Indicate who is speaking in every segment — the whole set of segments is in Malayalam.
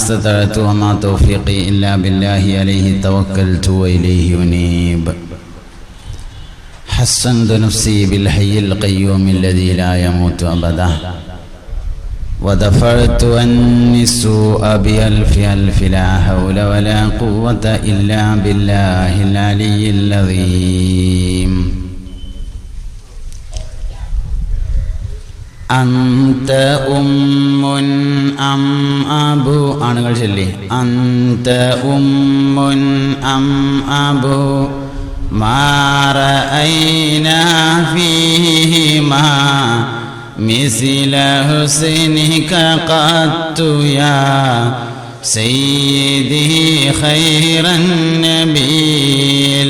Speaker 1: استطعت وما توفيقي إلا بالله عليه توكلت وإليه أنيب حصنت نفسي بالحي القيوم الذي لا يموت أبدا ودفعت عني السوء بألف ألف لا حول ولا قوة إلا بالله العلي العظيم أنت أم أم أبو ആണുങ്ങൾ ചൊല്ലി أنت أم أم أبو ما رأينا فيهما مثل حسنك قط يا سيدي خير النبي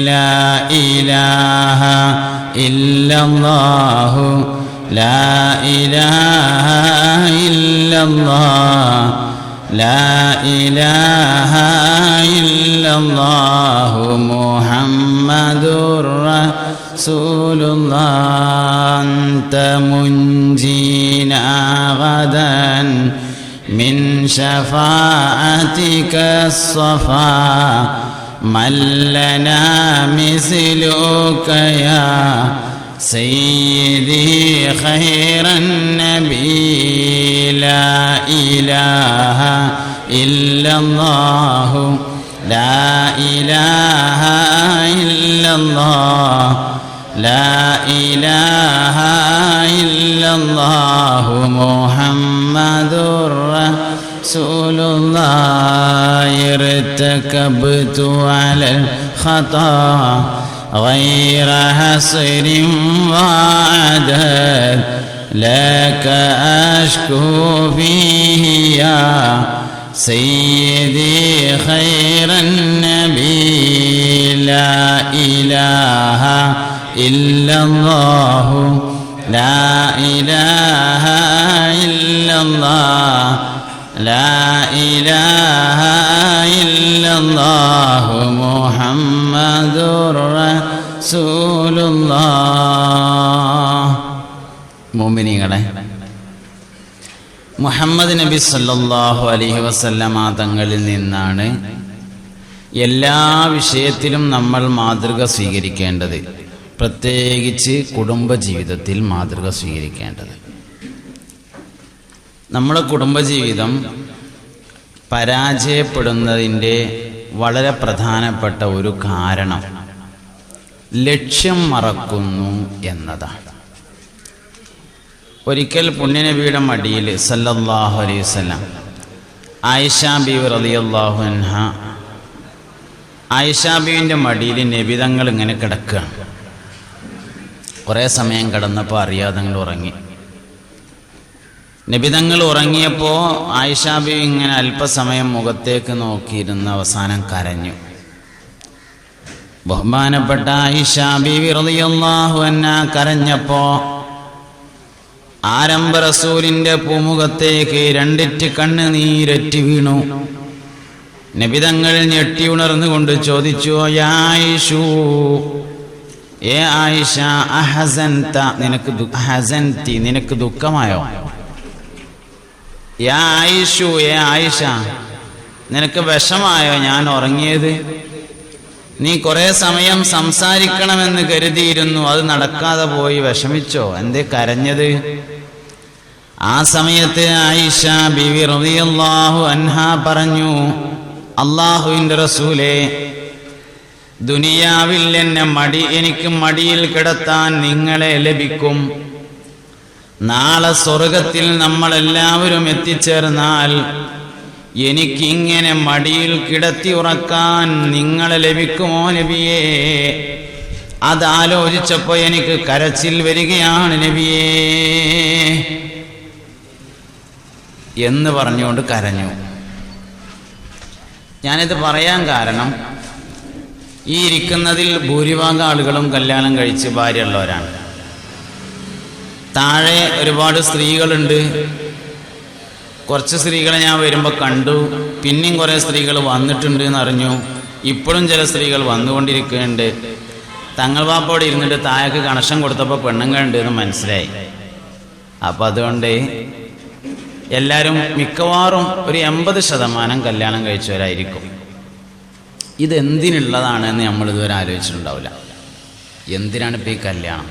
Speaker 1: لا إله إلا الله لا إله إلا الله لا إله إلا الله محمد رسول الله أنت منجينا غدا من شفاعتك الصفا من لنا مثلك يا سيدي خير النبي لا إله إلا الله لا إله إلا الله لا إله إلا الله محمد رسول الله ارتكبت على الخطا غير حصر وعدد لك أشكو فيه يا سيدي خير النبي لا إله إلا الله لا إله إلا الله لا إله إلا الله محمد رسول الله മുഅ്മിനീങ്ങളെ മുഹമ്മദ് നബി സല്ലല്ലാഹു അലൈഹി വസല്ലമ തങ്ങളിൽ നിന്നാണ് എല്ലാ വിഷയത്തിലും നമ്മൾ മാതൃക സ്വീകരിക്കേണ്ടത്, പ്രത്യേകിച്ച് കുടുംബജീവിതത്തിൽ മാതൃക സ്വീകരിക്കേണ്ടത്. നമ്മുടെ കുടുംബജീവിതം പരാജയപ്പെടുന്നതിൻ്റെ വളരെ പ്രധാനപ്പെട്ട ഒരു കാരണം ലക്ഷ്യം മറക്കുന്നു എന്നതാണ്. ഒരിക്കൽ പുണ്യനബിയുടെ മടിയിൽ സല്ലല്ലാഹു അലൈഹി വസല്ലം ആയിഷ ബീവി റളിയല്ലാഹു അൻഹ, ആയിഷ ബീവിൻ്റെ മടിയിൽ നബിതങ്ങൾ ഇങ്ങനെ കിടക്കുകയാണ്. കുറേ സമയം കിടന്നപ്പോൾ അറിയാതെ നിങ്ങൾ ഉറങ്ങി. നബിതങ്ങൾ ഉറങ്ങിയപ്പോൾ ആയിഷ ബീവി ഇങ്ങനെ അല്പസമയം മുഖത്തേക്ക് നോക്കിയിരുന്ന് അവസാനം കരഞ്ഞു. ബഹുമാനപ്പെട്ട ആയിഷ ബീവി റളിയല്ലാഹു അൻഹ കരഞ്ഞപ്പോൾ ആരംഭ റസൂലിന്റെ പൂമുഖത്തേക്ക് രണ്ടിറ്റ് കണ്ണുനീരറ്റി വീണു. നബിതങ്ങൾ ഞെട്ടി ഉണർന്നുകൊണ്ട് ചോദിച്ചു, യാ ആയിഷു, ഏ ആയിഷ, അഹസൻത, നിനക്ക് ദുഃഖമായോ? യാ ആയിഷു, ഏ ആയിഷ, നിനക്ക് വിഷമായോ ഞാൻ ഉറങ്ങിയത്? നീ കുറെ സമയം സംസാരിക്കണമെന്ന് കരുതിയിരുന്നു, അത് നടക്കാതെ പോയി, വിഷമിച്ചോ? എന്തേ കരഞ്ഞത്? ആ സമയത്ത് ആയിഷ ബീവി റളിയല്ലാഹു അൻഹ പറഞ്ഞു, അല്ലാഹുവിൻ്റെ റസൂലേ, ദുനിയാവിൽ എനിക്ക് മടിയിൽ കിടത്താൻ നിങ്ങളെ ലഭിക്കും. നാളെ സ്വർഗത്തിൽ നമ്മളെല്ലാവരും എത്തിച്ചേർന്നാൽ എനിക്കിങ്ങനെ മടിയിൽ കിടത്തി ഉറക്കാൻ നിങ്ങളെ ലഭിക്കുമോ നബിയേ? അതാലോചിച്ചപ്പോൾ എനിക്ക് കരച്ചിൽ വരികയാണ് നബിയേ എന്ന് പറഞ്ഞുകൊണ്ട് കരഞ്ഞു. ഞാനിത് പറയാൻ കാരണം, ഈ ഇരിക്കുന്നതിൽ ഭൂരിഭാഗം ആളുകളും കല്യാണം കഴിച്ച് ഭാര്യയുള്ളവരാണ്. താഴെ ഒരുപാട് സ്ത്രീകളുണ്ട്. കുറച്ച് സ്ത്രീകളെ ഞാൻ വരുമ്പോൾ കണ്ടു, പിന്നെയും കുറേ സ്ത്രീകൾ വന്നിട്ടുണ്ട് എന്നറിഞ്ഞു. ഇപ്പോഴും ചില സ്ത്രീകൾ വന്നുകൊണ്ടിരിക്കുന്നുണ്ട്. തങ്ങൾ വാപ്പോടെ ഇരുന്നിട്ട് താഴേക്ക് കണക്ഷൻ കൊടുത്തപ്പോൾ പെണ്ണുങ്ങളുണ്ട് എന്ന് മനസ്സിലായി. അപ്പം അതുകൊണ്ട് എല്ലാവരും മിക്കവാറും ഒരു 80% കല്യാണം കഴിച്ചവരായിരിക്കും. ഇതെന്തിനുള്ളതാണെന്ന് നമ്മൾ ഇതുവരെ ആലോചിച്ചിട്ടുണ്ടാവില്ല. എന്തിനാണ് ഇപ്പം ഈ കല്യാണം?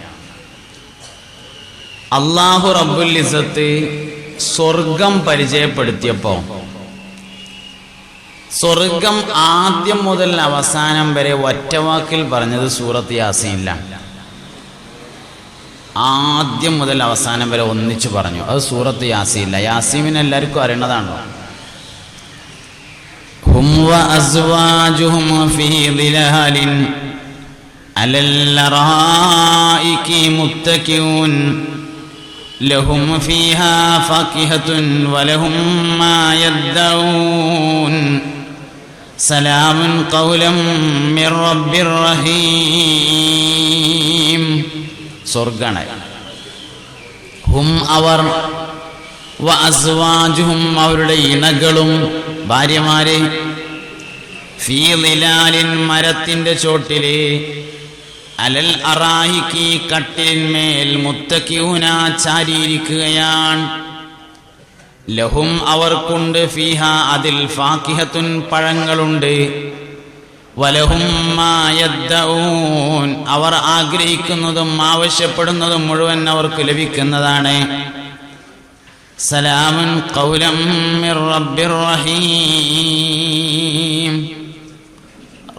Speaker 1: അല്ലാഹു റബ്ബുൽ ഇസ്സത്ത് സ്വർഗം പരിചയപ്പെടുത്തിയപ്പോൾ സ്വർഗം ആദ്യം മുതൽ അവസാനം വരെ ഒറ്റവാക്കിൽ പറഞ്ഞത് സൂറത്ത് യാസീനിലാണ്. ആദ്യം മുതൽ അവസാനം വരെ ഒന്നിച്ചു പറഞ്ഞു. അത് സൂറത്ത് യാസീനില്ല. യാസീമിന് എല്ലാവർക്കും അറിയണതാണല്ലോ. ഹും വഅസ്വാജുഹും ഫീ ളിലാലിൻ അലൽ അറായികി മുത്തഖിഊൻ ലഹും ഫീഹാ ഫാകിഹത്തുൻ വലഹും മാ യദ്ദഊൻ സലാമുൻ ഖൗലൻ മിർ റബ്ബിർ റഹീം. സ്വർഗാണ്. ഹും അവർ, വഅസ്വാജുഹും അവരുടെ ഇണകളും ഭാര്യമാരെ, ഫീ ളിലാലിൻ മരത്തിന്റെ ചോട്ടില്, അലൽ അറായികി കട്ടിലിന്മേൽ, മുത്തഖിഊന ചാരിയിരിക്കുകയാണ്. ലഹും അവർക്കുണ്ട്, ഫീഹ അതിൽ, ഫാകിഹത്തുൻ പഴങ്ങളുണ്ട്, വലഹും മാ യദ്ദഊൻ അവർ ആഗ്രഹിക്കുന്നതും ആവശ്യപ്പെടുന്നതും മുഴുവൻ അവർക്ക് ലഭിക്കുന്നതാണ്. സലാമുൻ ഖൗലൻ മിർ റബ്ബിർ റഹീം.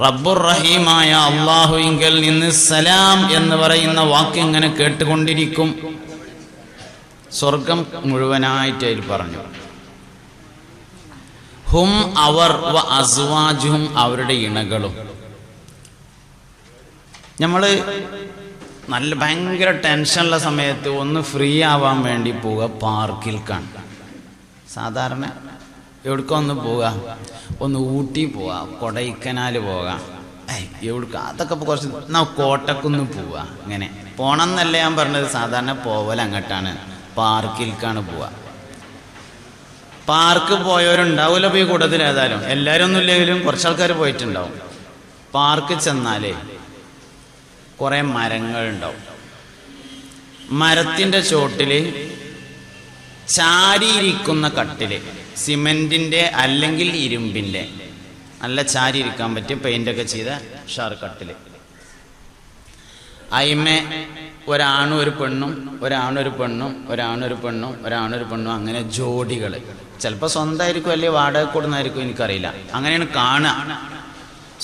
Speaker 1: റബ്ബുർ റഹീമായ അല്ലാഹുവിങ്കൽ നിന്ന് സലാം എന്ന് പറയുന്ന വാക്ക് ഇങ്ങനെ കേട്ടുകൊണ്ടിരിക്കും. സ്വർഗം മുഴുവനായിട്ട് അതിൽ പറഞ്ഞു. ഹും അവർ, വ അസ്വാജുഹും അവരുടെ ഇണകളും. നമ്മൾ നല്ല ഭയങ്കര ടെൻഷനുള്ള സമയത്ത് ഒന്ന് ഫ്രീ ആവാൻ വേണ്ടി പോവുക പാർക്കിൽക്കാണ്. സാധാരണ എവിടേക്കൊന്ന് പോവുക, ഒന്ന് ഊട്ടി പോവുക, കൊടൈക്കനാൽ പോകാം, എവിടേക്ക് അതൊക്കെ കുറച്ച് കോട്ടക്കൊന്ന് പോവുക. ഇങ്ങനെ പോണം എന്നല്ല ഞാൻ പറഞ്ഞത്, സാധാരണ പോവൽ അങ്ങോട്ടാണ്, പാർക്കിൽക്കാണ് പോവുക. പാർക്ക് പോയവരുണ്ടാവില്ല ഇപ്പോൾ ഈ കൂട്ടത്തിൽ. ഏതായാലും എല്ലാവരും ഒന്നും ഇല്ലെങ്കിലും കുറച്ച് ആൾക്കാർ പോയിട്ടുണ്ടാവും. പാർക്ക് ചെന്നാലേ കുറേ മരങ്ങളുണ്ടാവും. മരത്തിൻ്റെ ചോട്ടിൽ ചാരിയിരിക്കുന്ന കട്ടില്, സിമെന്റിന്റെ അല്ലെങ്കിൽ ഇരുമ്പിന്റെ, നല്ല ചാരിയിരിക്കാൻ പറ്റിയ പെയിന്റൊക്കെ ചെയ്ത ഷാർ കട്ടില്. അയിമേ ഒരാണും ഒരു പെണ്ണും, ഒരാണൊരു പെണ്ണും, ഒരാണൊരു പെണ്ണും, ഒരാണൊരു പെണ്ണും, അങ്ങനെ ജോഡികൾ. ചിലപ്പോൾ സ്വന്തമായിരിക്കും അല്ലെങ്കിൽ വാടക കൊടുന്നായിരിക്കും, എനിക്കറിയില്ല. അങ്ങനെയാണ് കാണുക.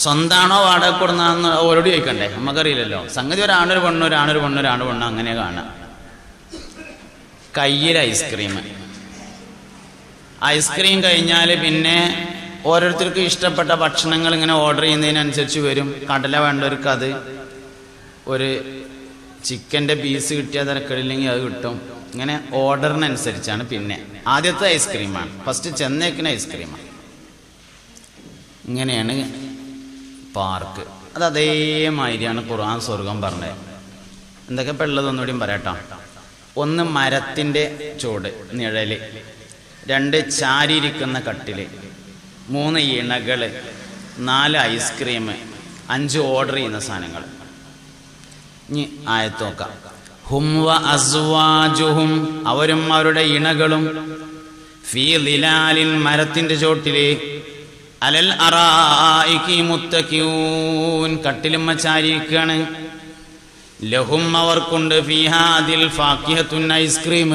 Speaker 1: സ്വന്തമാണോ വാടക കൊടുന്നാന്ന് ഓരോട് ചോദിക്കണ്ടേ, നമുക്കറിയില്ലല്ലോ. സംഗതി ഒരാണൊരു പെണ്ണും, ഒരാണൊരു പെണ്ണും, ഒരാണ് പെണ്ണും, അങ്ങനെ കാണാം. കയ്യിൽ ഐസ്ക്രീം കഴിഞ്ഞാൽ പിന്നെ ഓരോരുത്തർക്കും ഇഷ്ടപ്പെട്ട ഭക്ഷണങ്ങൾ ഇങ്ങനെ ഓർഡർ ചെയ്യുന്നതിനനുസരിച്ച് വരും. കടല വേണ്ടവർക്ക് അത്, ഒരു ചിക്കൻ്റെ പീസ് കിട്ടിയാൽ തിരക്കടില്ലെങ്കിൽ അത് കിട്ടും. ഇങ്ങനെ ഓർഡറിനനുസരിച്ചാണ്. പിന്നെ ആദ്യത്തെ ഐസ്ക്രീമാണ്, ഫസ്റ്റ് ചെന്നേക്കുന്ന ഐസ്ക്രീമാണ്. ഇങ്ങനെയാണ് പാർക്ക്. അത് അതേമാതിരിയാണ് ഖുർആൻ സ്വർഗം പറഞ്ഞത്. എന്തൊക്കെ ഇപ്പം ഉള്ളതൊന്നുകൂടിയും പറയട്ടോ. ഒന്ന് മരത്തിൻ്റെ ചൂട്, നിഴല്. 2 ചാരിയിരിക്കുന്ന കട്ടില്. 3 ഇണകള്. 4 ഐസ്ക്രീം. 5 ഓർഡർ ചെയ്യുന്ന സാധനങ്ങൾ. ഇനി ആയത്ത് നോക്കാം. ഹും വ അസ്വാജുഹും അവരും അവരുടെ ഇണകളും, ഫീ ളിലാലിൻ മരത്തിന്റെ ചോട്ടില്, അലൽ അറായികി മുത്തഖിഊൻ കട്ടിലുമ്മ ചാരിയിരിക്കുകയാണ്. ലഹും അവർക്കുണ്ട്, ഫീഹാ അതിൽ, ഫാകിഹത്തുൻ ഐസ്ക്രീം,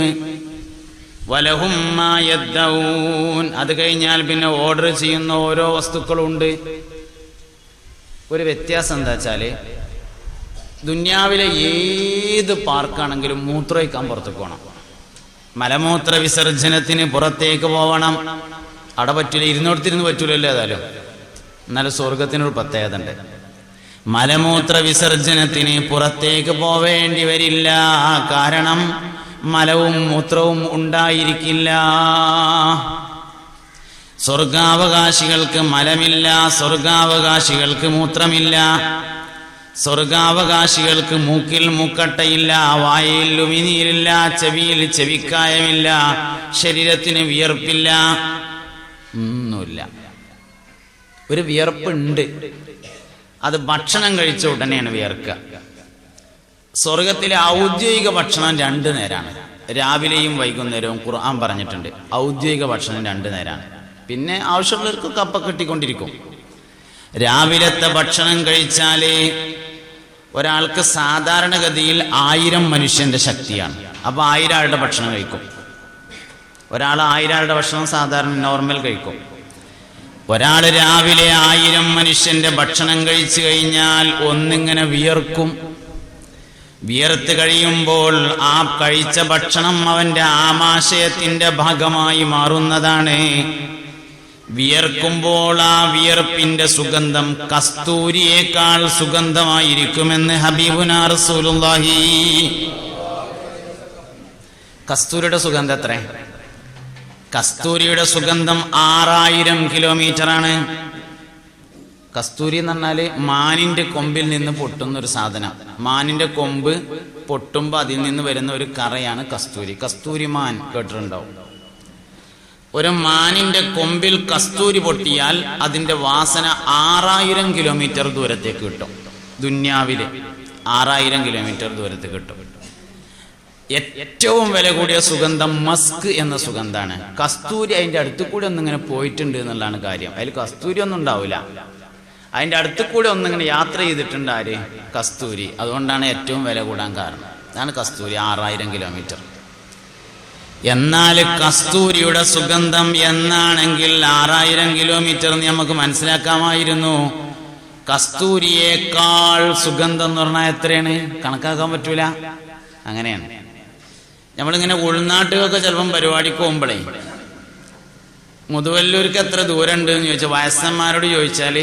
Speaker 1: വലഹും മാ യദ്ദഊൻ അത് കഴിഞ്ഞാൽ പിന്നെ ഓർഡർ ചെയ്യുന്ന ഓരോ വസ്തുക്കളുണ്ട്. ഒരു വ്യത്യാസം എന്താ വെച്ചാൽ, ദുന്യാവിലെ ഏത് പാർക്കാണെങ്കിലും മൂത്രമൊഴിക്കാൻ പുറത്തേക്ക് പോകണം. മലമൂത്ര വിസർജനത്തിന് പുറത്തേക്ക് പോകണം. അവിടെ പറ്റൂല, ഇരുന്നോടത്തിരുന്ന് പറ്റൂലല്ലോ. ഏതായാലും എന്നാലും സ്വർഗത്തിനൊരു പ്രത്യേകത ഉണ്ട്. മലമൂത്ര വിസർജനത്തിന് പുറത്തേക്ക് പോവേണ്ടി വരില്ല. കാരണം മലവും മൂത്രവും ഉണ്ടായിരിക്കില്ല. സ്വർഗാവകാശികൾക്ക് മലമില്ല, സ്വർഗാവകാശികൾക്ക് മൂത്രമില്ല, സ്വർഗാവകാശികൾക്ക് മൂക്കിൽ മൂക്കട്ടയില്ല, വായിൽ ഉമിനീരില്ല, ചെവിയിൽ ചെവിക്കായമില്ല, ശരീരത്തിന് വിയർപ്പില്ല, ഒന്നുമില്ല. ഒരു വിയർപ്പുണ്ട്, അത് ഭക്ഷണം കഴിച്ച ഉടനെയാണ് വിയർക്കുക. സ്വർഗത്തിലെ ഔദ്യോഗിക ഭക്ഷണം 2 നേരമാണ്. രാവിലെയും വൈകുന്നേരവും ഖുർആൻ പറഞ്ഞിട്ടുണ്ട്. ഔദ്യോഗിക ഭക്ഷണം 2 നേരമാണ്. പിന്നെ ആവശ്യമുള്ളവർക്ക് അപ്പ കിട്ടിക്കൊണ്ടിരിക്കും. രാവിലത്തെ ഭക്ഷണം കഴിച്ചാൽ ഒരാൾക്ക് സാധാരണഗതിയിൽ 1000 മനുഷ്യന്റെ ശക്തിയാണ്. അപ്പോൾ 1000 ആളുടെ ഭക്ഷണം കഴിക്കും. ഒരാൾ 1000 ആളുടെ ഭക്ഷണം സാധാരണ നോർമൽ കഴിക്കും. ഒരാൾ രാവിലെ 1000 മനുഷ്യന്റെ ഭക്ഷണം കഴിച്ചു കഴിഞ്ഞാൽ ഒന്നിങ്ങനെ വിയർക്കും. വിയർത്ത് കഴിയുമ്പോൾ ആ കഴിച്ച ഭക്ഷണം അവന്റെ ആമാശയത്തിന്റെ ഭാഗമായി മാറുന്നതാണ്. വിയർക്കുമ്പോൾ ആ വിയർപ്പിന്റെ സുഗന്ധം കസ്തൂരിയേക്കാൾ സുഗന്ധമായിരിക്കുമെന്ന് ഹബീബുനാ റസൂലുള്ളാഹി. കസ്തൂരിയുടെ സുഗന്ധം എത്ര? കസ്തൂരിയുടെ സുഗന്ധം 6000 കിലോമീറ്ററാണ്. കസ്തൂരി എന്ന് പറഞ്ഞാല് മാനിന്റെ കൊമ്പിൽ നിന്ന് പൊട്ടുന്ന ഒരു സാധനം. മാനിന്റെ കൊമ്പ് പൊട്ടുമ്പോൾ അതിൽ നിന്ന് വരുന്ന ഒരു കറയാണ് കസ്തൂരി. കസ്തൂരി മാൻ കേട്ടിട്ടുണ്ടാവും. ഒരു മാനിന്റെ കൊമ്പിൽ കസ്തൂരി പൊട്ടിയാൽ അതിന്റെ വാസന 6000 കിലോമീറ്റർ ദൂരത്തേക്ക് കിട്ടും. ദുന്യാവില് 6000 കിലോമീറ്റർ ദൂരത്തേക്ക് കിട്ടും. ഏറ്റവും വില കൂടിയ സുഗന്ധം മസ്ക് എന്ന സുഗന്ധാണ്. കസ്തൂരി അതിന്റെ അടുത്ത് കൂടെ ഒന്നിങ്ങനെ പോയിട്ടുണ്ട് എന്നുള്ളതാണ് കാര്യം. അതിൽ കസ്തൂരി ഒന്നും ഉണ്ടാവില്ല. അതിന്റെ അടുത്ത് കൂടെ ഒന്നിങ്ങനെ യാത്ര ചെയ്തിട്ടുണ്ട് ആര്? കസ്തൂരി. അതുകൊണ്ടാണ് ഏറ്റവും വില കൂടാൻ കാരണം. അതാണ് കസ്തൂരി 6000 കിലോമീറ്റർ. എന്നാൽ കസ്തൂരിയുടെ സുഗന്ധം എന്നാണെങ്കിൽ 6000 കിലോമീറ്റർ നമുക്ക് മനസ്സിലാക്കാമായിരുന്നു. കസ്തൂരിയേക്കാൾ സുഗന്ധം എന്ന് പറഞ്ഞാൽ എത്രയാണ്? കണക്കാക്കാൻ പറ്റൂല. അങ്ങനെയാണ്. നമ്മളിങ്ങനെ ഉൾനാട്ടുകൾക്ക് ചിലപ്പം പരിപാടിക്ക് പോകുമ്പോഴേ മുതുവല്ലൂർക്ക് എത്ര ദൂരം ഉണ്ട് എന്ന് ചോദിച്ചാൽ വയസ്സന്മാരോട് ചോദിച്ചാൽ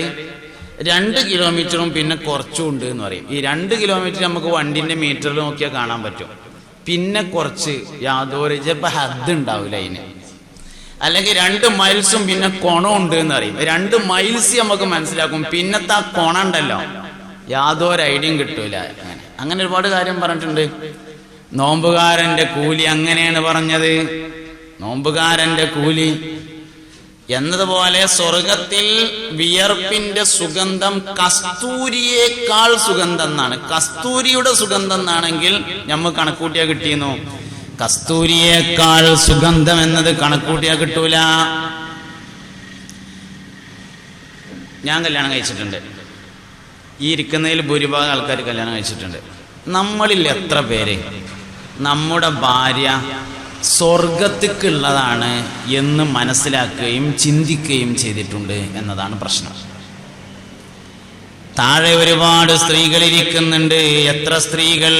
Speaker 1: 2 കിലോമീറ്ററും പിന്നെ കുറച്ചും ഉണ്ട് എന്ന് പറയും. ഈ 2 കിലോമീറ്റർ നമുക്ക് വണ്ടിന്റെ മീറ്ററിൽ നോക്കിയാൽ കാണാൻ പറ്റും. പിന്നെ കുറച്ച് യാതൊരു ചിലപ്പോൾ ഹദ് ഉണ്ടാവില്ല അതിന്. അല്ലെങ്കിൽ 2 മൈൽസും പിന്നെ കുണമുണ്ട് എന്ന് പറയും. 2 മൈൽസ് നമുക്ക് മനസ്സിലാക്കും. പിന്നത്തെ ആ കുണ ഉണ്ടല്ലോ യാതൊരു ഐഡിയയും കിട്ടൂല. അങ്ങനെ ഒരുപാട് കാര്യം പറഞ്ഞിട്ടുണ്ട്. നോമ്പുകാരന്റെ കൂലി അങ്ങനെയാണ് പറഞ്ഞത്. നോമ്പുകാരന്റെ കൂലി എന്നതുപോലെ സ്വർഗത്തിൽ വിയർപ്പിന്റെ സുഗന്ധം കസ്തൂരിയേക്കാൾ സുഗന്ധം എന്നാണ്. കസ്തൂരിയുടെ സുഗന്ധം എന്നാണെങ്കിൽ നമ്മൾ കണക്കൂട്ടിയാ കിട്ടിയെന്നു. കസ്തൂരിയേക്കാൾ സുഗന്ധം എന്നത് കണക്കൂട്ടിയാ കിട്ടൂല. ഞാൻ കല്യാണം കഴിച്ചിട്ടുണ്ട്. ഈ ഇരിക്കുന്നതിൽ ഭൂരിഭാഗം ആൾക്കാർ കല്യാണം കഴിച്ചിട്ടുണ്ട്. നമ്മളിൽ എത്ര പേര് നമ്മുടെ ഭാര്യ സ്വർഗത്തിക്കുള്ളതാണ് എന്ന് മനസ്സിലാക്കുകയും ചിന്തിക്കുകയും ചെയ്തിട്ടുണ്ട് എന്നതാണ് പ്രശ്നം. താഴെ ഒരുപാട് സ്ത്രീകൾ ഇരിക്കുന്നുണ്ട്. എത്ര സ്ത്രീകൾ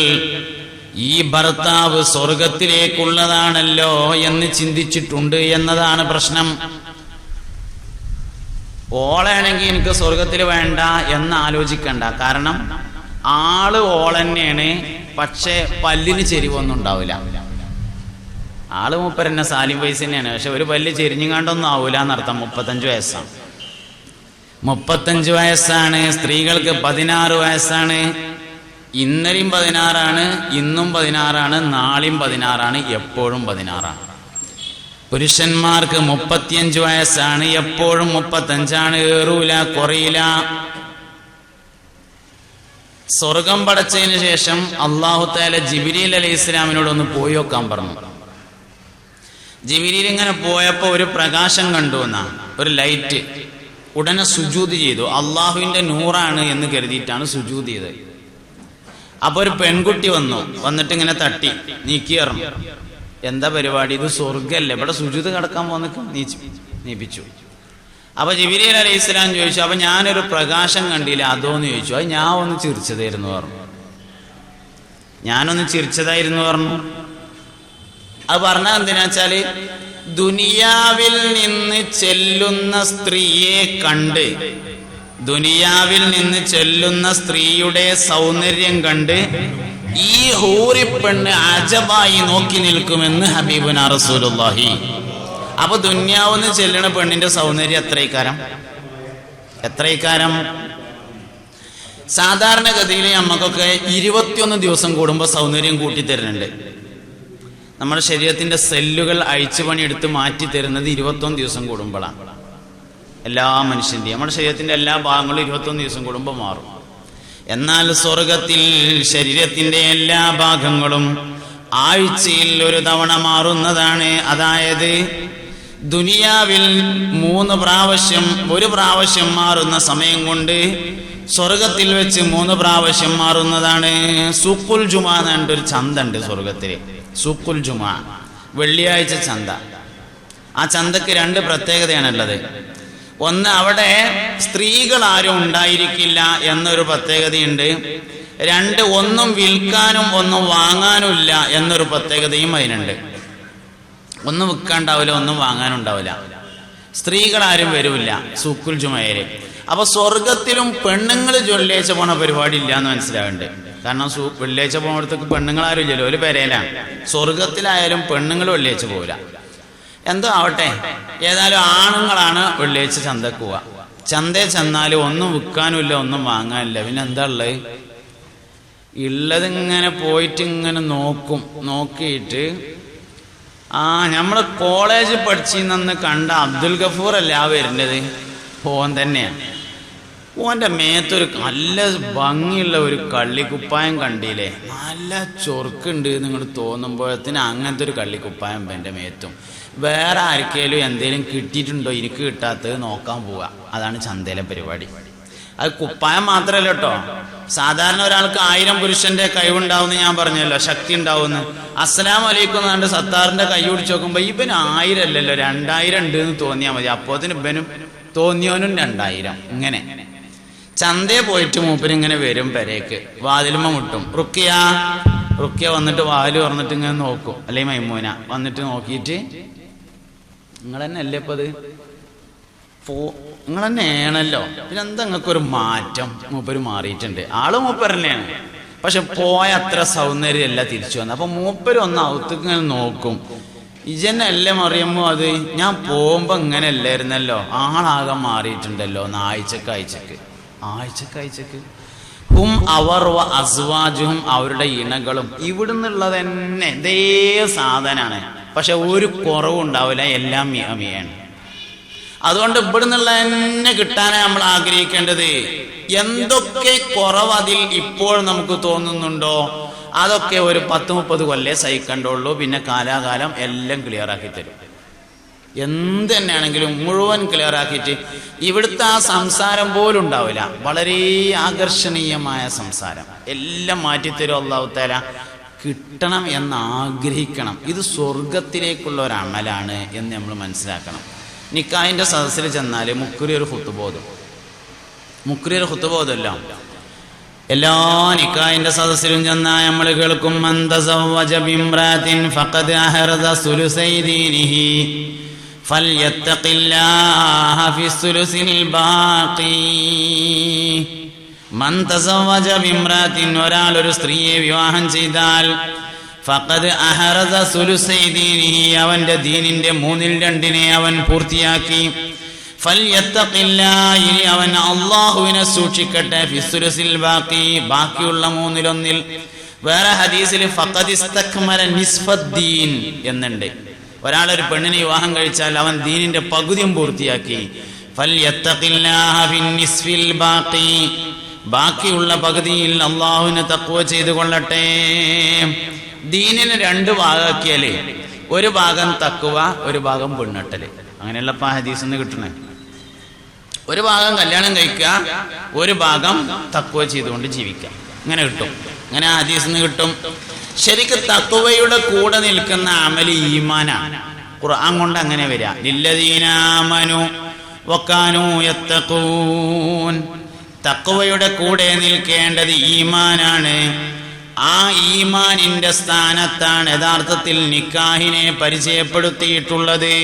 Speaker 1: ഈ ഭർത്താവ് സ്വർഗത്തിലേക്കുള്ളതാണല്ലോ എന്ന് ചിന്തിച്ചിട്ടുണ്ട് എന്നതാണ് പ്രശ്നം. ഓളാണെങ്കിൽ എനിക്ക് സ്വർഗത്തിൽ വേണ്ട എന്ന് ആലോചിക്കണ്ട. കാരണം ആള് ഓളന്നെയാണ്, പക്ഷെ പല്ലിന് ചെരിവൊന്നും ഉണ്ടാവില്ല. ആള് മൂപ്പരെന്നെ സാലിം വയസ്സ് തന്നെയാണ്, പക്ഷെ ഒരു പല്ല് ചെരിഞ്ഞുകാണ്ടൊന്നും ആവൂല എന്നർത്ഥം. 35 വയസ്സാണ്. 35 വയസ്സാണ്. സ്ത്രീകൾക്ക് 16 വയസ്സാണ്. ഇന്നലെയും 16ആണ്, ഇന്നും 16ആണ്, നാളെയും 16ആണ്, എപ്പോഴും 16ആണ്. പുരുഷന്മാർക്ക് 35 വയസ്സാണ്, എപ്പോഴും 35ആണ്. ഏറൂല, കുറയില്ല. സ്വർഗം പടച്ചതിന് ശേഷം അല്ലാഹു തആല ജിബ്രീൽ അലൈഹിസ്സലാമിനോട് ഒന്ന് പോയി നോക്കാൻ പറഞ്ഞു. ജിബ്രീൽ ഇങ്ങനെ പോയപ്പോൾ ഒരു പ്രകാശം കണ്ടു എന്നാ, ഒരു ലൈറ്റ്. ഉടനെ സുജൂദ് ചെയ്തു. അള്ളാഹുവിന്റെ നൂറാണ് എന്ന് കരുതിയിട്ടാണ് സുജൂദ് ചെയ്തത്. അപ്പൊ ഒരു പെൺകുട്ടി വന്നിട്ട് ഇങ്ങനെ തട്ടി നീക്കിയറിഞ്ഞു. എന്താ പരിപാടി? ഇത് സ്വർഗല്ലേ, ഇവിടെ സുജൂദ് കിടക്കാൻ പോന്നൊക്കെ നീപ്പിച്ചു. അപ്പൊ ജിബ്രീൽ അലൈഹിസ്സലാം ചോദിച്ചു, അപ്പൊ ഞാനൊരു പ്രകാശം കണ്ടില്ല അതോന്ന് ചോദിച്ചു. അത് ഞാൻ ഒന്ന് ചിരിച്ചതായിരുന്നു പറഞ്ഞു. ഞാനൊന്ന് ചിരിച്ചതായിരുന്നു പറഞ്ഞു. അത് പറഞ്ഞ എന്തിനാ വെച്ചാല്, ദുനിയാവിൽ നിന്ന് ചെല്ലുന്ന സ്ത്രീയെ കണ്ട്, ദുനിയാവിൽ നിന്ന് ചെല്ലുന്ന സ്ത്രീയുടെ സൗന്ദര്യം കണ്ട് ഈ ഹൂറിപ്പെണ്ണ് അജബായി നോക്കി നിൽക്കുമെന്ന് ഹബീബുനാ റസൂലുള്ളാഹി. അപ്പൊ ദുന്യാവെന്ന് ചെല്ലണ പെണ്ണിന്റെ സൗന്ദര്യം എത്രയിക്കാരം? സാധാരണഗതിയിൽ നമുക്കൊക്കെ 21 ദിവസം കൂടുമ്പോൾ സൗന്ദര്യം കൂട്ടിത്തരുന്നുണ്ട്. നമ്മുടെ ശരീരത്തിന്റെ സെല്ലുകൾ അഴിച്ചു പണിയെടുത്ത് മാറ്റി തരുന്നത് 21 ദിവസം കൂടുമ്പോഴാണ്. എല്ലാ മനുഷ്യന്റെയും നമ്മുടെ ശരീരത്തിന്റെ എല്ലാ ഭാഗങ്ങളും 21 ദിവസം കൂടുമ്പോൾ മാറും. എന്നാൽ സ്വർഗത്തിൽ ശരീരത്തിന്റെ എല്ലാ ഭാഗങ്ങളും ആഴ്ചയിൽ ഒരു തവണ മാറുന്നതാണ്. അതായത് ദുനിയാവിൽ 3 പ്രാവശ്യം, ഒരു പ്രാവശ്യം മാറുന്ന സമയം കൊണ്ട് സ്വർഗത്തിൽ വെച്ച് 3 പ്രാവശ്യം മാറുന്നതാണ്. സൂഖുൽ ജുമാ എന്നൊരു ചന്ത ഉണ്ട് സ്വർഗത്തിൽ. സൂഖുൽ ജുമാ, വെള്ളിയാഴ്ച ചന്ത. ആ ചന്തക്ക് 2 പ്രത്യേകതയാണുള്ളത്. ഒന്ന്, അവിടെ സ്ത്രീകൾ ആരും ഉണ്ടായിരിക്കില്ല എന്നൊരു പ്രത്യേകതയുണ്ട്. 2, ഒന്നും വിൽക്കാനും ഒന്നും വാങ്ങാനും ഇല്ല എന്നൊരു പ്രത്യേകതയും അതിനുണ്ട്. ഒന്നും വിൽക്കാണ്ടാവില്ല, ഒന്നും വാങ്ങാനുണ്ടാവില്ല. സ്ത്രീകളാരും വരില്ല സൂഖുൽ ജുമയില്. അപ്പൊ സ്വർഗത്തിലും പെണ്ണുങ്ങൾ വെള്ളിയാഴ്ച പോണ പരിപാടി ഇല്ല എന്ന് മനസ്സിലാവുന്നുണ്ട്. കാരണം വെള്ളിയാഴ്ച പോകുന്നിടത്തേക്ക് പെണ്ണുങ്ങളാരും ഇല്ലല്ലോ, ഒരു പെരയിലാണ്. സ്വർഗത്തിലായാലും പെണ്ണുങ്ങൾ വെള്ളിയാഴ്ച പോവില്ല. എന്തോ ആവട്ടെ, ഏതായാലും ആണുങ്ങളാണ് വെള്ളിയാഴ്ച ചന്തക്ക് പോവുക. ചന്തയിൽ ചെന്നാൽ ഒന്നും വിൽക്കാനും ഇല്ല, ഒന്നും വാങ്ങാനില്ല. പിന്നെ എന്താ ഉള്ളതിങ്ങനെ പോയിട്ട് ഇങ്ങനെ നോക്കും. നോക്കിയിട്ട് നമ്മള് കോളേജ് പഠിച്ചിന്ന് കണ്ട അബ്ദുൽ ഗഫൂർ അല്ല ആ വരുന്നത്, ഓൻ തന്നെയാണ്. ഓൻ്റെ മേത്തൊരു നല്ല ഭംഗിയുള്ള ഒരു കള്ളിക്കുപ്പായം കണ്ടില്ലേ, നല്ല ചൊറുക്കുണ്ട് നിങ്ങൾ തോന്നുമ്പോഴത്തിന് അങ്ങനത്തെ ഒരു കള്ളിക്കുപ്പായം എൻ്റെ മേത്തും. വേറെ ആർക്കേലും എന്തെങ്കിലും കിട്ടിയിട്ടുണ്ടോ എനിക്ക് കിട്ടാത്തത് നോക്കാൻ പോവുക. അതാണ് ചന്തയിലെ പരിപാടി. അത് കുപ്പായം മാത്രമല്ല കേട്ടോ, സാധാരണ ഒരാൾക്ക് 1000 പുരുഷന്റെ കഴിവുണ്ടാവുമെന്ന് ഞാൻ പറഞ്ഞല്ലോ, ശക്തി ഉണ്ടാവുമെന്ന്. അസ്സലാമു അലൈക്കും എന്നാണ്ട് സത്താറിന്റെ കൈ പിടിച്ച് നോക്കുമ്പോൾ ഇവന് 1000 അല്ലല്ലോ 2000 ഉണ്ട് എന്ന് തോന്നിയാൽ മതി. അപ്പോത്തിന് ഇവനും തോന്നിയവനും 2000. ഇങ്ങനെ ചന്തയെ പോയിട്ട് മൂപ്പരിങ്ങനെ വരും പെരേക്ക്, വാതിലുമ്മ മുട്ടും. റുക്കിയ വന്നിട്ട് വാതിൽ തുറന്നിട്ട് ഇങ്ങനെ നോക്കും. അല്ലെങ്കിൽ മൈമൂന വന്നിട്ട് നോക്കിയിട്ട്, നിങ്ങൾ തന്നെ അല്ലേ ഇപ്പത്, നിങ്ങൾ തന്നെയാണല്ലോ, പിന്നെ എന്താ നിങ്ങൾക്കൊരു മാറ്റം? മൂപ്പര് മാറിയിട്ടുണ്ട്. ആള് മൂപ്പർ തന്നെയാണ്, പക്ഷെ പോയ അത്ര സൗന്ദര്യമല്ല തിരിച്ചു വന്നത്. അപ്പൊ മൂപ്പര് ഒന്ന് ഔത്തേക്ക് ഇങ്ങനെ നോക്കും. ഇജന്നല്ലേ മറിയുമ്പോ അത് ഞാൻ പോകുമ്പോ ഇങ്ങനെ അല്ലായിരുന്നല്ലോ, ആളാകെ മാറിയിട്ടുണ്ടല്ലോ. ആഴ്ചക്ക് ഹും അവർ അസ്വാജുഹും, അവരുടെ ഇണകളും ഇവിടുന്നുള്ളത് തന്നെ ഇതേ സാധനാണ്. പക്ഷെ ഒരു കുറവും ഉണ്ടാവില്ല, എല്ലാം മിയാണ്. അതുകൊണ്ട് ഇവിടുന്നുള്ള തന്നെ കിട്ടാനാണ് നമ്മൾ ആഗ്രഹിക്കേണ്ടത്. എന്തൊക്കെ കുറവ് അതിൽ ഇപ്പോൾ നമുക്ക് തോന്നുന്നുണ്ടോ അതൊക്കെ ഒരു 10-30 കൊല്ലേ സഹിക്കണ്ടുള്ളൂ. പിന്നെ കാലാകാലം എല്ലാം ക്ലിയർ ആക്കി തരും. എന്ത് തന്നെയാണെങ്കിലും മുഴുവൻ ക്ലിയർ ആക്കിയിട്ട് ഇവിടുത്തെ ആ സംസാരം പോലും ഉണ്ടാവില്ല. വളരെ ആകർഷണീയമായ സംസാരം എല്ലാം മാറ്റിത്തരും അല്ലാഹു തആല. കിട്ടണം എന്ന് ആഗ്രഹിക്കണം. ഇത് സ്വർഗത്തിലേക്കുള്ള ഒരു അമലാണ് എന്ന് നമ്മൾ മനസ്സിലാക്കണം. നിക്കാഹിന്റെ സദസ്സിൽ ചെന്നാൽ മുക്കുരി ഒരു ഖുത്ബോധമല്ല. എല്ലാ നിക്കാഹിന്റെ സദസ്സിലും ചെന്നാൽ നമ്മൾ കേൾക്കും, മൻ തസവ്വജ ബിംറാത്തിൻ ഫഖദ് അഹറദ സുലുസൈ ദീനിഹി ഫൽയത്തഖില്ലാഹ ഫിസ്സുലുസിൽ ബാഖി. മൻ തസവ്വജ ബിംറാത്തിൻ, ഒരാൾ ഒരു സ്ത്രീയെ വിവാഹം ചെയ്താൽ, ഫഖദ് അഹറദ സുലുസൈ ദീനിഹി, അവന്റെ ദീനിന്റെ 2/3 അവൻ പൂർത്തിയാക്കി. ഫൽയത്തഖില്ലാഹ, ഇനി അവൻ അല്ലാഹുവിനെ സൂക്ഷിക്കട്ടെ. ഫിസ്സുലുസിൽ ബാഖി, ബാക്കിയുള്ള 1/3. വേറെ ഹദീസിൽ ഫഖദ് ഇസ്തക്മല നിസ്ഫദ്ദീൻ എന്നുണ്ട്. ഒരാളൊരു പെണ്ണിനെ വിവാഹം കഴിച്ചാൽ അവൻ ദീനിന്റെ പകുതിയും പൂർത്തിയാക്കി. ഫൽയത്തഖില്ലാഹ ഫിന്നിസ്ഫിൽ ബാഖി, ബാക്കിയുള്ള പകുതിയിൽ അല്ലാഹുവിനെ തഖ്വ ചെയ്തു കൊള്ളട്ടെ. ദീനിനെ 2 ഭാഗമാക്കിയാലേ, ഒരു ഭാഗം തഖ്വ, ഒരു ഭാഗം പെണ്ണെട്ടല്. അങ്ങനെയുള്ള ഹദീസിൽ നിന്ന് കിട്ടണേ. ഒരു ഭാഗം കല്യാണം കഴിക്കുക, ഒരു ഭാഗം തഖ്വ ചെയ്തുകൊണ്ട് ജീവിക്കുക. ഇങ്ങനെ കിട്ടും. അങ്ങനെ ഹദീസിൽ നിന്ന് കിട്ടും. ശരിക്കും തഖ്വയുടെ കൂടെ നിൽക്കുന്ന അമല് ഈമാനാണ്. ഖുർആൻ കൊണ്ട് അങ്ങനെ വരിക, ലില്ലദീന ആമനു വകാനൂ യത്തഖൂൻ. തഖ്വയുടെ കൂടെ നിൽക്കേണ്ടത് ഈമാനാണ്. ആ ഈമാനിന്റെ സ്ഥാനത്താണ് യഥാർത്ഥത്തിൽ നിക്കാഹിനെ പരിചയപ്പെടുത്തിയിട്ടുള്ളത്.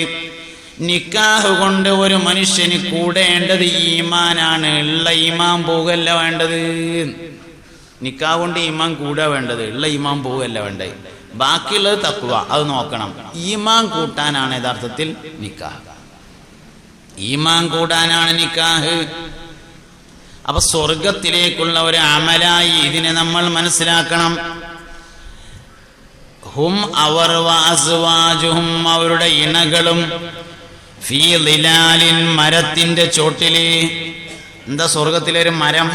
Speaker 1: നിക്കാഹ് കൊണ്ട് ഒരു മനുഷ്യന് കൂടേണ്ടത് ഈമാനാണ്. ഉള്ള ഈമാൻ പോകല്ല വേണ്ടത്. നിക്കാഹ് കൊണ്ട് ഈമാൻ കൂടാ വേണ്ടത്, ഉള്ള ഈമാൻ പോകല്ല വേണ്ടത്. ബാക്കിയുള്ളത് തഖ്വ, അത് നോക്കണം. ഈമാൻ കൂട്ടാനാണ് യഥാർത്ഥത്തിൽ നിക്കാഹ്. ഈമാൻ കൂടാനാണ് നിക്കാഹ്. അപ്പൊ സ്വർഗത്തിലേക്കുള്ള ഒരു അമലായി ഇതിനെ നമ്മൾ മനസ്സിലാക്കണം. ഹും അവർ വഅസ്വാജുഹും, അവരുടെ ഇണകളും, ഫീ ളിലാലിൻ, മരത്തിന്റെ ചോട്ടില്. എന്താ സ്വർഗത്തിലൊരു മരം?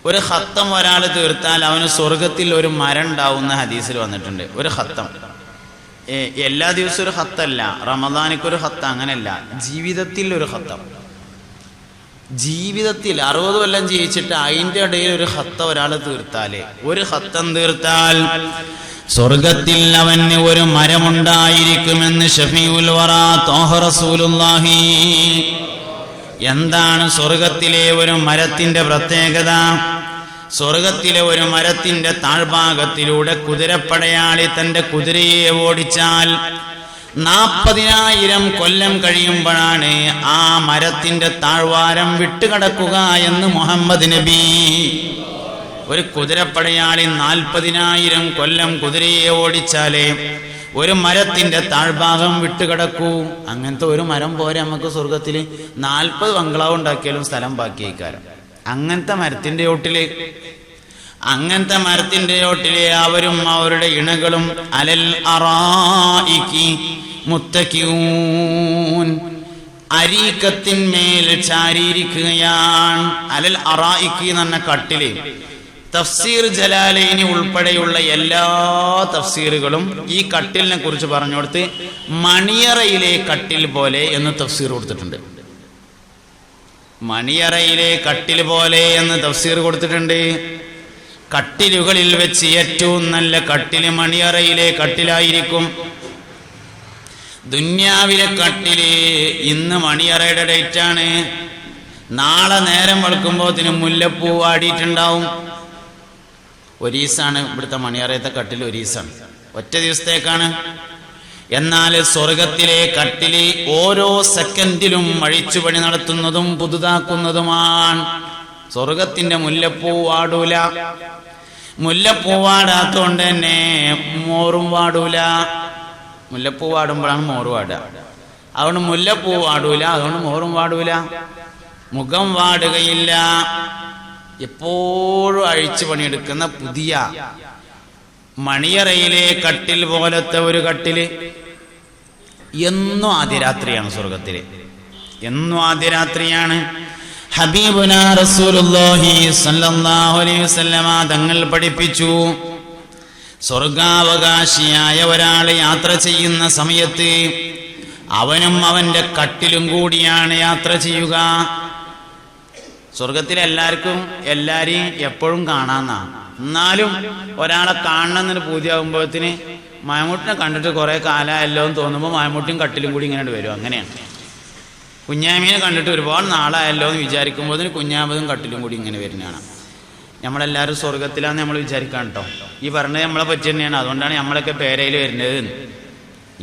Speaker 1: ഒരു ഖത്തം ഒരാൾ തീർത്താൽ അവന് സ്വർഗത്തിൽ ഒരു മരം ഉണ്ടാവുന്ന ഹദീസിൽ വന്നിട്ടുണ്ട്. ഒരു ഖത്തം എല്ലാ ദിവസവും ഒരു ഖത്തല്ല, റമദാനിക്കൊരു ഖത്തം, അങ്ങനെയല്ല, ജീവിതത്തിൽ ഒരു ഖത്തം. ജീവിതത്തിൽ 60 കൊല്ലം ജീവിച്ചിട്ട് അതിൻ്റെ ഇടയിൽ ഒരു ഖത്തം ഒരാൾ തീർത്താല്, ഒരു ഖത്തം തീർത്താൽ സ്വർഗത്തിൽ അവന് ഒരു മരമുണ്ടായിരിക്കുമെന്ന് ശഫീഉൽ വറാ ത്വാഹ റസൂലുള്ളാഹി. എന്താണ് സ്വർഗത്തിലെ ഒരു മരത്തിന്റെ പ്രത്യേകത? സ്വർഗത്തിലെ ഒരു മരത്തിന്റെ താഴ്ഭാഗത്തിലൂടെ കുതിരപ്പടയാളി തന്റെ കുതിരയെ ഓടിച്ചാൽ 40,000 കൊല്ലം കഴിയുമ്പോഴാണ് ആ മരത്തിന്റെ താഴ്വാരം വിട്ടുകടക്കുക എന്ന് മുഹമ്മദ് നബി. ഒരു കുതിരപ്പടയാളി 40,000 കൊല്ലം കുതിരയെ ഓടിച്ചാലേ ഒരു മരത്തിന്റെ താഴ്ഭാഗം വിട്ടുകിടക്കൂ. അങ്ങനത്തെ ഒരു മരം പോരെ നമുക്ക് സ്വർഗത്തിൽ. 40 ബംഗ്ലാവ് ഉണ്ടാക്കിയാലും സ്ഥലം ബാക്കിയേക്കാരം. അങ്ങനത്തെ മരത്തിന്റെ ചോട്ടിലെ അവരും അവരുടെ ഇണകളും അലൽ അറായികി മുത്തഖിഊൻ, അരീക്കത്തിന്മേൽ ചാരിയിരിക്കുകയാണ്. അലൽ അറായികി എന്ന് പറഞ്ഞ കട്ടില്. തഫ്സീർ ജലാലൈനി ഉൾപ്പെടെയുള്ള എല്ലാ തഫ്സീറുകളും ഈ കട്ടിലിനെ കുറിച്ച് പറഞ്ഞു കൊടുത്ത് മണിയറയിലെ കട്ടിൽ പോലെ എന്ന് തഫ്സീർ കൊടുത്തിട്ടുണ്ട്. മണിയറയിലെ കട്ടിൽ പോലെ എന്ന് തഫ്സീർ കൊടുത്തിട്ടുണ്ട്. കട്ടിലുകളിൽ വെച്ച് ഏറ്റവും നല്ല കട്ടില് മണിയറയിലെ കട്ടിലായിരിക്കും. ദുന്യാവിലെ കട്ടില് ഇന്ന് മണിയറയുടെ ഡേറ്റാണ്. നാളെ നേരം വെളുക്കുമ്പോഴത്തിന് മുല്ലപ്പൂ വാടിയിട്ടുണ്ടാവും. ഒരീസാണ് ഇവിടുത്തെ മണിയറയത്തെ കട്ടിൽ, ഒരീസാണ്, ഒറ്റ ദിവസത്തേക്കാണ്. എന്നാൽ സ്വർഗത്തിലെ കട്ടില് ഓരോ സെക്കൻഡിലും അഴിച്ചുപണി നടത്തുന്നതും പുതുതാക്കുന്നതുമാണ്. സ്വർഗത്തിന്റെ മുല്ലപ്പൂ വാടൂല. മുല്ലപ്പൂ വാടാത്തോണ്ട് തന്നെ മോറും വാടൂല. മുല്ലപ്പൂ വാടുമ്പോഴാണ് മോറ് വാടുക. അതുകൊണ്ട് മുല്ലപ്പൂ വാടൂല, അതുകൊണ്ട് മോറും വാടൂല. മുഖം വാടുകയില്ല. എപ്പോഴും അഴിച്ചു പണിയെടുക്കുന്ന പുതിയ മണിയറയിലെ കട്ടിൽ പോലത്തെ ഒരു കട്ടില്. എന്നും ആദ്യരാത്രിയാണ് സ്വർഗത്തില്, എന്നും ആദ്യരാത്രിയാണ്. ഹബീബുനാ റസൂലുള്ളാഹി സ്വല്ലല്ലാഹു അലൈഹി വസല്ലമ തങ്ങൾ പഠിപ്പിച്ചു, സ്വർഗാവകാശിയായ ഒരാൾ യാത്ര ചെയ്യുന്ന സമയത്ത് അവനും അവന്റെ കട്ടിലും കൂടിയാണ് യാത്ര ചെയ്യുക. സ്വർഗത്തിലെ എല്ലാരെയും എപ്പോഴും കാണാന്നാ. എന്നാലും ഒരാളെ കാണണമെന്നൊരു പൂതിയാകുമ്പോഴത്തിന് മമ്മൂട്ടിനെ കണ്ടിട്ട് കുറെ കാലമായല്ലോ എന്ന് തോന്നുമ്പോൾ മമ്മൂട്ടിയും കട്ടിലും കൂടി ഇങ്ങനെ വരും. അങ്ങനെയാണ്. കുഞ്ഞാമീനെ കണ്ടിട്ട് ഒരുപാട് നാളായല്ലോ എന്ന് വിചാരിക്കുമ്പോൾ കുഞ്ഞാമതും കട്ടിലും കൂടി ഇങ്ങനെ വരുന്നതാണ്. നമ്മളെല്ലാവരും സ്വർഗത്തിലാന്ന് നമ്മൾ വിചാരിക്കാൻ കേട്ടോ. ഈ പറഞ്ഞത് നമ്മളെ പറ്റി തന്നെയാണ്. അതുകൊണ്ടാണ് നമ്മളൊക്കെ പേരയിൽ വരുന്നത്.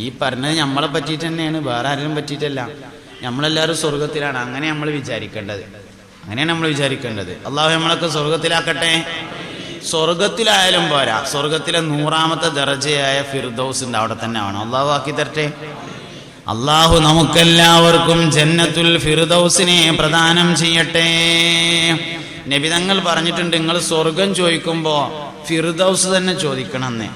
Speaker 1: ഈ പറഞ്ഞത് നമ്മളെ പറ്റിയിട്ട് തന്നെയാണ്, വേറെ ആരെയും പറ്റിയിട്ടല്ല. നമ്മളെല്ലാവരും സ്വർഗത്തിലാണ്. അങ്ങനെ നമ്മൾ വിചാരിക്കേണ്ടത്, അങ്ങനെയാണ് നമ്മൾ വിചാരിക്കേണ്ടത്. അള്ളാഹു നമ്മളൊക്കെ സ്വർഗത്തിലാക്കട്ടെ. സ്വർഗത്തിലായാലും പോരാ, സ്വർഗത്തിലെ 100ാമത്തെ ദർജയായ ഫിർദൗസിന്റെ അവിടെ തന്നെ ആവണം. അള്ളാഹു ആക്കി തരട്ടെ. അള്ളാഹു നമുക്കെല്ലാവർക്കും ജന്നത്തുൽ ഫിർദൗസിനെ പ്രദാനം ചെയ്യട്ടെ. നബി തങ്ങൾ പറഞ്ഞിട്ടുണ്ട്, നിങ്ങൾ സ്വർഗം ചോദിക്കുമ്പോ ഫിർദൗസ് തന്നെ ചോദിക്കണമെന്ന്.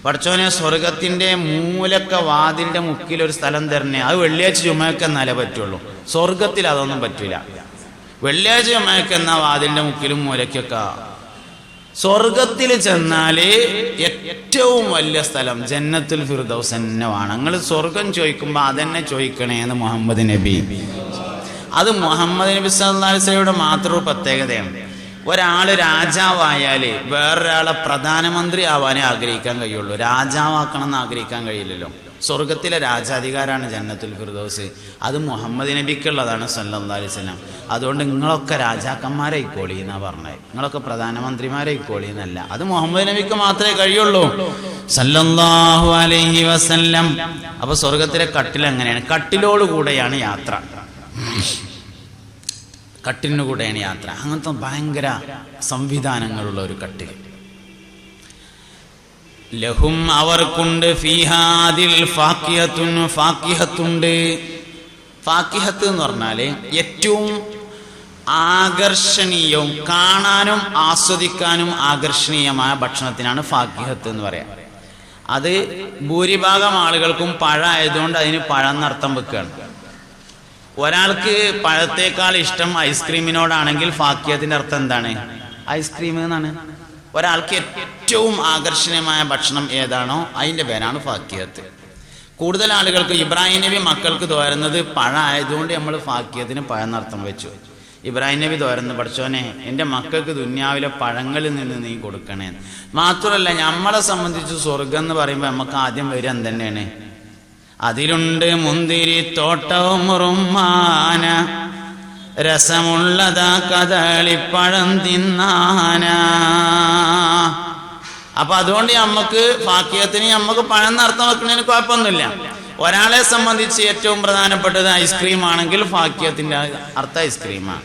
Speaker 1: പഠിച്ചോനെ, സ്വർഗത്തിന്റെ മൂലക്ക വാതിലിന്റെ മുക്കിൽ ഒരു സ്ഥലം തരണേ. അത് വെള്ളിയാഴ്ച ജുമയ്ക്ക് എന്നാലേ പറ്റുള്ളൂ. സ്വർഗത്തിൽ അതൊന്നും പറ്റില്ല. വെള്ളിയാഴ്ച ജുമയ്ക്ക് എന്ന വാതിലിന്റെ മുക്കിലും മൂലക്കൊക്കെ. സ്വർഗത്തിൽ ചെന്നാല് ഏറ്റവും വലിയ സ്ഥലം ജന്നത്തുൽ ഫിർദൗസ് തന്നെ വേണം. നിങ്ങൾ സ്വർഗം ചോദിക്കുമ്പോ അതെന്നെ ചോദിക്കണേ എന്ന് മുഹമ്മദ് നബി. അത് മുഹമ്മദ് നബി സല്ലല്ലാഹു അലൈഹി വസല്ലമയുടെ മാത്രം പ്രത്യേകതയാണ്. ഒരാള് രാജാവായാല് വേറൊരാളെ പ്രധാനമന്ത്രി ആവാനേ ആഗ്രഹിക്കാൻ കഴിയുള്ളൂ. രാജാവാക്കണം എന്ന് ആഗ്രഹിക്കാൻ കഴിയില്ലല്ലോ. സ്വർഗത്തിലെ രാജാധികാരാണ് ജന്നത്തുൽ ഫിർദൗസ്. അത് മുഹമ്മദ് നബിക്കുള്ളതാണ് സല്ലല്ലാഹു അലൈഹി വസല്ലം. അതുകൊണ്ട് നിങ്ങളൊക്കെ രാജാക്കന്മാരെ ഇക്കോളി എന്നാ പറഞ്ഞത്, നിങ്ങളൊക്കെ പ്രധാനമന്ത്രിമാരെ ഇക്കോളി എന്നല്ല. അത് മുഹമ്മദ് നബിക്ക് മാത്രമേ കഴിയുള്ളൂ സല്ലല്ലാഹു അലൈഹി വസല്ലം. അപ്പൊ സ്വർഗത്തിലെ കട്ടിൽ എങ്ങനെയാണ്? കട്ടിലോടുകൂടെയാണ് യാത്ര. കട്ടിലിനു കൂടെയാണ് യാത്ര. അങ്ങനത്തെ ഭയങ്കര സംവിധാനങ്ങളുള്ള ഒരു കട്ടിൽ. ലഹും അവർക്കുണ്ട് ഫീഹാദിൽ ഫാക്കിഹത്തുൻ, ഫാക്കിഹത്തുണ്ട്. ഫാക്കിഹത്ത് എന്ന് പറഞ്ഞാല് ഏറ്റവും ആകർഷണീയവും കാണാനും ആസ്വദിക്കാനും ആകർഷണീയമായ ഭക്ഷണത്തിനാണ് ഫാക്കിഹത്ത് എന്ന് പറയാം. അത് ഭൂരിഭാഗം ആളുകൾക്കും പഴമായതുകൊണ്ട് അതിന് പഴം എന്നർത്ഥം വെക്കുകയാണ്. ഒരാൾക്ക് പഴത്തേക്കാൾ ഇഷ്ടം ഐസ്ക്രീമിനോടാണെങ്കിൽ ഫാക്കിഹത്തിന്റെ അർത്ഥം എന്താണ്? ഐസ്ക്രീം എന്നാണ്. ഒരാൾക്ക് ഏറ്റവും ആകർഷണീയമായ ഭക്ഷണം ഏതാണോ അതിൻ്റെ പേരാണ് ഫാക്കിയത്ത്. കൂടുതൽ ആളുകൾക്ക് ഇബ്രാഹിം നബി മക്കൾക്ക് തോരുന്നത് പഴം ആയതുകൊണ്ട് നമ്മൾ ഫാക്കിയത്തിന് പഴം എന്നർത്ഥം വെച്ചു. ഇബ്രാഹിം നബി തോരുന്നു, പഠിച്ചോനെ എൻ്റെ മക്കൾക്ക് ദുന്യാവിലെ പഴങ്ങളിൽ നിന്ന് നീ കൊടുക്കണേ. മാത്രമല്ല നമ്മളെ സംബന്ധിച്ച് സ്വർഗം എന്ന് പറയുമ്പോൾ നമുക്ക് ആദ്യം വരിക എന്തെന്നെയാണ്? അതിലുണ്ട് മുന്തിരി തോട്ടവും റുമ്മാന, രസമുള്ളതാ കദളിപ്പഴം തിന്നാന. അപ്പൊ അതുകൊണ്ട് നമുക്ക് ഫാക്കിയത്തിന് നമുക്ക് പഴം എന്നർത്ഥം വെക്കുന്നതിന് കുഴപ്പമൊന്നുമില്ല. ഒരാളെ സംബന്ധിച്ച് ഏറ്റവും പ്രധാനപ്പെട്ടത് ഐസ്ക്രീം ആണെങ്കിൽ ഫാക്കിയത്തിന്റെ അർത്ഥം ഐസ്ക്രീമാണ്.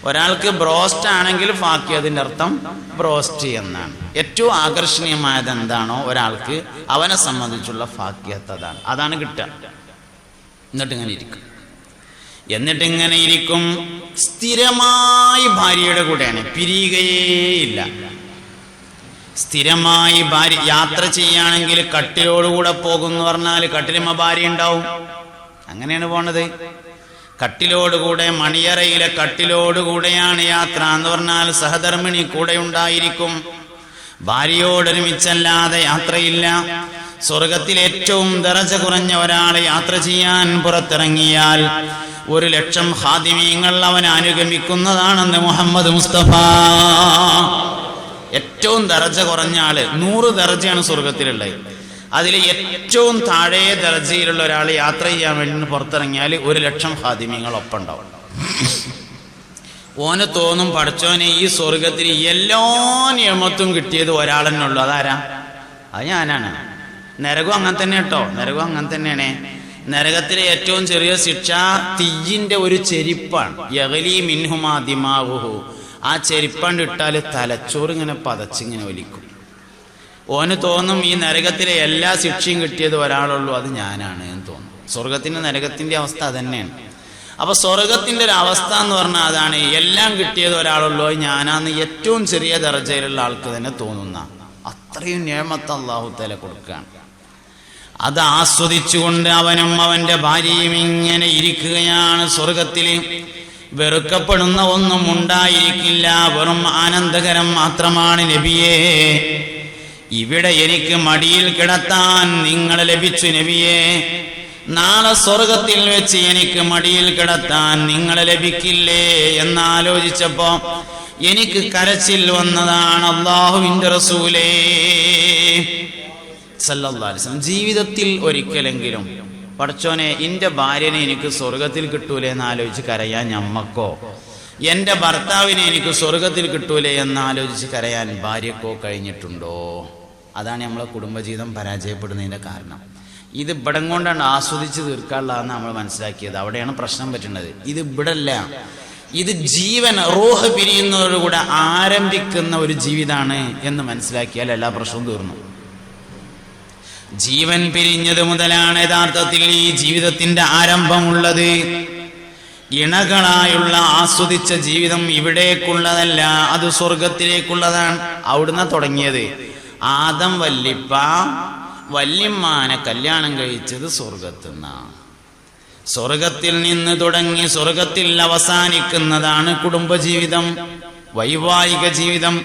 Speaker 1: ഒരാൾക്ക് ബ്രോസ്റ്റ് ആണെങ്കിൽ ഫാക്കിയതിൻ്റെ അർത്ഥം ബ്രോസ്റ്റ് എന്നാണ്. ഏറ്റവും ആകർഷണീയമായത് എന്താണോ ഒരാൾക്ക് അവനെ സംബന്ധിച്ചുള്ള ഫാക്കിയത്ത് അതാണ് കിട്ടുക. എന്നിട്ടിങ്ങനെ ഇരിക്കും. സ്ഥിരമായി ഭാര്യയുടെ കൂടെയാണ്, പിരിയുകയേയില്ല. സ്ഥിരമായി ഭാര്യ യാത്ര ചെയ്യുകയാണെങ്കിൽ കട്ടിലോടുകൂടെ പോകുമെന്ന് പറഞ്ഞാൽ കട്ടിലുമ്മ ഭാര്യ ഉണ്ടാവും. അങ്ങനെയാണ് പോണത്. കട്ടിലോടുകൂടെ, മണിയറയിലെ കട്ടിലോടുകൂടെയാണ് യാത്ര എന്ന് പറഞ്ഞാൽ സഹധർമ്മിണി കൂടെ ഉണ്ടായിരിക്കും. ഭാര്യയോടൊരുമിച്ചല്ലാതെ യാത്രയില്ല. സ്വർഗത്തിൽ ഏറ്റവും ദറജ കുറഞ്ഞ ഒരാളെ യാത്ര ചെയ്യാൻ പുറത്തിറങ്ങിയാൽ 1,00,000 ഖാദിമീങ്ങൾ അവനെ അനുഗമിക്കുന്നതാണെന്ന് മുഹമ്മദ് മുസ്തഫ. ഏറ്റവും ദറജ കുറഞ്ഞ ആള് 100 ദറജയാണ് സ്വർഗത്തിലുള്ളത്. അതിൽ ഏറ്റവും താഴെ ദർജയിലുള്ള ഒരാൾ യാത്ര ചെയ്യാൻ വേണ്ടി പുറത്തിറങ്ങിയാൽ 1,00,000 ഖാദിമീങ്ങൾ ഒപ്പം ഉണ്ടാവും. ഓന് തോന്നും, പഠിച്ചോനെ ഈ സ്വർഗത്തിൽ എല്ലാ നിയമത്തും കിട്ടിയത് ഒരാളെന്നുള്ളൂ. അതാരാ? അത് ഞാനാണ്. നരകം അങ്ങനെ തന്നെ കേട്ടോ, നരകം അങ്ങനെ തന്നെയാണ്. നരകത്തിലെ ഏറ്റവും ചെറിയ ശിക്ഷ തീയിന്റെ ഒരു ചെരിപ്പാണ്. യഗ്ലി മിൻഹുമാ ദിമാഉഹു. ആ ചെരിപ്പാണ്ട് ഇട്ടാൽ തലച്ചോറ് ഇങ്ങനെ പതച്ചിങ്ങനെ ഒലിക്കും. ഓന് തോന്നും ഈ നരകത്തിലെ എല്ലാ ശിക്ഷയും കിട്ടിയത് ഒരാളുള്ളൂ, അത് ഞാനാണ് എന്ന് തോന്നും. സ്വർഗത്തിന്റെ നരകത്തിന്റെ അവസ്ഥ അതന്നെയാണ്. അപ്പൊ സ്വർഗത്തിന്റെ ഒരു അവസ്ഥ എന്ന് പറഞ്ഞാൽ അതാണ്, എല്ലാം കിട്ടിയത് ഒരാളുള്ളൂ, അത് ഞാനാന്ന് ഏറ്റവും ചെറിയ ദർജയിലുള്ള ആൾക്ക് തന്നെ തോന്നുന്ന അത്രയും നിഅമത്ത് അല്ലാഹു തആല കൊടുക്കുകയാണ്. അത് ആസ്വദിച്ചുകൊണ്ട് അവനും അവന്റെ ഭാര്യയും ഇങ്ങനെ ഇരിക്കുകയാണ് സ്വർഗത്തിൽ. വെറുക്കപ്പെടുന്ന ഒന്നും ഉണ്ടായിരിക്കില്ല, വെറും ആനന്ദകരം മാത്രമാണ്. നബിയേ, ഇവിടെ എനിക്ക് മടിയിൽ കിടത്താൻ നിങ്ങളെ ലഭിച്ചു നബിയേ. നാളെ സ്വർഗത്തിൽ വെച്ച് എനിക്ക് മടിയിൽ കിടത്താൻ നിങ്ങളെ ലഭിക്കില്ലേ എന്നാലോചിച്ചപ്പോ എനിക്ക് കരച്ചിൽ വന്നതാണ്. അല്ലാഹുവിന്റെ റസൂലേ സല്ലല്ലാഹു അലൈഹി വസല്ലം ജീവിതത്തിൽ ഒരിക്കലെങ്കിലും പടച്ചോനെ എൻ്റെ ഭാര്യനെ എനിക്ക് സ്വർഗത്തിൽ കിട്ടൂലേ എന്നാലോചിച്ച് കരയാൻ ഞമ്മക്കോ, എൻ്റെ ഭർത്താവിനെ എനിക്ക് സ്വർഗത്തിൽ കിട്ടൂലേ എന്നാലോചിച്ച് കരയാൻ ഭാര്യക്കോ കഴിഞ്ഞിട്ടുണ്ടോ? അതാണ് നമ്മളെ കുടുംബജീവിതം പരാജയപ്പെടുന്നതിൻ്റെ കാരണം. ഇത് ഇവിടം കൊണ്ടാണ് ആസ്വദിച്ച് തീർക്കാനുള്ളതെന്ന് നമ്മൾ മനസ്സിലാക്കിയത്. അവിടെയാണ് പ്രശ്നം പറ്റുന്നത്. ഇത് ഇവിടല്ല, ഇത് ജീവൻ റൂഹ് പിരിയുന്നതോടുകൂടെ ആരംഭിക്കുന്ന ഒരു ജീവിതമാണ് എന്ന് മനസ്സിലാക്കിയാൽ എല്ലാ പ്രശ്നവും തീർന്നു. ജീവൻ പിരിഞ്ഞത് മുതലാണ് യഥാർത്ഥത്തിൽ ഈ ജീവിതത്തിന്റെ ആരംഭമുള്ളത്. ഇണകളായുള്ള ആസ്വദിച്ച ജീവിതം ഇവിടേക്കുള്ളതല്ല, അത് സ്വർഗത്തിലേക്കുള്ളതാണ്. അവിടുന്ന് തുടങ്ങിയത്. ആദം വല്ലിപ്പ വല്യമ്മാനെ കല്യാണം കഴിച്ചത് സ്വർഗത്തുനിന്നാണ്. സ്വർഗത്തിൽ നിന്ന് തുടങ്ങി സ്വർഗത്തിൽ അവസാനിക്കുന്നതാണ് കുടുംബജീവിതം, വൈവാഹിക ജീവിതം.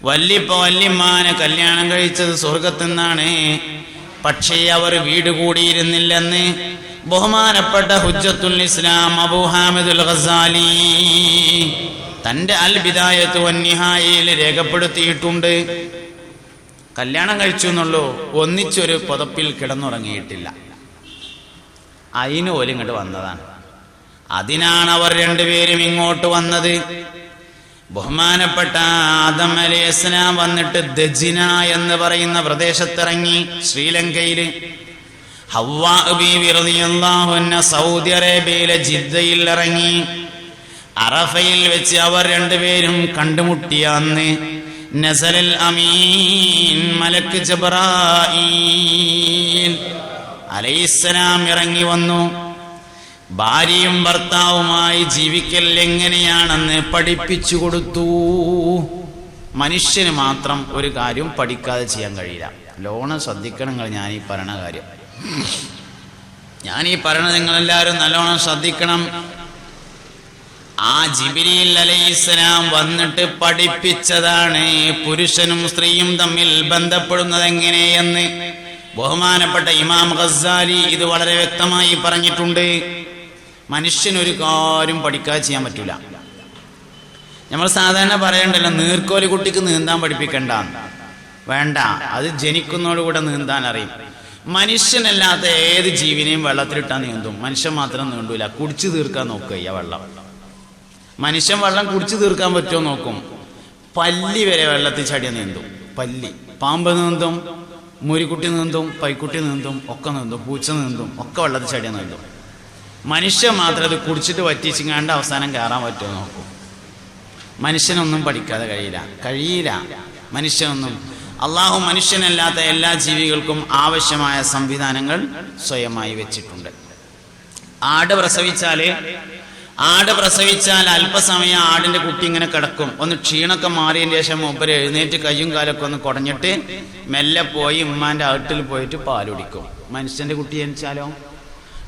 Speaker 1: വല്ലിപ്പ വല്യമ്മാനെ കല്യാണം കഴിച്ചത് സ്വർഗത്തുനിന്നാണ്. പക്ഷേ അവർ വീട് കൂടിയിരുന്നില്ലെന്ന് ബഹുമാനപ്പെട്ട ഹുജ്ജത്തുൽ ഇസ്ലാം അബൂ ഹാമിദുൽ ഗസാലി തന്റെ അൽ ബിദായത്ത് വന്നിഹായയിൽ രേഖപ്പെടുത്തിയിട്ടുണ്ട്. കല്യാണം കഴിച്ചു എന്നുള്ളൂ, ഒന്നിച്ചൊരു പുതപ്പിൽ കിടന്നുറങ്ങിയിട്ടില്ല. അതിന് പോലും ഇങ്ങോട്ട് വന്നതാണ്. അതിനാണ് അവർ രണ്ടുപേരും ഇങ്ങോട്ട് വന്നത്. ബഹുമാനപ്പെട്ട ആദം അലൈഹിസ്സലാം വന്നിട്ട് ദജിന എന്ന് പറയുന്ന പ്രദേശത്തിറങ്ങി ശ്രീലങ്കയില്. ഹവ്വാ ബീവി റളിയല്ലാഹു അൻഹ സൗദി അറേബ്യയിലെ ജിദ്ദയിൽ ഇറങ്ങി. അറഫയിൽ വെച്ച് അവർ രണ്ടുപേരും കണ്ടുമുട്ടിയ അന്ന് നസലൽ അമീൻ മലക്ക് ജിബ്രായീൽ അലൈഹിസ്സലാം ഇറങ്ങി വന്നു. ഭാര്യയും ഭർത്താവുമായി ജീവിക്കൽ എങ്ങനെയാണെന്ന് പഠിപ്പിച്ചു കൊടുത്തു. മനുഷ്യന് മാത്രം ഒരു കാര്യം പഠിക്കാതെ ചെയ്യാൻ കഴിയില്ല. നല്ലോണം ശ്രദ്ധിക്കണം നിങ്ങൾ. ഞാനീ പറയണ കാര്യം, ഞാനീ പറയണ നിങ്ങളെല്ലാവരും നല്ലോണം ശ്രദ്ധിക്കണം. ആ ജിബ്രീൽ അലൈഹിസ്സലാം വന്നിട്ട് പഠിപ്പിച്ചതാണ് പുരുഷനും സ്ത്രീയും തമ്മിൽ ബന്ധപ്പെടുന്നത് എങ്ങനെയെന്ന്. ബഹുമാനപ്പെട്ട ഇമാം ഗസ്സാലി ഇത് വളരെ വ്യക്തമായി പറഞ്ഞിട്ടുണ്ട്. മനുഷ്യനൊരു കാര്യം പഠിക്കാതെ ചെയ്യാൻ പറ്റൂല. നമ്മൾ സാധാരണ പറയണ്ടല്ലോ, നീർക്കോലി കുട്ടിക്ക് നീന്താൻ പഠിപ്പിക്കണ്ട. വേണ്ട, അത് ജനിക്കുന്നതോടുകൂടെ നീന്താൻ അറിയും. മനുഷ്യനല്ലാത്ത ഏത് ജീവിനെയും വെള്ളത്തിലിട്ടാൽ നീന്തും, മനുഷ്യൻ മാത്രം നീണ്ടൂല. കുടിച്ചു തീർക്കാൻ നോക്കുക വെള്ളം. മനുഷ്യൻ വെള്ളം കുടിച്ചു തീർക്കാൻ പറ്റുമോ നോക്കും. പല്ലി വരെ വെള്ളത്തിൽ ചടിയ നീന്തും. പല്ലി, പാമ്പ് നീന്തും, മുരിക്കുട്ടി നീന്തും, പൈക്കുട്ടി നീന്തും, ഒക്കെ നീന്തും, പൂച്ച നീന്തും, ഒക്കെ വെള്ളത്തിൽ ചടിയ നീന്തും. മനുഷ്യൻ മാത്രം അത് കുടിച്ചിട്ട് വറ്റിച്ചിങ്ങാണ്ട് അവസാനം കയറാൻ പറ്റുമോ നോക്കും. മനുഷ്യനൊന്നും പഠിക്കാതെ കഴിയില്ല. മനുഷ്യനൊന്നും. അള്ളാഹു മനുഷ്യനല്ലാത്ത എല്ലാ ജീവികൾക്കും ആവശ്യമായ സംവിധാനങ്ങൾ സ്വയമായി വെച്ചിട്ടുണ്ട്. ആട് പ്രസവിച്ചാൽ അല്പസമയം ആടിന്റെ കുട്ടി ഇങ്ങനെ കിടക്കും. ഒന്ന് ക്ഷീണമൊക്കെ മാറിയതിന് ശേഷം മൂപ്പര് എഴുന്നേറ്റ് കയ്യും കാലൊക്കെ ഒന്ന് കുടഞ്ഞിട്ട് മെല്ലെ പോയി ഉമ്മാന്റെ അകട്ടിൽ പോയിട്ട് പാലുടിക്കും. മനുഷ്യന്റെ കുട്ടി ജനിച്ചാലോ?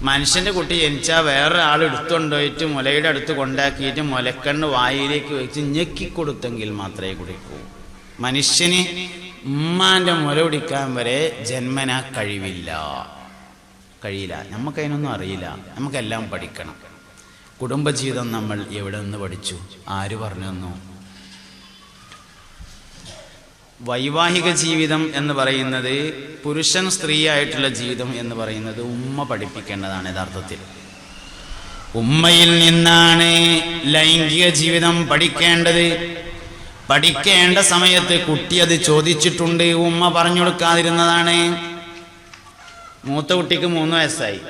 Speaker 1: മനുഷ്യന്റെ കുട്ടി ജനിച്ചാൽ വേറൊരാൾ എടുത്തുകൊണ്ടുപോയിട്ട് മുലയുടെ അടുത്ത് കൊണ്ടാക്കിയിട്ട് മുലക്കണ്ണ് വായിലേക്ക് വെച്ച് ഞെക്കിക്കൊടുത്തെങ്കിൽ മാത്രമേ കുടിക്കൂ. മനുഷ്യന് ഉമ്മാന്റെ മുല കുടിക്കാൻ വരെ ജന്മനാ കഴിയില്ല. നമുക്കതിനൊന്നും അറിയില്ല. നമുക്കെല്ലാം പഠിക്കണം. കുടുംബജീവിതം നമ്മൾ എവിടെ നിന്ന് പഠിച്ചു? ആര് പറഞ്ഞു തന്നു? വൈവാഹിക ജീവിതം എന്ന് പറയുന്നത്, പുരുഷൻ സ്ത്രീയായിട്ടുള്ള ജീവിതം എന്ന് പറയുന്നത് ഉമ്മ പഠിപ്പിക്കേണ്ടതാണ്. യഥാർത്ഥത്തിൽ ഉമ്മയിൽ നിന്നാണ് ലൈംഗിക ജീവിതം പഠിക്കേണ്ടത്. പഠിക്കേണ്ട സമയത്ത് കുട്ടി അത് ചോദിച്ചിട്ടുണ്ട്, ഉമ്മ പറഞ്ഞു കൊടുക്കാതിരുന്നതാണ്. മൂത്ത കുട്ടിക്ക് 3 വയസ്സായി.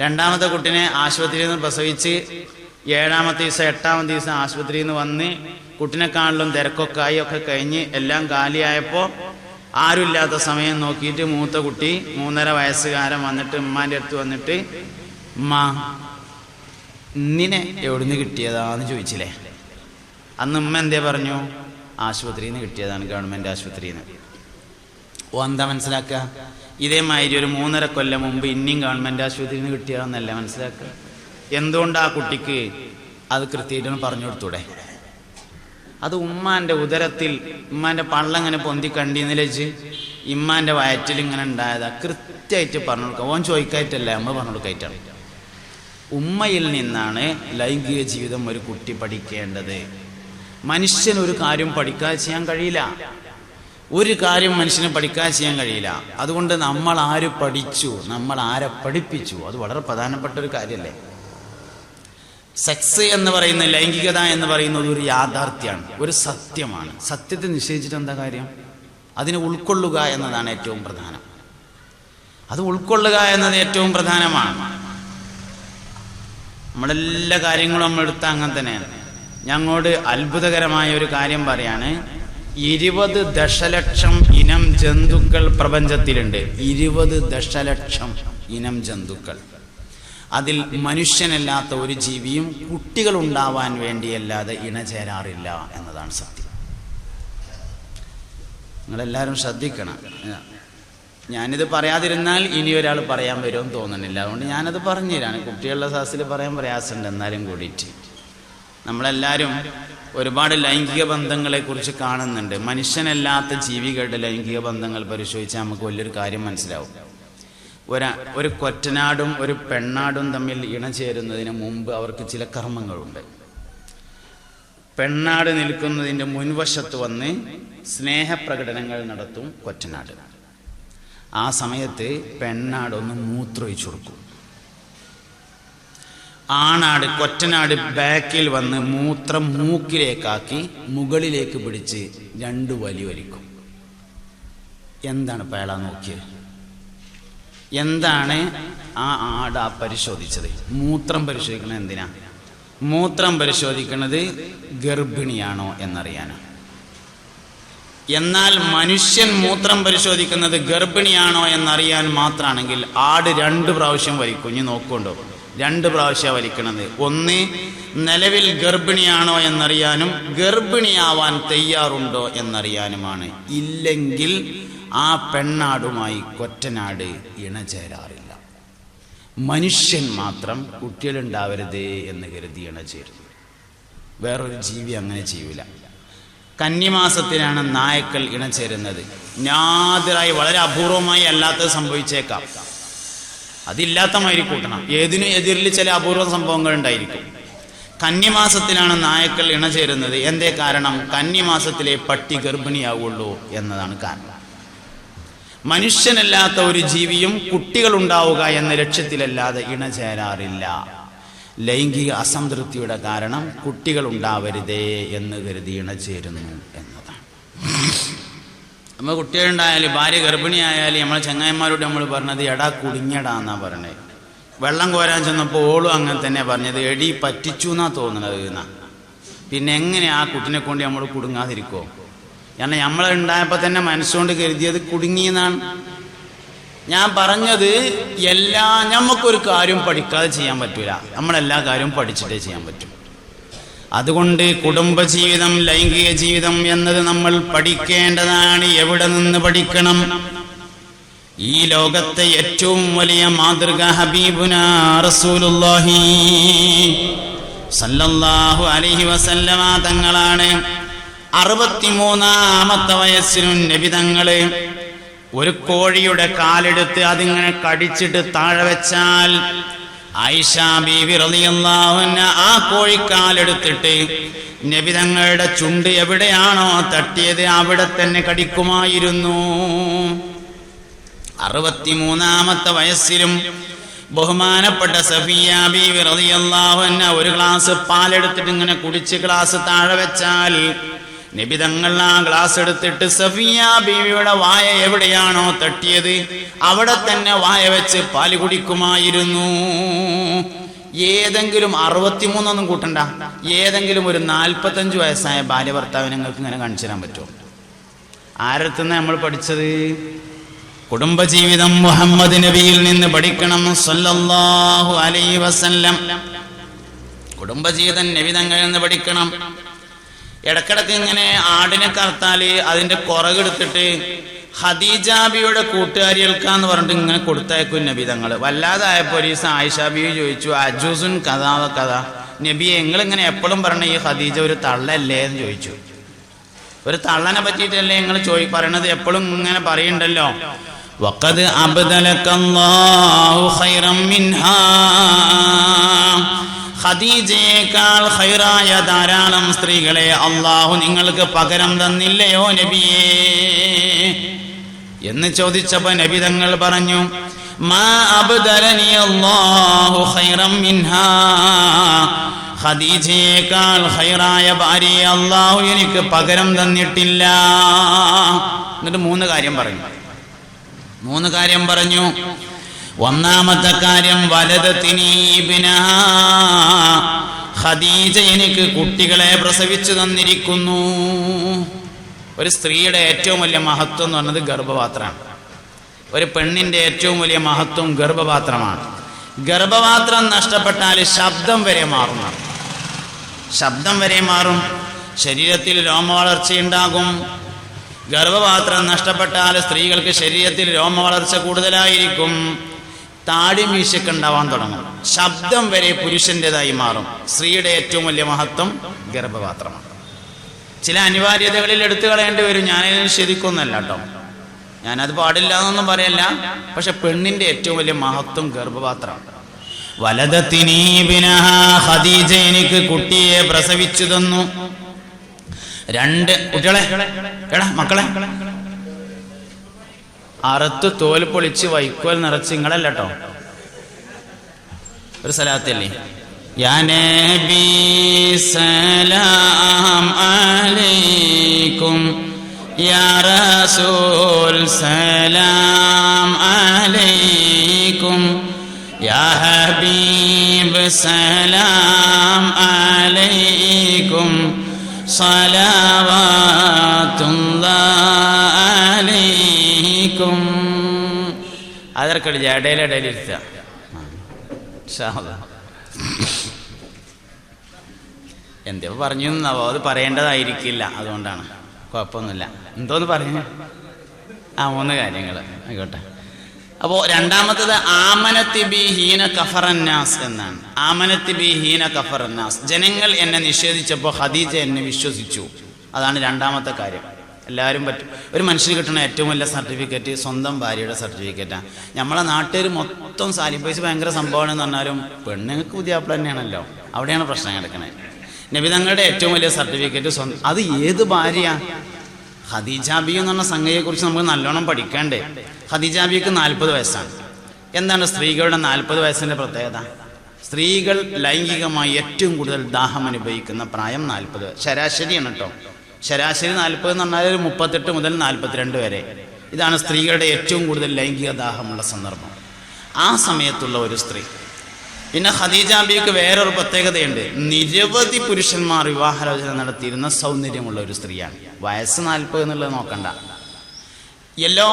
Speaker 1: രണ്ടാമത്തെ കുട്ടിനെ ആശുപത്രിയിൽ നിന്ന് പ്രസവിച്ച് 7-ാമത്തെ ദിവസം 8-ാമത്തെ ദിവസം ആശുപത്രിയിൽ നിന്ന് വന്ന് കുട്ടിനെ കാണലും തിരക്കൊക്കെ ആയി ഒക്കെ കഴിഞ്ഞ് എല്ലാം കാലിയായപ്പോൾ ആരുമില്ലാത്ത സമയം നോക്കിയിട്ട് മൂത്ത കുട്ടി 3.5 വയസ്സുകാരൻ വന്നിട്ട് ഉമ്മാന്റെ അടുത്ത് വന്നിട്ട്, ഉമ്മ ഇന്നിനെ എവിടുന്ന് കിട്ടിയതാന്ന് ചോദിച്ചില്ലേ? അന്ന് ഉമ്മ എന്തേ പറഞ്ഞു? ആശുപത്രിയിൽ നിന്ന് കിട്ടിയതാണ്, ഗവൺമെന്റ് ആശുപത്രിയിൽ നിന്ന്. എന്താ മനസ്സിലാക്കുക? ഇതേമാതിരി ഒരു 3.5 കൊല്ലം മുമ്പ് ഇനിയും ഗവൺമെന്റ് ആശുപത്രിയിൽ നിന്ന് കിട്ടിയതെന്നല്ല മനസ്സിലാക്കുക. എന്തുകൊണ്ട് ആ കുട്ടിക്ക് അത് കൃത്യമായിട്ടൊന്ന് പറഞ്ഞു കൊടുത്തൂടെ? അത് ഉമ്മാന്റെ ഉദരത്തിൽ ഉമ്മാന്റെ പള്ളങ്ങനെ പൊന്തി കണ്ടിന്നിലേക്ക് ഇമ്മാന്റെ വയറ്റിൽ ഇങ്ങനെ ഉണ്ടായതാ. കൃത്യമായിട്ട് പറഞ്ഞു കൊടുക്കുക. ഓൻ ചോദിക്കായിട്ടല്ല, അമ്മ പറഞ്ഞു കൊടുക്കായിട്ടാണ്. ഉമ്മയിൽ നിന്നാണ് ലൈംഗിക ജീവിതം ഒരു കുട്ടി പഠിക്കേണ്ടത്. മനുഷ്യൻ ഒരു കാര്യം പഠിക്കാതെ ചെയ്യാൻ കഴിയില്ല. ഒരു കാര്യം മനുഷ്യന് പഠിക്കാതെ ചെയ്യാൻ കഴിയില്ല. അതുകൊണ്ട് നമ്മൾ ആര് പഠിച്ചു, നമ്മൾ ആരെ പഠിപ്പിച്ചു, അത് വളരെ പ്രധാനപ്പെട്ട ഒരു കാര്യമല്ലേ. സെക്സ് എന്ന് പറയുന്ന, ലൈംഗികത എന്ന് പറയുന്നത് ഒരു യാഥാർത്ഥ്യമാണ്, ഒരു സത്യമാണ്. സത്യത്തെ നിഷേധിച്ചിട്ട് എന്താ കാര്യം? അതിനെ ഉൾക്കൊള്ളുക എന്നതാണ് ഏറ്റവും പ്രധാനം. അത് ഉൾക്കൊള്ളുക എന്നത് ഏറ്റവും പ്രധാനമാണ്. നമ്മളെല്ലാ കാര്യങ്ങളും നമ്മളെടുത്ത അങ്ങനെ തന്നെയാണ്. ഞങ്ങളോട് അത്ഭുതകരമായ ഒരു കാര്യം പറയാണ്. 20 ദശലക്ഷം ഇനം ജന്തുക്കൾ പ്രപഞ്ചത്തിലുണ്ട്. 20 ദശലക്ഷം ഇനം ജന്തുക്കൾ. അതിൽ മനുഷ്യനല്ലാത്ത ഒരു ജീവിയും കുട്ടികൾ ഉണ്ടാവാൻ വേണ്ടിയല്ലാതെ ഇണചേരാറില്ല എന്നതാണ് സത്യം. നിങ്ങളെല്ലാവരും ശ്രദ്ധിക്കണം. ഞാനിത് പറയാതിരുന്നാൽ ഇനി ഒരാൾ പറയാൻ വരുമെന്ന് തോന്നുന്നില്ല. അതുകൊണ്ട് ഞാനത് പറഞ്ഞു തരാണ്. കുട്ടികളുടെ സദസ്സിൽ പറയാൻ പ്രയാസമുണ്ട്. എന്നാലും കൂടിയിട്ട് നമ്മളെല്ലാവരും ഒരുപാട് ലൈംഗിക ബന്ധങ്ങളെ കുറിച്ച് കാണുന്നുണ്ട്. മനുഷ്യനല്ലാത്ത ജീവികളുടെ ലൈംഗിക ബന്ധങ്ങൾ പരിശോധിച്ചാൽ നമുക്ക് വലിയൊരു കാര്യം മനസ്സിലാവും. ഒരു കൊറ്റനാടും ഒരു പെണ്ണാടും തമ്മിൽ ഇണചേരുന്നതിന് മുമ്പ് അവർക്ക് ചില കർമ്മങ്ങളുണ്ട്. പെണ്ണാട് നിൽക്കുന്നതിൻ്റെ മുൻവശത്ത് വന്ന് സ്നേഹപ്രകടനങ്ങൾ നടത്തും കൊറ്റനാട്. ആ സമയത്ത് പെണ്ണാടൊന്ന് മൂത്രമൊഴിച്ചു കൊടുക്കും. ആണാട്, കൊറ്റനാട് ബാക്കിൽ വന്ന് മൂത്രം മൂക്കിലേക്കാക്കി മുകളിലേക്ക് പിടിച്ച് 2 വലി വലിക്കും. എന്താണ് പേള നോക്കിയത്? എന്താണ് ആ ആട് പരിശോധിച്ചത്? മൂത്രം പരിശോധിക്കുന്നത് എന്തിനാ? മൂത്രം പരിശോധിക്കുന്നത് ഗർഭിണിയാണോ എന്നറിയാനാണ്. എന്നാൽ മനുഷ്യൻ മൂത്രം പരിശോധിക്കുന്നത് ഗർഭിണിയാണോ എന്നറിയാൻ മാത്രമാണെങ്കിൽ ആട് 2 പ്രാവശ്യം വലിക്കും. ഇനി നോക്കുകൊണ്ടോ, 2 പ്രാവശ്യം വലിക്കണത്. ഒന്ന്, നിലവിൽ ഗർഭിണിയാണോ എന്നറിയാനും ഗർഭിണിയാവാൻ തയ്യാറുണ്ടോ എന്നറിയാനുമാണ്. ഇല്ലെങ്കിൽ ആ പെണ്ണാടുമായി കൊറ്റനാട് ഇണചേരാറില്ല. മനുഷ്യൻ മാത്രം കുട്ടികളുണ്ടാവരുതേ എന്ന് കരുതി ഇണചേരുന്നു. വേറൊരു ജീവി അങ്ങനെ ചെയ്യൂല. കന്നിമാസത്തിലാണ് നായക്കൾ ഇണചേരുന്നത്. നാദിറായി, വളരെ അപൂർവമായി അല്ലാത്തത് സംഭവിച്ചേക്കാം. അതില്ലാത്ത മാതിരി കൂട്ടണം. ഏതിനും എതിരിൽ ചില അപൂർവ സംഭവങ്ങൾ ഉണ്ടായിരിക്കും. കന്നിമാസത്തിലാണ് നായക്കൾ ഇണചേരുന്നത്. എന്തേ കാരണം? കന്നിമാസത്തിലെ പട്ടി ഗർഭിണിയാവുള്ളൂ എന്നതാണ് കാരണം. മനുഷ്യനല്ലാത്ത ഒരു ജീവിയും കുട്ടികൾ ഉണ്ടാവുക എന്ന ലക്ഷ്യത്തിലല്ലാതെ ഇണചേരാറില്ല. ലൈംഗിക അസംതൃപ്തിയുടെ കാരണം കുട്ടികൾ ഉണ്ടാവരുതേ എന്ന് കരുതി ഇണചേരുന്നു എന്നതാണ്. നമ്മൾ കുട്ടികളുണ്ടായാലും ഭാര്യ ഗർഭിണിയായാലും നമ്മളെ ചങ്ങായിമാരോട് നമ്മൾ പറഞ്ഞത് എടാ കുടുങ്ങിയടാ എന്നാ പറഞ്ഞത്. വെള്ളം കോരാൻ ചെന്നപ്പോൾ ഓളും അങ്ങനെ തന്നെ പറഞ്ഞത് എടി പറ്റിച്ചു എന്നാ തോന്നുന്നത് എന്നാ. പിന്നെ എങ്ങനെ ആ കുട്ടിനെ കൊണ്ട് നമ്മൾ കുടുങ്ങാതിരിക്കുമോ? കാരണം നമ്മളുണ്ടായപ്പോൾ തന്നെ മനസ്സുകൊണ്ട് കരുതിയത് കുടുങ്ങിയെന്നാണ്. ഞാൻ പറഞ്ഞത് നമുക്കൊരു കാര്യം പഠിക്കാതെ ചെയ്യാൻ പറ്റൂല. നമ്മളെല്ലാ കാര്യവും പഠിച്ചിട്ടേ ചെയ്യാൻ പറ്റും. അതുകൊണ്ട് കുടുംബജീവിതം, ലൈംഗിക ജീവിതം എന്നത് നമ്മൾ പഠിക്കേണ്ടതാണ്. എവിടെ നിന്ന് പഠിക്കണം? ഈ ലോകത്തെ ഏറ്റവും വലിയ മാതൃക ഹബീബുനാ റസൂലുള്ളാഹി സല്ലല്ലാഹു അലൈഹി വസല്ലമ തങ്ങളാണ്. 63-ാമത്തെ വയസ്സിലും നബി തങ്ങള് ഒരു കോഴിയുടെ കാലെടുത്ത് അതിങ്ങനെ കടിച്ചിട്ട് താഴെ വെച്ചാൽ ആയിഷ ബീവി റളിയല്ലാഹു അൻഹ ആ കോഴിക്കാലെടുത്തിട്ട് നബി തങ്ങളുടെ ചുണ്ട് എവിടെയാണോ തട്ടിയത് അവിടെ തന്നെ കടിക്കുമായിരുന്നു. 63-ാമത്തെ വയസ്സിലും ബഹുമാനപ്പെട്ട സഫിയ ബീവി റളിയല്ലാഹു അൻഹ ഒരു ഗ്ലാസ് പാലെടുത്തിട്ട് ഇങ്ങനെ കുടിച്ച് ഗ്ലാസ് താഴെ വെച്ചാൽ നബി തങ്ങൾ ആ ഗ്ലാസ് എടുത്തിട്ട് സഫിയ ബീവിയുടെ വായ എവിടെയാണോ തട്ടിയത് അവിടെ തന്നെ വായ വെച്ച് പാല് കുടിക്കുമായിരുന്നു. ഏതെങ്കിലും 63 കൂട്ടണ്ട, ഏതെങ്കിലും ഒരു 45 വയസ്സായ ഭാര്യ ഭർത്താവിനെ നിങ്ങൾക്ക് ഇങ്ങനെ കാണിച്ചു തരാൻ പറ്റുമോ? ആരടുത്തുനിന്ന് നമ്മൾ പഠിച്ചത്? കുടുംബജീവിതം മുഹമ്മദ് നബിയിൽ നിന്ന് പഠിക്കണം സല്ലല്ലാഹു അലൈഹി വസല്ലം. കുടുംബജീവിതം നബി തങ്ങളിൽ നിന്ന് പഠിക്കണം. ഇടക്കിടക്ക് ഇങ്ങനെ ആടിനെ കറുത്താല് അതിന്റെ കുറകെടുത്തിട്ട് ഖദീജാബിയുടെ കൂട്ടുകാരികൾക്കാന്ന് പറഞ്ഞിട്ട് ഇങ്ങനെ കൊടുത്തയക്കും നബി തങ്ങള്. വല്ലാതായപ്പോ ഒരു ദിവസം ആയിഷ ബീവി ചോദിച്ചു, അജൂസുൻ കഥാ കഥ നബിയെ നിങ്ങളിങ്ങനെ എപ്പോഴും പറഞ്ഞ ഈ ഖദീജ ഒരു തള്ളല്ലേ എന്ന് ചോദിച്ചു. ഒരു തള്ളനെ പറ്റിയിട്ടല്ലേ നിങ്ങൾ പറയണത്? എപ്പോഴും ഇങ്ങനെ പറയണ്ടല്ലോ. വഖദ് അബ്ദലകല്ലാഹു ഖൈറൻ മിൻഹാ, ഖദീജയേക്കാൾ ഖൈറായ ധാരാളം സ്ത്രീകളെ അള്ളാഹു നിങ്ങൾക്ക് പകരം തന്നില്ലയോ നബിയേ എന്ന് ചോദിച്ചപ്പോ നബി തങ്ങൾ പറഞ്ഞു, മാ അബ്ദലനി അല്ലാഹു ഖൈറൻ മിൻഹാ, ഖദീജയേക്കാൾ ഖൈറായ ഭാര്യയെ അള്ളാഹു എനിക്ക് പകരം തന്നിട്ടില്ല. എന്നിട്ട് 3 കാര്യം പറഞ്ഞു. ഒന്നാമത്തെ കാര്യം വലദത്തിനി ഇബ്നഹാ, ഖദീജ എനിക്ക് കുട്ടികളെ പ്രസവിച്ചു തന്നിരിക്കുന്നു. ഒരു സ്ത്രീയുടെ ഏറ്റവും വലിയ മഹത്വം എന്ന് പറഞ്ഞത് ഗർഭപാത്രമാണ്. ഒരു പെണ്ണിന്റെ ഏറ്റവും വലിയ മഹത്വം ഗർഭപാത്രമാണ്. ഗർഭപാത്രം നഷ്ടപ്പെട്ടാൽ ശബ്ദം വരെ മാറും. ശരീരത്തിൽ രോമവളർച്ചയുണ്ടാകും. ഗർഭപാത്രം നഷ്ടപ്പെട്ടാൽ സ്ത്രീകൾക്ക് ശരീരത്തിൽ രോമവളർച്ച കൂടുതലായിരിക്കും. താടി മീശയൊക്കെ ഉണ്ടാവാൻ തുടങ്ങും. ശബ്ദം വരെ പുരുഷൻ്റെതായി മാറും. സ്ത്രീയുടെ ഏറ്റവും വലിയ മഹത്വം ഗർഭപാത്രമാണ്. ചില അനിവാര്യതകളിൽ എടുത്തു കളയേണ്ടി വരും. ഞാനതിന് ശരിക്കൊന്നല്ല കേട്ടോ, ഞാനത് പാടില്ല എന്നൊന്നും പറയല്ല. പക്ഷെ പെണ്ണിന്റെ ഏറ്റവും വലിയ മഹത്വം ഗർഭപാത്രമാണ്. വലദത്തിനി ബിനഹാ, ഖദീജ എനിക്ക് കുട്ടിയെ പ്രസവിച്ചു തന്നു. 2 കുട്ടികളെ, മക്കളെ അറുത്ത് തോൽ പൊളിച്ച് വൈക്കോൽ നിറച്ച് നിങ്ങളല്ല കേട്ടോ. ഒരു സലാത്തല്ലേ, യാ നബി സലാം അലൈക്കും, യാ റസൂൽ സലാം അലൈക്കും, യാ ഹബീബ് സലാം അലൈക്കും, സ്വലവാത്തുല്ലാഹി അലൈക്കും. അതർക്കടില്ല, ഇടയിലിരുത്തുക. എന്തോ പറഞ്ഞു എന്നാവോ, അത് പറയേണ്ടതായിരിക്കില്ല, അതുകൊണ്ടാണ്. കുഴപ്പമൊന്നുമില്ല. എന്തോന്ന് പറഞ്ഞു? 3 കാര്യങ്ങൾ ആയിക്കോട്ടെ. അപ്പോൾ രണ്ടാമത്തത് ആമനത്തി ബി ഹീന കഫറന്നാസ് എന്നാണ്. ആമനത്തി ബി ഹീന കഫറന്നാസ്, ജനങ്ങൾ എന്നെ നിഷേധിച്ചപ്പോൾ ഖദീജ എന്നെ വിശ്വസിച്ചു. അതാണ് രണ്ടാമത്തെ കാര്യം. എല്ലാവരും പറ്റും. ഒരു മനുഷ്യന് കിട്ടുന്ന ഏറ്റവും വലിയ സർട്ടിഫിക്കറ്റ് സ്വന്തം ഭാര്യയുടെ സർട്ടിഫിക്കറ്റാണ്. നമ്മളെ നാട്ടുകാർ മൊത്തം സാലിപ്പൈസ് ഭയങ്കര സംഭവമാണെന്ന് പറഞ്ഞാലും പെണ്ണുങ്ങൾക്ക് പുതിയാപ്പിള തന്നെയാണല്ലോ. അവിടെയാണ് പ്രശ്നം കിടക്കുന്നത്. നബി തങ്ങളുടെ ഏറ്റവും വലിയ സർട്ടിഫിക്കറ്റ് സ്വന്തം. അത് ഏത് ഭാര്യ? ഖദീജ ബി എന്ന് പറഞ്ഞ സംഗതിയെക്കുറിച്ച് നമുക്ക് നല്ലോണം പഠിക്കണ്ടേ. ഖദീജ ബിക്ക് 40 വയസ്സാണ്. എന്താണ് സ്ത്രീകളുടെ 40 വയസ്സിൻ്റെ പ്രത്യേകത? സ്ത്രീകൾ ലൈംഗികമായി ഏറ്റവും കൂടുതൽ ദാഹം അനുഭവിക്കുന്ന പ്രായം 40. ശരാശരിയാണ് കേട്ടോ. ശരാശരി 40 എന്ന് പറഞ്ഞാൽ 38 മുതൽ 42 വരെ. ഇതാണ് സ്ത്രീകളുടെ ഏറ്റവും കൂടുതൽ ലൈംഗിക ദാഹമുള്ള സന്ദർഭം. ആ സമയത്തുള്ള ഒരു സ്ത്രീ. പിന്നെ ഖദീജ ബിക്ക് വേറൊരു പ്രത്യേകതയുണ്ട്. നിരവധി പുരുഷന്മാർ വിവാഹാലോചന നടത്തിയിരുന്ന സൗന്ദര്യമുള്ള ഒരു സ്ത്രീയാണ്. വയസ്സ് 40 എന്നുള്ളത് നോക്കണ്ട. എല്ലാ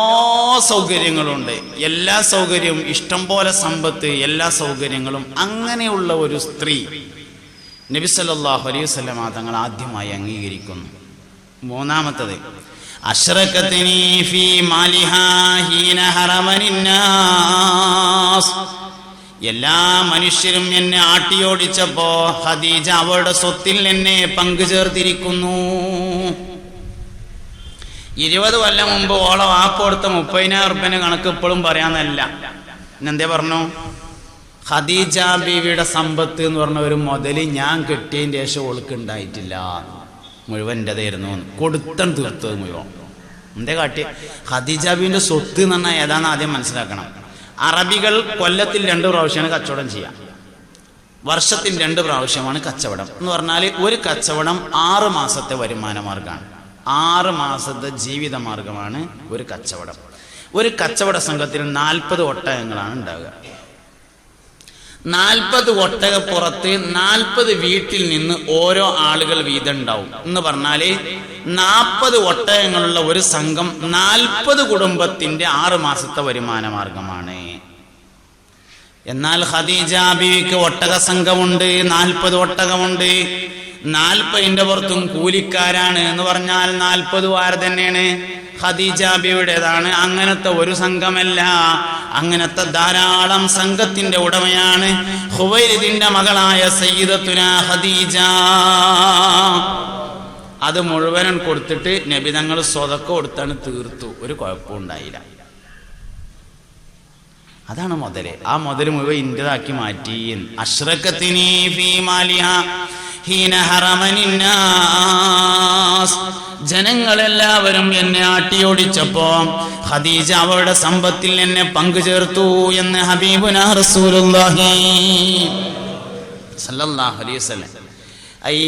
Speaker 1: സൗകര്യങ്ങളും ഉണ്ട്. എല്ലാ സൗകര്യവും, ഇഷ്ടം പോലെ സമ്പത്ത്, എല്ലാ സൗകര്യങ്ങളും. അങ്ങനെയുള്ള ഒരു സ്ത്രീ നബി സല്ലല്ലാഹു അലൈഹി വസല്ലം തങ്ങൾ ആദ്യമായി അംഗീകരിക്കുന്നു. മൂന്നാമത്തത് അശ്റകത്നി ഫീ മാലിഹാ ഹീന ഹറമനിന്നാസ്, എല്ലാ മനുഷ്യരും എന്നെ ആട്ടിയോടിച്ചപ്പോ ഖദീജ അവളുടെ സ്വത്തിൽ എന്നെ പങ്കുചേർത്തിരിക്കുന്നു. 20 കൊല്ലം മുമ്പ് ഓളെ വാപ്പ കൊടുത്ത 30,000 റുപ്യന്റെ കണക്ക് ഇപ്പോഴും പറയാന്നല്ല. എന്തേ പറഞ്ഞു? ഖദീജ ബീവിയുടെ സമ്പത്ത് എന്ന് പറഞ്ഞ ഒരു മുതല് ഞാൻ കെട്ടിയതിന് ശേഷം ഓൾക്ക് ഉണ്ടായിട്ടില്ല, മുഴുവൻ എൻ്റെതായിരുന്നു. കൊടുത്തൻ തീർത്തത് മുഴുവൻ. എന്തേ കാട്ടി? ഖദീജ ബീവിന്റെ സ്വത്ത് എന്ന് പറഞ്ഞാൽ ഏതാണെന്ന് ആദ്യം മനസ്സിലാക്കണം. അറബികൾ കൊല്ലത്തിൽ 2 പ്രാവശ്യമാണ് കച്ചവടം ചെയ്യുക. വർഷത്തിൽ 2 പ്രാവശ്യമാണ് കച്ചവടം എന്ന് പറഞ്ഞാൽ ഒരു കച്ചവടം 6 മാസത്തെ വരുമാന മാർഗമാണ്. 6 മാസത്തെ ജീവിത മാർഗമാണ് ഒരു കച്ചവടം. ഒരു കച്ചവട സംഘത്തിൽ 40 ഒട്ടകങ്ങളാണ് ഉണ്ടാവുക. 40 ഒട്ടകപ്പുറത്ത് 40 വീട്ടിൽ നിന്ന് ഓരോ ആളുകൾ വീതം ഉണ്ടാവും എന്ന് പറഞ്ഞാൽ 40 ഒട്ടകങ്ങളുള്ള ഒരു സംഘം 40 കുടുംബത്തിന്റെ 6 മാസത്തെ വരുമാന മാർഗമാണ്. എന്നാൽ ഖദീജ ബീവിക്ക് ഒട്ടക സംഘമുണ്ട്, 40 ഒട്ടകമുണ്ട്. 40ന്റെ പുറത്തും കൂലിക്കാരാണ് എന്ന് പറഞ്ഞാൽ 40 വാര തന്നെയാണ് ഖദീജ ബീവിയുടേതാണ്. അങ്ങനത്തെ ഒരു സംഘമല്ല, അങ്ങനത്തെ ധാരാളം സംഘത്തിന്റെ ഉടമയാണ് ഖുവൈലിദിന്റെ മകളായ സയ്യിദത്തുന ഖദീജ. അത് മുഴുവനും കൊടുത്തിട്ട് നബി തങ്ങൾ സ്വതക്ക കൊടുത്താണ് തീർത്തു. ഒരു കുഴപ്പവും ഉണ്ടായില്ല. അതാണ് മുതല്. ആ മുതല് മുഴുവൻ ഇന്റതാക്കി മാറ്റി. അശ്റകത്നി ഫീ മാലിഹാ ഹീന ഹറമനിന്നാസ്, ജനങ്ങളെല്ലാവരും എന്നെ ആട്ടിയോടിച്ചപ്പോ ഖദീജ അവളുടെ സമ്പത്തിൽ എന്നെ പങ്കുചേർത്തു എന്ന് ഹബീബുനാ റസൂലുള്ളാഹി സല്ലല്ലാഹു അലൈഹി വസല്ലം. ഈ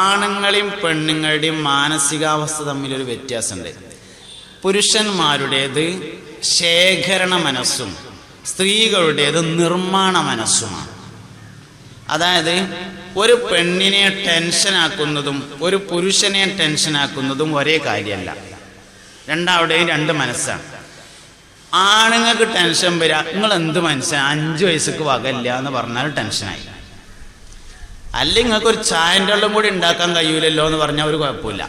Speaker 1: ആണുങ്ങളെയും പെണ്ണുങ്ങളുടെയും മാനസികാവസ്ഥ തമ്മിലൊരു വ്യത്യാസമുണ്ട്. പുരുഷന്മാരുടേത് ശേഖരണ മനസ്സും സ്ത്രീകളുടേത് നിർമ്മാണ മനസ്സുമാണ്. അതായത് ഒരു പെണ്ണിനെ ടെൻഷനാക്കുന്നതും ഒരു പുരുഷനെ ടെൻഷനാക്കുന്നതും ഒരേ കാര്യമല്ല. രണ്ടാളുടെയും 2 മനസ്സാണ്. ആണുങ്ങൾക്ക് ടെൻഷൻ വരിക, നിങ്ങൾ എന്ത് മനസ്സാണ് 5 വയസ്സക്ക് വകയില്ല എന്ന് പറഞ്ഞാൽ ടെൻഷനായി. അല്ലെങ്കിൽ നിങ്ങൾക്കൊരു ചായൻ്റെ വെള്ളം കൂടി ഉണ്ടാക്കാൻ കഴിയൂലല്ലോ എന്ന് പറഞ്ഞാൽ ഒരു കുഴപ്പമില്ല.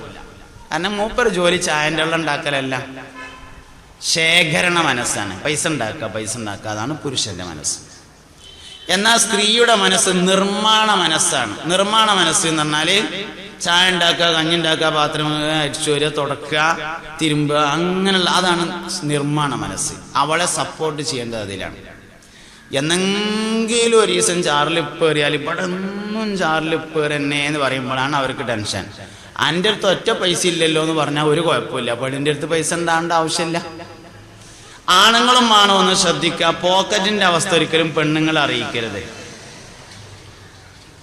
Speaker 1: കാരണം മൂപ്പർ ജോലി ചായൻ്റെ വെള്ളം ഉണ്ടാക്കലല്ല, ശേഖരണ മനസ്സാണ്. പൈസ ഉണ്ടാക്കുക, അതാണ് പുരുഷന്റെ മനസ്സ്. എന്നാൽ സ്ത്രീയുടെ മനസ്സ് നിർമ്മാണ മനസ്സാണ്. നിർമ്മാണ മനസ്സ് എന്ന് പറഞ്ഞാല് ചായ ഉണ്ടാക്കുക, കഞ്ഞി ഉണ്ടാക്കുക, പാത്രം അരിച്ചോരുക, തുടക്കുക, തിരുമ്പുക, അങ്ങനെയുള്ള അതാണ് നിർമ്മാണ മനസ്സ്. അവളെ സപ്പോർട്ട് ചെയ്യേണ്ടത് അതിലാണ്. എന്നെങ്കിലും ഒരു ദിവസം ചാറിലിപ്പ് കയറിയാൽ ഇവിടെ ഒന്നും ചാറിലിപ്പ് കയറന്നെ എന്ന് പറയുമ്പോഴാണ് അവർക്ക് ടെൻഷൻ. എൻ്റെ അടുത്ത് ഒറ്റ പൈസ ഇല്ലല്ലോ എന്ന് പറഞ്ഞാൽ ഒരു കുഴപ്പമില്ല. പെണ്ണിൻ്റെ അടുത്ത് പൈസ ഉണ്ടാകേണ്ട ആവശ്യമില്ല. ആണുങ്ങളും ആണോ ഒന്ന് ശ്രദ്ധിക്കുക. പോക്കറ്റിന്റെ അവസ്ഥ ഒരിക്കലും പെണ്ണുങ്ങളെ അറിയിക്കരുത്.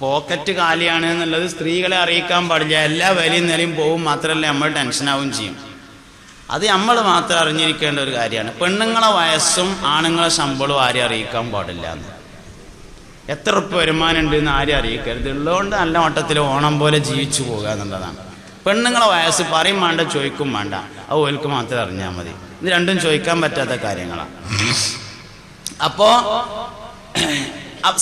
Speaker 1: പോക്കറ്റ് കാലിയാണ് എന്നുള്ളത് സ്ത്രീകളെ അറിയിക്കാൻ പാടില്ല. എല്ലാ വിലയും നിലയും പോവും, മാത്രമല്ല നമ്മൾ ടെൻഷനാവും ചെയ്യും. അത് നമ്മൾ മാത്രം അറിഞ്ഞിരിക്കേണ്ട ഒരു കാര്യമാണ്. പെണ്ണുങ്ങളെ വയസ്സും ആണുങ്ങളെ ശമ്പളവും ആരും അറിയിക്കാൻ പാടില്ല എന്ന്. എത്ര ഉറുപ്പ് വരുമാനം ഉണ്ട് എന്ന് ആരും അറിയിക്കരുത്. ഉള്ളതുകൊണ്ട് നല്ല മട്ടത്തിൽ ഓണം പോലെ ജീവിച്ചു പോകുക എന്നുള്ളതാണ്. പെണ്ണുങ്ങളെ വയസ്സ് പറയും വേണ്ട, ചോദിക്കും വേണ്ട, അത് ഓൽക്ക് മാത്രം അറിഞ്ഞാൽ മതി. ഇത് രണ്ടും ചോദിക്കാൻ പറ്റാത്ത കാര്യങ്ങളാണ്. അപ്പോ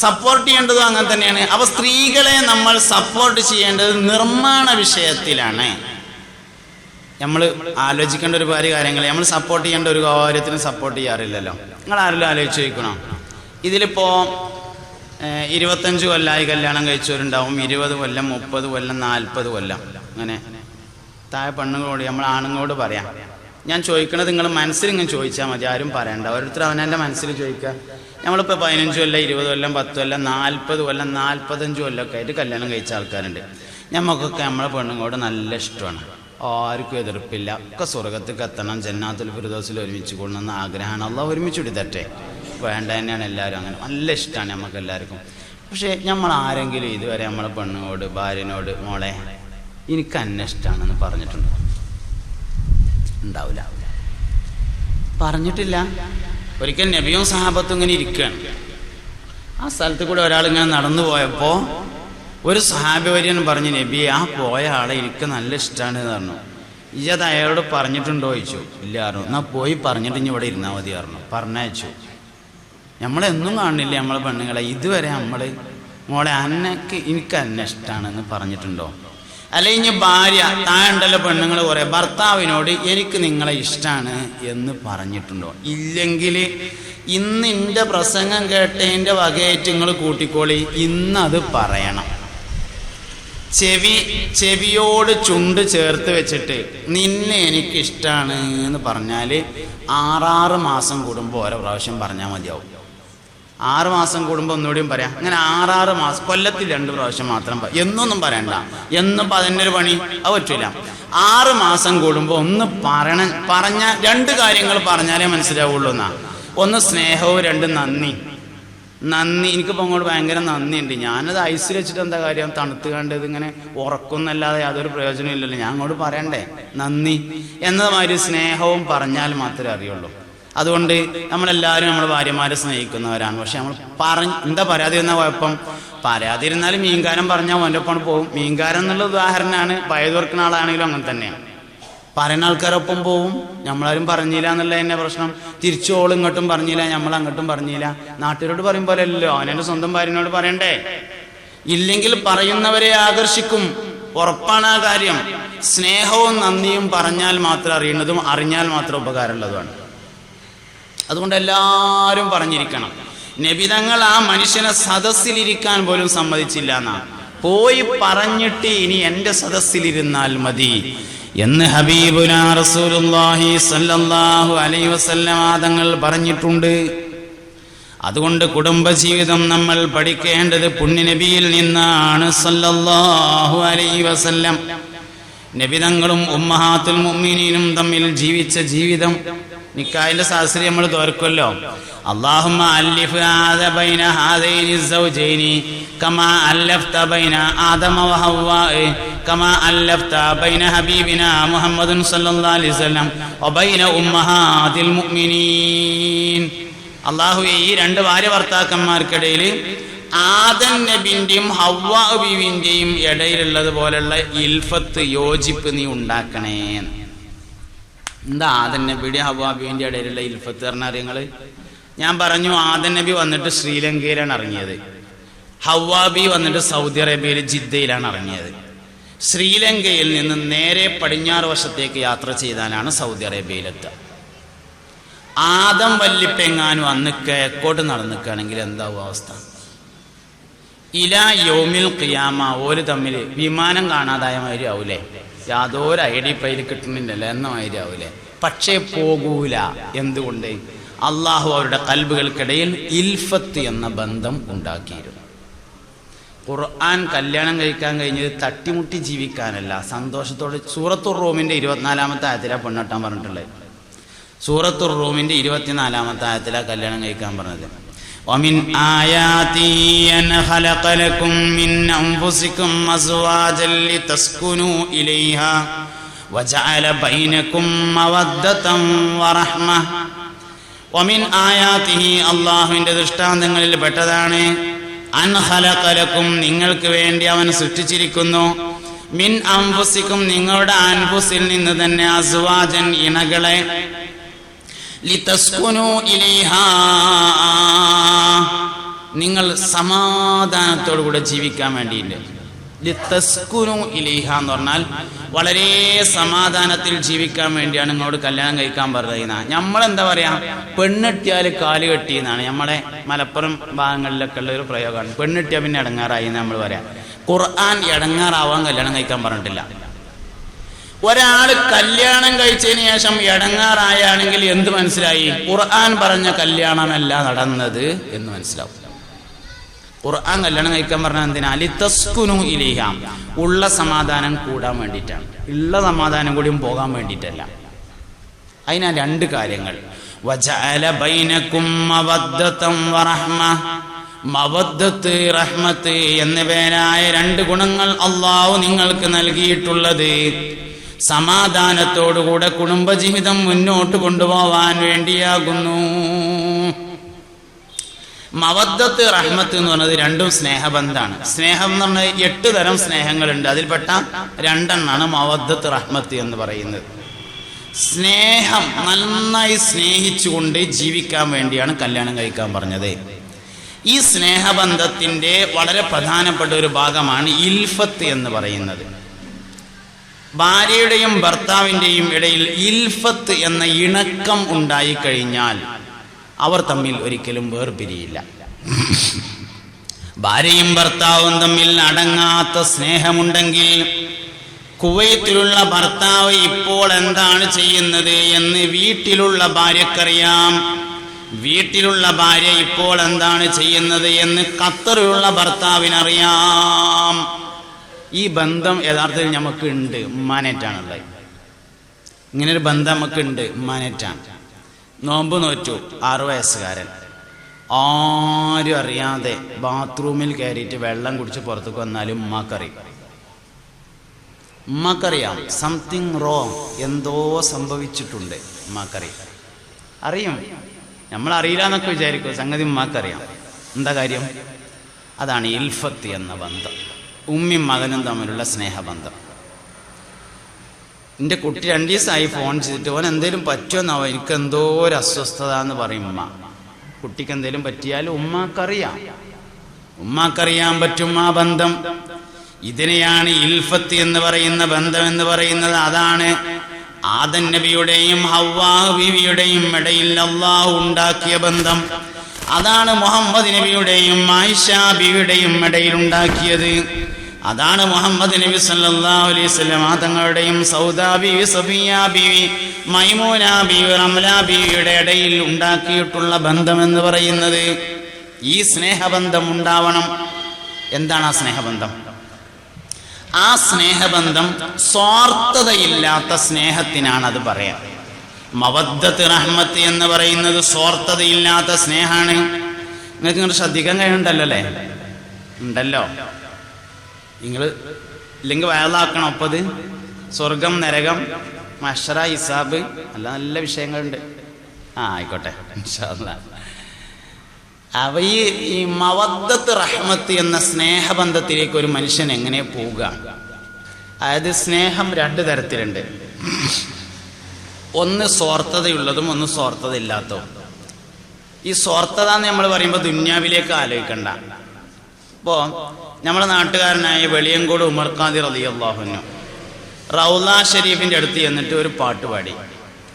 Speaker 1: സപ്പോർട്ട് ചെയ്യേണ്ടതും അങ്ങനെ തന്നെയാണ്. അപ്പൊ സ്ത്രീകളെ നമ്മൾ സപ്പോർട്ട് ചെയ്യേണ്ടത് നിർമ്മാണ വിഷയത്തിലാണ്. നമ്മൾ ആലോചിക്കേണ്ട ഒരു കാര്യങ്ങൾ, നമ്മൾ സപ്പോർട്ട് ചെയ്യേണ്ട ഒരു കാര്യത്തിനും സപ്പോർട്ട് ചെയ്യാറില്ലല്ലോ. നിങ്ങൾ ആരെങ്കിലും ആലോചിച്ച് ചോദിക്കണം, ഇതിലിപ്പോൾ 25 കൊല്ലമായി കല്യാണം കഴിച്ചവരുണ്ടാവും, 20 കൊല്ലം, 30 കൊല്ലം, 40 കൊല്ലം, അങ്ങനെ താഴെ പെണ്ണുങ്ങളോട് നമ്മൾ ആണുങ്ങളോട് പറയാം. ഞാൻ ചോദിക്കണത് നിങ്ങൾ മനസ്സിൽ ഇങ്ങനെ ചോദിച്ചാൽ മതി, ആരും പറയണ്ട. ഓരോരുത്തർ അവനെൻ്റെ മനസ്സിൽ ചോദിക്കുക. നമ്മളിപ്പോൾ 15 കൊല്ലം, 20 കൊല്ലം, 10 കൊല്ലം, 40 കൊല്ലം, 45 കൊല്ലമൊക്കെ ആയിട്ട് കല്യാണം കഴിച്ച ആൾക്കാരുണ്ട്. നമുക്കൊക്കെ നമ്മളെ പെണ്ണുങ്ങളോട് നല്ല ഇഷ്ടമാണ്, ആർക്കും എതിർപ്പില്ല, ഒക്കെ സ്വർഗത്തേക്ക് എത്തണം, ജന്നാത്തുൽ ഫിർദൗസിൽ ഒരുമിച്ച് കൊള്ളണമെന്ന് ആഗ്രഹമാണ്. അള്ളാഹ് ഒരുമിച്ച് വിടുതട്ടെ, വേണ്ട തന്നെയാണ് എല്ലാവരും, അങ്ങനെ നല്ല ഇഷ്ടമാണ് നമുക്ക് എല്ലാവർക്കും. പക്ഷേ നമ്മൾ ആരെങ്കിലും ഇതുവരെ നമ്മളെ പെണ്ണുങ്ങളോട്, ഭാര്യനോട്, മോളെ എനിക്ക് അന്നെ ഇഷ്ടമാണെന്ന് പറഞ്ഞിട്ടുണ്ടോ? ഉണ്ടാവില്ല, പറഞ്ഞിട്ടില്ല. ഒരിക്കൽ നബിയും സഹാബത്തും ഇങ്ങനെ ഇരിക്കുകയാണ്. ആ സ്ഥലത്ത് കൂടെ ഒരാളിങ്ങനെ നടന്നു പോയപ്പോൾ ഒരു സഹാബി വര്യൻ പറഞ്ഞു, നബി ആ പോയ ആളെ എനിക്ക് നല്ല ഇഷ്ടമാണ് എന്ന് പറഞ്ഞു. ഇജത് അയാളോട് പറഞ്ഞിട്ടുണ്ടോ ചോദിച്ചു. ഇല്ല പറഞ്ഞു. എന്നാൽ പോയി പറഞ്ഞിട്ട് ഇനി ഇവിടെ ഇരുന്നാൽ മതി പറഞ്ഞു. പറഞ്ഞയച്ചു. നമ്മളെന്നും കാണില്ല നമ്മളെ പെണ്ണുങ്ങളെ, ഇതുവരെ നമ്മൾ മോളെ എനിക്ക് അന്നെ ഇഷ്ടമാണെന്ന് പറഞ്ഞിട്ടുണ്ടോ? അല്ലെങ്കിൽ ഇനി ഭാര്യ, താഴെണ്ടല്ലോ പെണ്ണുങ്ങൾ കുറേ, ഭർത്താവിനോട് എനിക്ക് നിങ്ങളെ ഇഷ്ടമാണ് എന്ന് പറഞ്ഞിട്ടുണ്ടോ? ഇല്ലെങ്കിൽ ഇന്ന് എൻ്റെ പ്രസംഗം കേട്ടതിൻ്റെ വകയായിട്ട് നിങ്ങൾ കൂട്ടിക്കോളി, ഇന്നത് പറയണം. ചെവിയോട് ചുണ്ട് ചേർത്ത് വെച്ചിട്ട് നിന്നെ എനിക്കിഷ്ടമാണ് എന്ന് പറഞ്ഞാൽ 6 മാസം കൂടുമ്പോൾ ഓരോ പ്രാവശ്യം പറഞ്ഞാൽ മതിയാവും. 6 മാസം കൂടുമ്പോൾ ഒന്നുകൂടിയും പറയാം. അങ്ങനെ 6 മാസം, കൊല്ലത്തിൽ 2 പ്രാവശ്യം മാത്രം, എന്നൊന്നും പറയണ്ട. എന്നും അതിൻ്റെ ഒരു പണി അത് പറ്റില്ല. 6 മാസം കൂടുമ്പോൾ ഒന്ന് പറഞ്ഞ 2 കാര്യങ്ങൾ പറഞ്ഞാലേ മനസ്സിലാവുള്ളൂ എന്നാ. ഒന്ന് സ്നേഹവും, 2 നന്ദി. എനിക്കിപ്പോൾ അങ്ങോട്ട് ഭയങ്കര നന്ദിയുണ്ട്. ഞാനത് ഐസിൽ വെച്ചിട്ട് എന്താ കാര്യം, തണുത്ത് കണ്ടത് ഇങ്ങനെ ഉറക്കുന്നല്ലാതെ യാതൊരു പ്രയോജനം ഇല്ലല്ലോ. ഞാൻ അങ്ങോട്ട് പറയണ്ടേ നന്ദി എന്നതുമാതിരി സ്നേഹവും പറഞ്ഞാൽ മാത്രമേ അറിയുള്ളൂ. അതുകൊണ്ട് നമ്മളെല്ലാവരും നമ്മുടെ ഭാര്യമാരെ സ്നേഹിക്കുന്നവരാണ്. പക്ഷെ നമ്മൾ എന്താ പറയാതിരുന്ന കുഴപ്പം? പറയാതിരുന്നാലും മീൻകാരൻ പറഞ്ഞാൽ അവൻ്റെ ഒപ്പം പോകും. മീൻകാരൻ എന്നുള്ള ഉദാഹരണമാണ്. പയതുവർക്കുന്ന ആളാണെങ്കിലും അങ്ങനെ തന്നെയാണ്. പറയുന്ന ആൾക്കാരൊപ്പം പോവും. നമ്മളാരും പറഞ്ഞില്ല എന്നുള്ള തന്നെ പ്രശ്നം. തിരിച്ചു ഓൾ ഇങ്ങോട്ടും പറഞ്ഞില്ല, നമ്മൾ അങ്ങോട്ടും പറഞ്ഞില്ല. നാട്ടുകാരോട് പറയും പോലെ അല്ലല്ലോ, അവനെൻ്റെ സ്വന്തം ഭാര്യനോട് പറയണ്ടേ? ഇല്ലെങ്കിൽ പറയുന്നവരെ ആകർഷിക്കും, ഉറപ്പാണ് ആ കാര്യം. സ്നേഹവും നന്ദിയും പറഞ്ഞാൽ മാത്രം അറിയുന്നതും അറിഞ്ഞാൽ മാത്രം ഉപകാരമുള്ളതുമാണ്. അതുകൊണ്ട് എല്ലാവരും പറഞ്ഞിരിക്കണം. നബിതങ്ങൾ ആ മനുഷ്യനെ സദസ്സിലിരിക്കാൻ പോലും സമ്മതിച്ചില്ല എന്നാ. പോയി പറഞ്ഞിട്ട് ഇനി എൻ്റെ സദസ്സിലിരുന്നാൽ മതി എന്ന് ഹബീബുനാ റസൂലുള്ളാഹി സ്വല്ലല്ലാഹു അലൈഹി വസല്ലം തങ്ങൾ പറഞ്ഞിട്ടുണ്ട്. അതുകൊണ്ട് കുടുംബജീവിതം നമ്മൾ പഠിക്കേണ്ടത് പുണ്യനബിയിൽ നിന്നാണ് സ്വല്ലല്ലാഹു അലൈഹി വസല്ലം. നബിതങ്ങളും ഉമ്മഹാത്തുൽ മുഅ്മിനീനും തമ്മിൽ ജീവിച്ച ജീവിതം. നിക്കാഹിന്റെ ശാസ്ത്രം നമ്മൾ തോർക്കുമല്ലോ. അല്ലാഹുമ്മ അല്ലിഫ് ബൈന ഹാദൈനി സൗജൈനി കമാ അല്ലഫ്ത ബൈന ആദമ വഹവ്വാ കമാ അല്ലഫ്ത ബൈന ഹബീബിനാ മുഹമ്മദൻ സല്ലല്ലാഹു അലൈഹി വസല്ലം വബൈന ഉമ്മഹാതിൽ മുഅ്മിനീൻ. അല്ലാഹുവേ, ഈ 2 ഭാര്യ ഭർത്താക്കന്മാർക്കിടയിൽ ആദം നബിന്റെയും ഹവ്വാ ബീവിന്റെയും ഇടയിലുള്ളത് പോലുള്ള ഇൽഫത്ത്, യോജിപ്പ് നീ ഉണ്ടാക്കണേ. എന്താ ആദം നബിയുടെ ഹവ്വാ ബീവിന്റെ ഇടയിലുള്ള ഇൽഫത്ത് പറഞ്ഞാൽ നിങ്ങൾ? ഞാൻ പറഞ്ഞു, ആദം നബി വന്നിട്ട് ശ്രീലങ്കയിലാണ് ഇറങ്ങിയത്. ഹവ്വാ ബി വന്നിട്ട് സൗദി അറേബ്യയിൽ ജിദ്ദയിലാണ് ഇറങ്ങിയത്. ശ്രീലങ്കയിൽ നിന്ന് നേരെ പടിഞ്ഞാറ് വശത്തേക്ക് യാത്ര ചെയ്താലാണ് സൗദി അറേബ്യയിലെത്തുക. ആദം വല്ലിപ്പെങ്ങാനും അന്ന് കിഴക്കോട്ട് നടന്നിക്കുകയാണെങ്കിൽ എന്താവും അവസ്ഥ? ഇലാ യൗമിൽ ഖിയാമ ഓര് തമ്മിൽ വിമാനം കാണാതായ മാതിരി ആവൂലേ? യാതൊരു ഐഡി പൈൽ കിട്ടുന്നില്ലല്ലോ എന്ന മാതിരി ആവൂലേ? പക്ഷേ പോകൂല. എന്തുകൊണ്ട്? അള്ളാഹു അവരുടെ കൽബുകൾക്കിടയിൽ ഇൽഫത്ത് എന്ന ബന്ധം ഉണ്ടാക്കിയിരുന്നു. ഖുർആൻ കല്യാണം കഴിക്കാൻ കഴിഞ്ഞത് തട്ടിമുട്ടി ജീവിക്കാനല്ല, സന്തോഷത്തോടെ. സൂറത്തുർ റൂമിന്റെ 24-ാമത്തെ ആയത്തിലാണ് പെണ്ണെട്ടാൻ പറഞ്ഞിട്ടുള്ളത്. സൂറത്തുർ റൂമിന്റെ 24-ാമത്തെ ആയത്തിലാണ് കല്യാണം കഴിക്കാൻ പറഞ്ഞത്. ومن آياته أن خلق لكم من أنفسكم أزواجا لتسكنوا إليها وجعل بينكم مودة ورحمة. ومن آياته അല്ലാഹുവിന്റെ ദൃഷ്ടാന്തങ്ങളിൽ പെട്ടതാണ് അൻ ഖലഖ ലക്കും, നിങ്ങൾക്ക് വേണ്ടി അവൻ സൃഷ്ടിച്ചിരിക്കുന്നു, മിൻ അൻഫുസിക്കും, നിങ്ങളുടെ അൻഫുസിൽ നിന്ന് തന്നെ, അസ്വാജൻ, ഇണകളെ, ലിതസ്കുനു ഇലൈഹാ, നിങ്ങൾ സമാധാനത്തോടു കൂടെ ജീവിക്കാൻ വേണ്ടിയിട്ട്. ലിതസ്കുനു ഇലൈഹ എന്ന് പറഞ്ഞാൽ വളരെ സമാധാനത്തിൽ ജീവിക്കാൻ വേണ്ടിയാണ് നിങ്ങളോട് കല്യാണം കഴിക്കാൻ പറയുന്നത്. നമ്മളെന്താ പറയാ, പെണ്ണെട്ടിയാൽ കാല് കെട്ടി എന്നാണ് നമ്മളെ മലപ്പുറം ഭാഗങ്ങളിലൊക്കെ ഉള്ള ഒരു പ്രയോഗമാണ്. പെണ്ണെട്ടിയാൽ പിന്നെ ഇടങ്ങാറായി എന്ന് നമ്മൾ പറയാം. ഖുർആൻ ഇടങ്ങാറാവാൻ കല്യാണം കഴിക്കാൻ പറഞ്ഞിട്ടില്ല. ഒരാൾ കല്യാണം കഴിച്ചതിന് ശേഷം ഇടങ്ങാറായാണെങ്കിൽ എന്ത് മനസ്സിലായി? ഖുർആൻ പറഞ്ഞ കല്യാണമല്ല നടന്നത് എന്ന് മനസ്സിലാവും. ഖുർആൻ കല്യാണം കഴിക്കാൻ പറഞ്ഞാൽ എന്തിനാ? ലിതസ്കുനു ഇലൈഹ, ഉള്ള സമാധാനം കൂടാൻ വേണ്ടിയിട്ടാണ്. ഉള്ള സമാധാനം കൂടിയും പോകാൻ വേണ്ടിയിട്ടല്ല. അതിനാ രണ്ട് കാര്യങ്ങൾ. വജഅല ബൈനകും മവദ്ദതൻ വറഹ്മ, മവദ്ദത്ത് റഹ്മത്ത് എന്നിവയായ രണ്ട് ഗുണങ്ങൾ അല്ലാഹു നിങ്ങൾക്ക് നൽകിയിട്ടുള്ളത് സമാധാനത്തോടുകൂടെ കുടുംബജീവിതം മുന്നോട്ട് കൊണ്ടുപോവാൻ വേണ്ടിയാകുന്നു. മവദ്ദത്ത് റഹ്മത്ത് എന്ന് പറഞ്ഞത് രണ്ടും സ്നേഹബന്ധാണ്. സ്നേഹം എന്ന് പറഞ്ഞാൽ 8 തരം സ്നേഹങ്ങളുണ്ട്. അതിൽപ്പെട്ട 2 മവദ്ദത്ത് റഹ്മത്ത് എന്ന് പറയുന്നത്. സ്നേഹം, നന്നായി സ്നേഹിച്ചുകൊണ്ട് ജീവിക്കാൻ വേണ്ടിയാണ് കല്യാണം കഴിക്കാൻ പറഞ്ഞത്. ഈ സ്നേഹബന്ധത്തിന്റെ വളരെ പ്രധാനപ്പെട്ട ഒരു ഭാഗമാണ് ഇൽഫത്ത് എന്ന് പറയുന്നത്. ഭാര്യയുടെയും ഭർത്താവിൻ്റെയും ഇടയിൽ ഇൽഫത്ത് എന്ന ഇണക്കം ഉണ്ടായിക്കഴിഞ്ഞാൽ അവർ തമ്മിൽ ഒരിക്കലും വേർപിരിയില്ല. ഭാര്യയും ഭർത്താവും തമ്മിൽ അടങ്ങാത്ത സ്നേഹമുണ്ടെങ്കിൽ കുവൈത്തിലുള്ള ഭർത്താവ് ഇപ്പോൾ എന്താണ് ചെയ്യുന്നത് എന്ന് വീട്ടിലുള്ള ഭാര്യക്കറിയാം. വീട്ടിലുള്ള ഭാര്യ ഇപ്പോൾ എന്താണ് ചെയ്യുന്നത് എന്ന് ഖത്തറിലുള്ള ഭർത്താവിനറിയാം. ഈ ബന്ധം യഥാർത്ഥത്തിൽ നമുക്ക് ഉണ്ട്, ഉമ്മാനേറ്റാണുള്ളത്. ഇങ്ങനൊരു ബന്ധം നമുക്കുണ്ട്, ഉമ്മാനേറ്റാണ്. നോമ്പ് നോറ്റു 6 വയസ്സുകാരൻ, ആരും അറിയാതെ ബാത്റൂമിൽ കയറിയിട്ട് വെള്ളം കുടിച്ച് പുറത്തേക്ക് വന്നാലും ഉമ്മാക്കറിയാം സംതിങ് റോങ്, എന്തോ സംഭവിച്ചിട്ടുണ്ട്. അറിയും. നമ്മൾ അറിയില്ല എന്നൊക്കെ വിചാരിക്കും, സംഗതി ഉമ്മാക്കറിയാം. എന്താ കാര്യം? അതാണ് ഇൽഫത്ത് എന്ന ബന്ധം, ഉമ്മയും മകനും തമ്മിലുള്ള സ്നേഹബന്ധം. എൻ്റെ കുട്ടി 2 ദിവസമായി ഫോൺ ചെയ്തിട്ട് ഓൻ എന്തേലും പറ്റുമെന്നാവോ, എനിക്ക് എന്തോ ഒരു അസ്വസ്ഥത എന്ന് പറയും ഉമ്മ. കുട്ടിക്ക് എന്തേലും പറ്റിയാലും ഉമ്മാക്കറിയാൻ പറ്റും ആ ബന്ധം. ഇതിനെയാണ് ഇൽഫത്ത് എന്ന് പറയുന്ന ബന്ധം എന്ന് പറയുന്നത്. അതാണ് ആദം നബിയുടെയും ഹവ്വാ ബീവിയുടെയും ഇടയിൽ അല്ലാഹു ഉണ്ടാക്കിയ ബന്ധം. അതാണ് മുഹമ്മദ് നബിയുടെയും ആയിഷ ബീവിയുടെയും ഇടയിൽ ഉണ്ടാക്കിയത്. അതാണ് മുഹമ്മദ് നബി സല്ലല്ലാഹു അലൈഹി വസല്ലം തങ്ങളുടെയും സൗദാ ബീവി, സഫിയ ബീവി, മൈമൂന ബീവി, റംല ബീവിയുടെ ഇടയിൽ ഉണ്ടാക്കിയിട്ടുള്ള ബന്ധം എന്ന് പറയുന്നത്. ഈ സ്നേഹബന്ധം ഉണ്ടാവണം. എന്താണ് ആ സ്നേഹബന്ധം? ആ സ്നേഹബന്ധം സ്വാർത്ഥതയില്ലാത്ത സ്നേഹത്തിനാണ് അത് പറയാം. മവദ്ദത്ത് റഹ്മത്ത് എന്ന് പറയുന്നത് സ്വാർത്ഥതയില്ലാത്ത സ്നേഹമാണ്. നിങ്ങൾക്ക് ഇങ്ങോട്ട് ശ്രദ്ധിക്കാൻ കഴിയുന്നുണ്ടല്ലോ ഉണ്ടല്ലോ. നിങ്ങൾ ഇല്ലെങ്കിൽ വയലാക്കണം. ഒപ്പത് സ്വർഗം, നരകം, മഹ്ശറ, ഹിസാബ്, നല്ല വിഷയങ്ങളുണ്ട്. ആയിക്കോട്ടെ ഇൻഷാ അല്ലാഹ്. അവ ഈ മവദ്ദത്ത് റഹ്മത്ത് എന്ന സ്നേഹബന്ധത്തിലേക്ക് ഒരു മനുഷ്യൻ എങ്ങനെ പോവുക? അതായത് സ്നേഹം 2 തരത്തിലുണ്ട്. ഒന്ന് സ്വാർത്ഥതയുള്ളതും ഒന്ന് സ്വാർത്ഥത ഇല്ലാത്തതും. ഈ സ്വാർത്ഥത എന്ന് നമ്മൾ പറയുമ്പോൾ ദുന്യാവിലേക്ക് ആലോചിക്കണ്ട. ഇപ്പോൾ നമ്മളെ നാട്ടുകാരനായ വെളിയങ്കോട് ഉമർ ഖാദി റളിയല്ലാഹു അൻഹു റൗള ഷരീഫിന്റെ അടുത്ത് ചെന്നിട്ട് ഒരു പാട്ട് പാടി.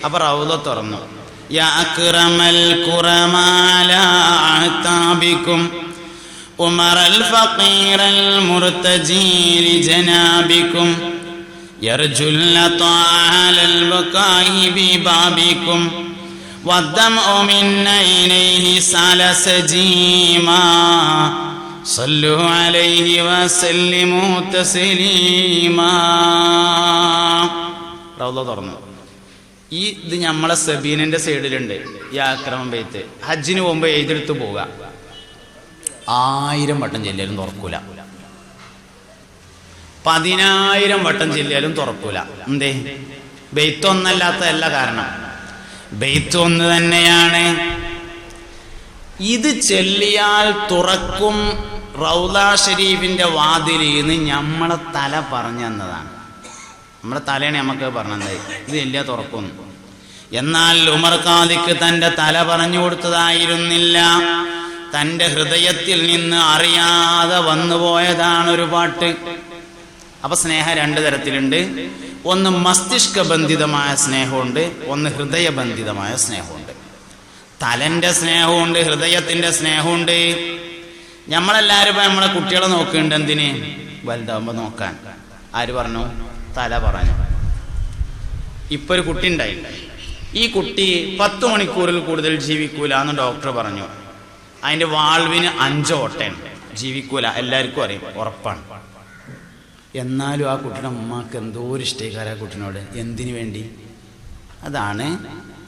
Speaker 1: അപ്പൊ റൗള തുറന്നു. യാ അക്റമൽ ഖുറമാലാ അതാബികും ഉമറൽ ഫഖീറൽ മുർതജി ലിജനാബികും യർജുൽ ലതാഅലൽ ബഖായി ബിബാബികും വദ്ദമഉ മിൻ ഐനൈഹി സലസജീമാ സല്ലു അലൈഹി വസല്ലിമു തസ്ലീമാ. റൗള തുറന്നു. ഇത് നമ്മളെ സബീനന്റെ സൈഡിലുണ്ട്. ഈ ആക്രമം ബൈത്ത് ഹജ്ജിന് പോകുമ്പോൾ എഴുതെടുത്ത് പോവുക. 1000 വട്ടം ചെല്ലിയാലും തുറക്കൂല. 10,000 വട്ടം ചെല്ലിയാലും തുറക്കൂല. എന്തേ? ബെയ്ത്ത് ഒന്നല്ലാത്തതല്ല കാരണം. ബെയ്ത്ത് ഒന്ന് തന്നെയാണ്. ഇത് ചെല്ലിയാൽ തുറക്കും റൗള ഷരീഫിന്റെ വാതിലിന്ന് നമ്മളെ തല പറഞ്ഞു തന്നതാണ്. നമ്മുടെ തലേനെ നമുക്ക് പറഞ്ഞത് ഇത് ചെല്ലിയാൽ തുറക്കും. എന്നാൽ ഉമർ ഖാദിക്ക് തന്റെ തല പറഞ്ഞു കൊടുത്തതായിരുന്നില്ല. തന്റെ ഹൃദയത്തിൽ നിന്ന് അറിയാതെ വന്നുപോയതാണ് ഒരു പാട്ട്. അപ്പൊ സ്നേഹം രണ്ട് തരത്തിലുണ്ട്. ഒന്ന് മസ്തിഷ്കബന്ധിതമായ സ്നേഹമുണ്ട്, ഒന്ന് ഹൃദയബന്ധിതമായ സ്നേഹമുണ്ട്. തലന്റെ സ്നേഹമുണ്ട്, ഹൃദയത്തിന്റെ സ്നേഹമുണ്ട്. നമ്മളെല്ലാവരും ഇപ്പം നമ്മളെ കുട്ടികളെ നോക്കുന്നുണ്ട്. എന്തിന്? വലുതാവുമ്പോൾ നോക്കാൻ. ആര് പറഞ്ഞു? തല പറഞ്ഞു. ഇപ്പൊ ഒരു കുട്ടി ഉണ്ടായി, ഈ കുട്ടി 10 മണിക്കൂറിൽ കൂടുതൽ ജീവിക്കൂല എന്ന് ഡോക്ടർ പറഞ്ഞു. അതിന്റെ വാൾവിന് 5 ഓട്ടയാണ്, ജീവിക്കൂല, എല്ലാവർക്കും അറിയും, ഉറപ്പാണ്. എന്നാലും ആ കുട്ടിയുടെ അമ്മക്ക് എന്തോ ഒരു ഇഷ്ടേക്കാര ആ കുട്ടിനോട്. എന്തിനു വേണ്ടി? അതാണ്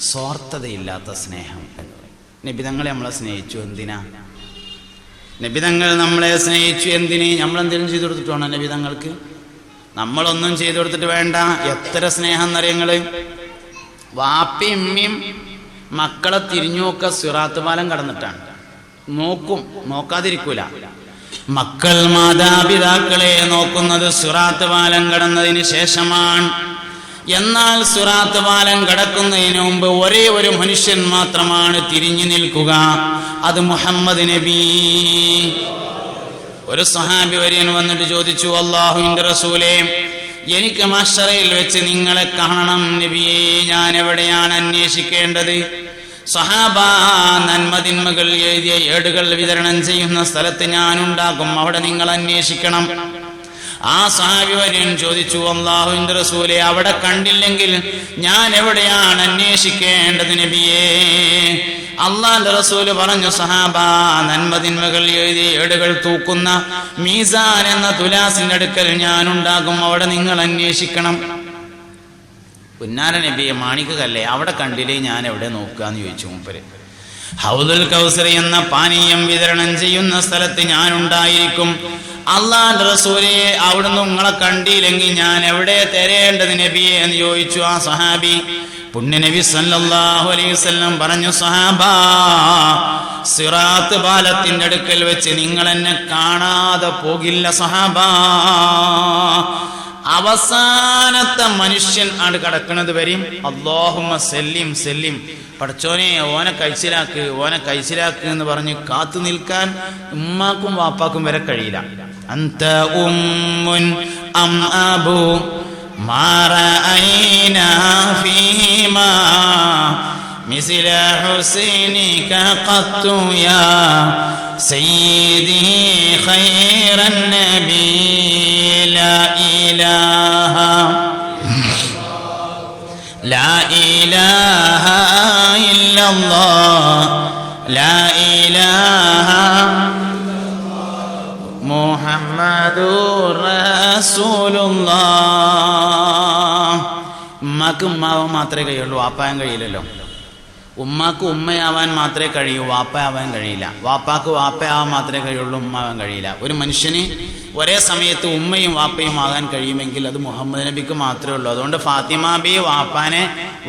Speaker 1: സ്വാർത്ഥതയില്ലാത്ത സ്നേഹം എന്ന് പറയും. നബിതങ്ങളെ നമ്മളെ സ്നേഹിച്ചു എന്തിനാ? നബിതങ്ങൾ നമ്മളെ സ്നേഹിച്ചു എന്തിന്? നമ്മളെന്തെങ്കിലും ചെയ്തു കൊടുത്തിട്ടാണോ നബിതങ്ങൾക്ക്? നമ്മളൊന്നും ചെയ്തു കൊടുത്തിട്ട് വേണ്ട. എത്ര സ്നേഹം എന്നറിയങ്ങള്. വാപ്പയും ഉമ്മയും മക്കളെ തിരിഞ്ഞുനോക്ക സിറാത്ത് പാലം കടന്നിട്ടാണ്. നോക്കും, നോക്കാതിരിക്കൂല. മക്കൾ മാതാപിതാക്കളെ നോക്കുന്നത് സിറാത്ത് പാലം കടന്നതിന് ശേഷമാണ്. എന്നാൽ സിറാത്ത് പാലം കടക്കുന്നതിന് മുമ്പ് ഒരേ ഒരു മനുഷ്യൻ മാത്രമാണ് തിരിഞ്ഞു നിൽക്കുക. അത് മുഹമ്മദ് നബി. ഒരു സഹാബി വര്യൻ വന്നിട്ട് ചോദിച്ചു, അല്ലാഹുവിന്റെ റസൂലേ, എനിക്ക് മഹ്ശറയിൽ വെച്ച് നിങ്ങളെ കാണണം നബിയേ, ഞാൻ എവിടെയാണ് അന്വേഷിക്കേണ്ടത്? സഹാബ, നന്മതിന്മകൾ എഴുതിയ ഏടുകൾ വിതരണം ചെയ്യുന്ന സ്ഥലത്ത് ഞാനുണ്ടാകും, അവിടെ നിങ്ങൾ അന്വേഷിക്കണം. ആ സഹാബി വര്യൻ ചോദിച്ചു, അല്ലാഹുവിന്റെ റസൂലേ, അവിടെ കണ്ടില്ലെങ്കിൽ ഞാൻ എവിടെയാണ് അന്വേഷിക്കേണ്ടത് നബിയേ? അള്ളാന്റെ റസൂല് പറഞ്ഞു, സഹാബ, നന്മതിന്മകൾ എഴുതി ഏടുകൾ തൂക്കുന്ന മീസാൻ എന്ന തുലാസിന്റെ അടുക്കൽ ഞാനുണ്ടാകും, അവിടെ നിങ്ങൾ അന്വേഷിക്കണം. പുന്നാര നബിയെ, മാണിക്കല്ലേ, അവിടെ കണ്ടില്ലേ, ഞാൻ എവിടെ നോക്കാന്ന് ചോദിച്ചു മൂപ്പര്. ഹൗദുൽ കൗസർ എന്ന പാനീയം വിതരണം ചെയ്യുന്ന സ്ഥലത്ത് ഞാനുണ്ടായിരിക്കും. അള്ളാന്റെ റസൂലെ, അവിടുന്ന് നിങ്ങളെ കണ്ടില്ലെങ്കിൽ ഞാൻ എവിടെ തരേണ്ടത് നബിയെ എന്ന് ചോദിച്ചു ആ സഹാബി. പുണ്യ നബി സല്ലല്ലാഹു അലൈഹി വസല്ലം പറഞ്ഞു, സഹാബാ, സിറാത്ത് പാലത്തിന്റെ അടുക്കൽ വെച്ച് നിങ്ങൾ എന്നെ കാണാതെ പോകില്ല സഹാബാ. അവസാനത്തെ മനുഷ്യൻ ആണ് കടക്കുന്നത് വരെയും അല്ലാഹുമ്മ സല്ലിം സല്ലിം, പടച്ചോനെ ഓനെ കഴിച്ചിലാക്ക്, ഓനെ കഴിച്ചിലാക്ക് എന്ന് പറഞ്ഞ് കാത്തു നിൽക്കാൻ ഉമ്മാക്കും വാപ്പാക്കും വരെ കഴിയില്ല. അന്ത ഉമ്മുൻ അം അബു മാ റഅയ്നാ ഫീമാ മിസ്ല ഹുസൈനിക ഖത്തു യാ സയ്യിദി ഖൈറൻ നബി ലാ ഇലാഹ ലാ ഇലാഹ ഇല്ലല്ലാഹ് ലാ ഇലാഹ മുഹമ്മദുർ റസൂലുള്ളാഹ്. ഉമ്മാക്ക് ഉമ്മാവാൻ മാത്രമേ കഴിയുള്ളൂ, വാപ്പാൻ കഴിയില്ലല്ലോ. ഉമ്മാക്ക് ഉമ്മയാവാൻ മാത്രമേ കഴിയൂ, വാപ്പയാവാൻ കഴിയില്ല. വാപ്പാക്ക് വാപ്പയാവാൻ മാത്രമേ കഴിയുള്ളൂ, ഉമ്മാവാൻ കഴിയില്ല. ഒരു മനുഷ്യന് ഒരേ സമയത്ത് ഉമ്മയും വാപ്പയും ആകാൻ കഴിയുമെങ്കിൽ അത് മുഹമ്മദ് നബിക്ക് മാത്രമേ ഉള്ളൂ. അതുകൊണ്ട് ഫാത്തിമ ബി വാപ്പാനെ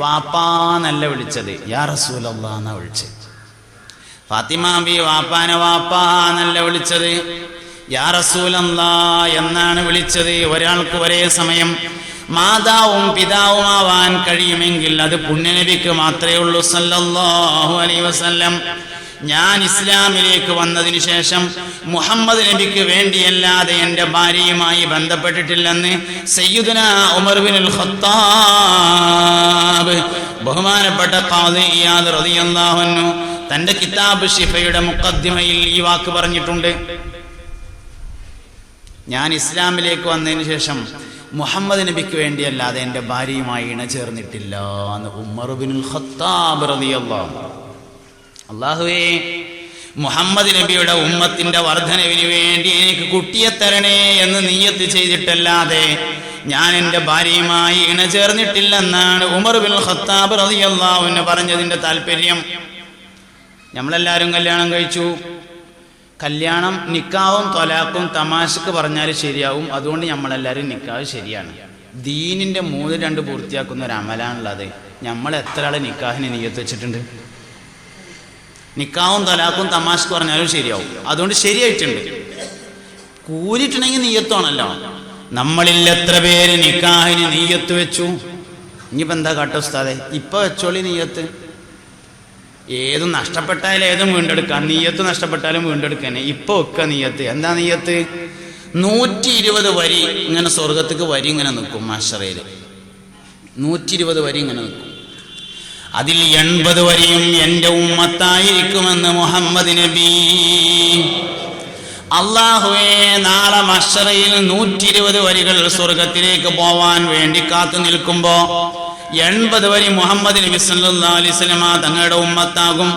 Speaker 1: വാപ്പാന്നല്ല വിളിച്ചത്, യാ റസൂലല്ലാഹ് എന്നാ വിളിച്ചത്. ഫാത്തിമ ബി വാപ്പാനെ വാപ്പാന്നല്ല വിളിച്ചത്, യാ റസൂലല്ലാഹ് എന്നാണ് വിളിച്ചത്. ഒരാൾക്ക് ഒരേ സമയം മാതാവും പിതാവുമാവാൻ കഴിയുമെങ്കിൽ അത് പുണ്യനബിക്ക് മാത്രമേ ഉള്ളൂ സല്ലല്ലാഹു അലൈഹി വസല്ലം. ഞാൻ ഇസ്ലാമിലേക്ക് വന്നതിന് ശേഷം മുഹമ്മദ് നബിക്ക് വേണ്ടിയല്ലാതെ എൻ്റെ ഭാര്യയുമായി ബന്ധപ്പെട്ടിട്ടില്ലെന്ന് സയ്യിദുനാ ഉമർ ബിനുൽ ഖത്താബ്, ബഹുമാനപ്പെട്ട ഖാദി ഇയാദ് റളിയല്ലാഹു അൻഹു തൻ്റെ കിതാബ് ശിഫയുടെ മുഖദ്ദിമയിൽ ഈ വാക്ക് പറഞ്ഞിട്ടുണ്ട്. ഞാൻ ഇസ്ലാമിലേക്ക് വന്നതിന് ശേഷം മുഹമ്മദ് നബിക്ക് വേണ്ടിയല്ലാതെ എൻ്റെ ഭാര്യയുമായി ഇണചേർന്നിട്ടില്ല എന്ന് ഉമർ ബിനുൽ ഖത്താബ് റളിയല്ലാഹു അൻഹു. അല്ലാഹുവേ, മുഹമ്മദ് നബിയുടെ ഉമ്മത്തിന്റെ വർധനവിന് വേണ്ടി എനിക്ക് കുട്ടിയെ തരണേ എന്ന് നിയ്യത്ത് ചെയ്തിട്ടല്ലാതെ ഞാൻ എൻ്റെ ഭാര്യയുമായി ഇണചേർന്നിട്ടില്ലെന്നാണ് ഉമർ ബിനുൽ ഖത്താബ് റളിയല്ലാഹു അൻഹു പറഞ്ഞതിൻ്റെ താല്പര്യം. നമ്മളെല്ലാവരും കല്യാണം കഴിച്ചു. കല്യാണം നിക്കാവും തൊലാക്കും തമാശക്ക് പറഞ്ഞാൽ ശരിയാവും. അതുകൊണ്ട് നമ്മളെല്ലാവരും നിക്കാവ് ശരിയാണ്. ദീനിന്റെ 3-2 പൂർത്തിയാക്കുന്ന ഒരു അമലാണുള്ളത്. നമ്മൾ എത്ര ആളെ നിക്കാഹിന് നിയ്യത്ത് വെച്ചിട്ടുണ്ട്? നിക്കാവും തൊലാക്കും തമാശക്ക് പറഞ്ഞാലും ശരിയാവും. അതുകൊണ്ട് ശരിയായിട്ടുണ്ട്. കൂലിട്ടുണ്ടെങ്കിൽ നിയ്യത്താണല്ലോ. നമ്മളിൽ എത്ര പേര് നിക്കാഹിന് നിയ്യത്ത് വെച്ചു? ഇനിയിപ്പോൾ എന്താ കാട്ട ഉസ്താദേ? ഇപ്പൊ വെച്ചോളി നിയ്യത്ത്. ഏതും നഷ്ടപ്പെട്ടാലും ഏതും വീണ്ടെടുക്കാം. നീയത്ത് നഷ്ടപ്പെട്ടാലും വീണ്ടെടുക്കാൻ ഇപ്പൊ വെക്ക നീയത്ത്. എന്താ നീയത്ത്? 120 വരി ഇങ്ങനെ സ്വർഗത്തേക്ക് വരി ഇങ്ങനെ നിൽക്കും. മഹ്ശറയിൽ 120 വരി ഇങ്ങനെ നിൽക്കും. അതിൽ 80 വരിയും എൻ്റെ ഉമ്മത്തായിരിക്കുമെന്ന് മുഹമ്മദ് നബി. അല്ലാഹുവേ, നാളെ മഹ്ശറയിൽ 120 വരികൾ സ്വർഗത്തിലേക്ക് പോവാൻ വേണ്ടി കാത്തു നിൽക്കുമ്പോ 80 വരി മുഹമ്മദ് നബി സല്ലല്ലാഹു അലൈഹി വസല്ലമ തങ്ങളുടെ ഉമ്മത്താകും.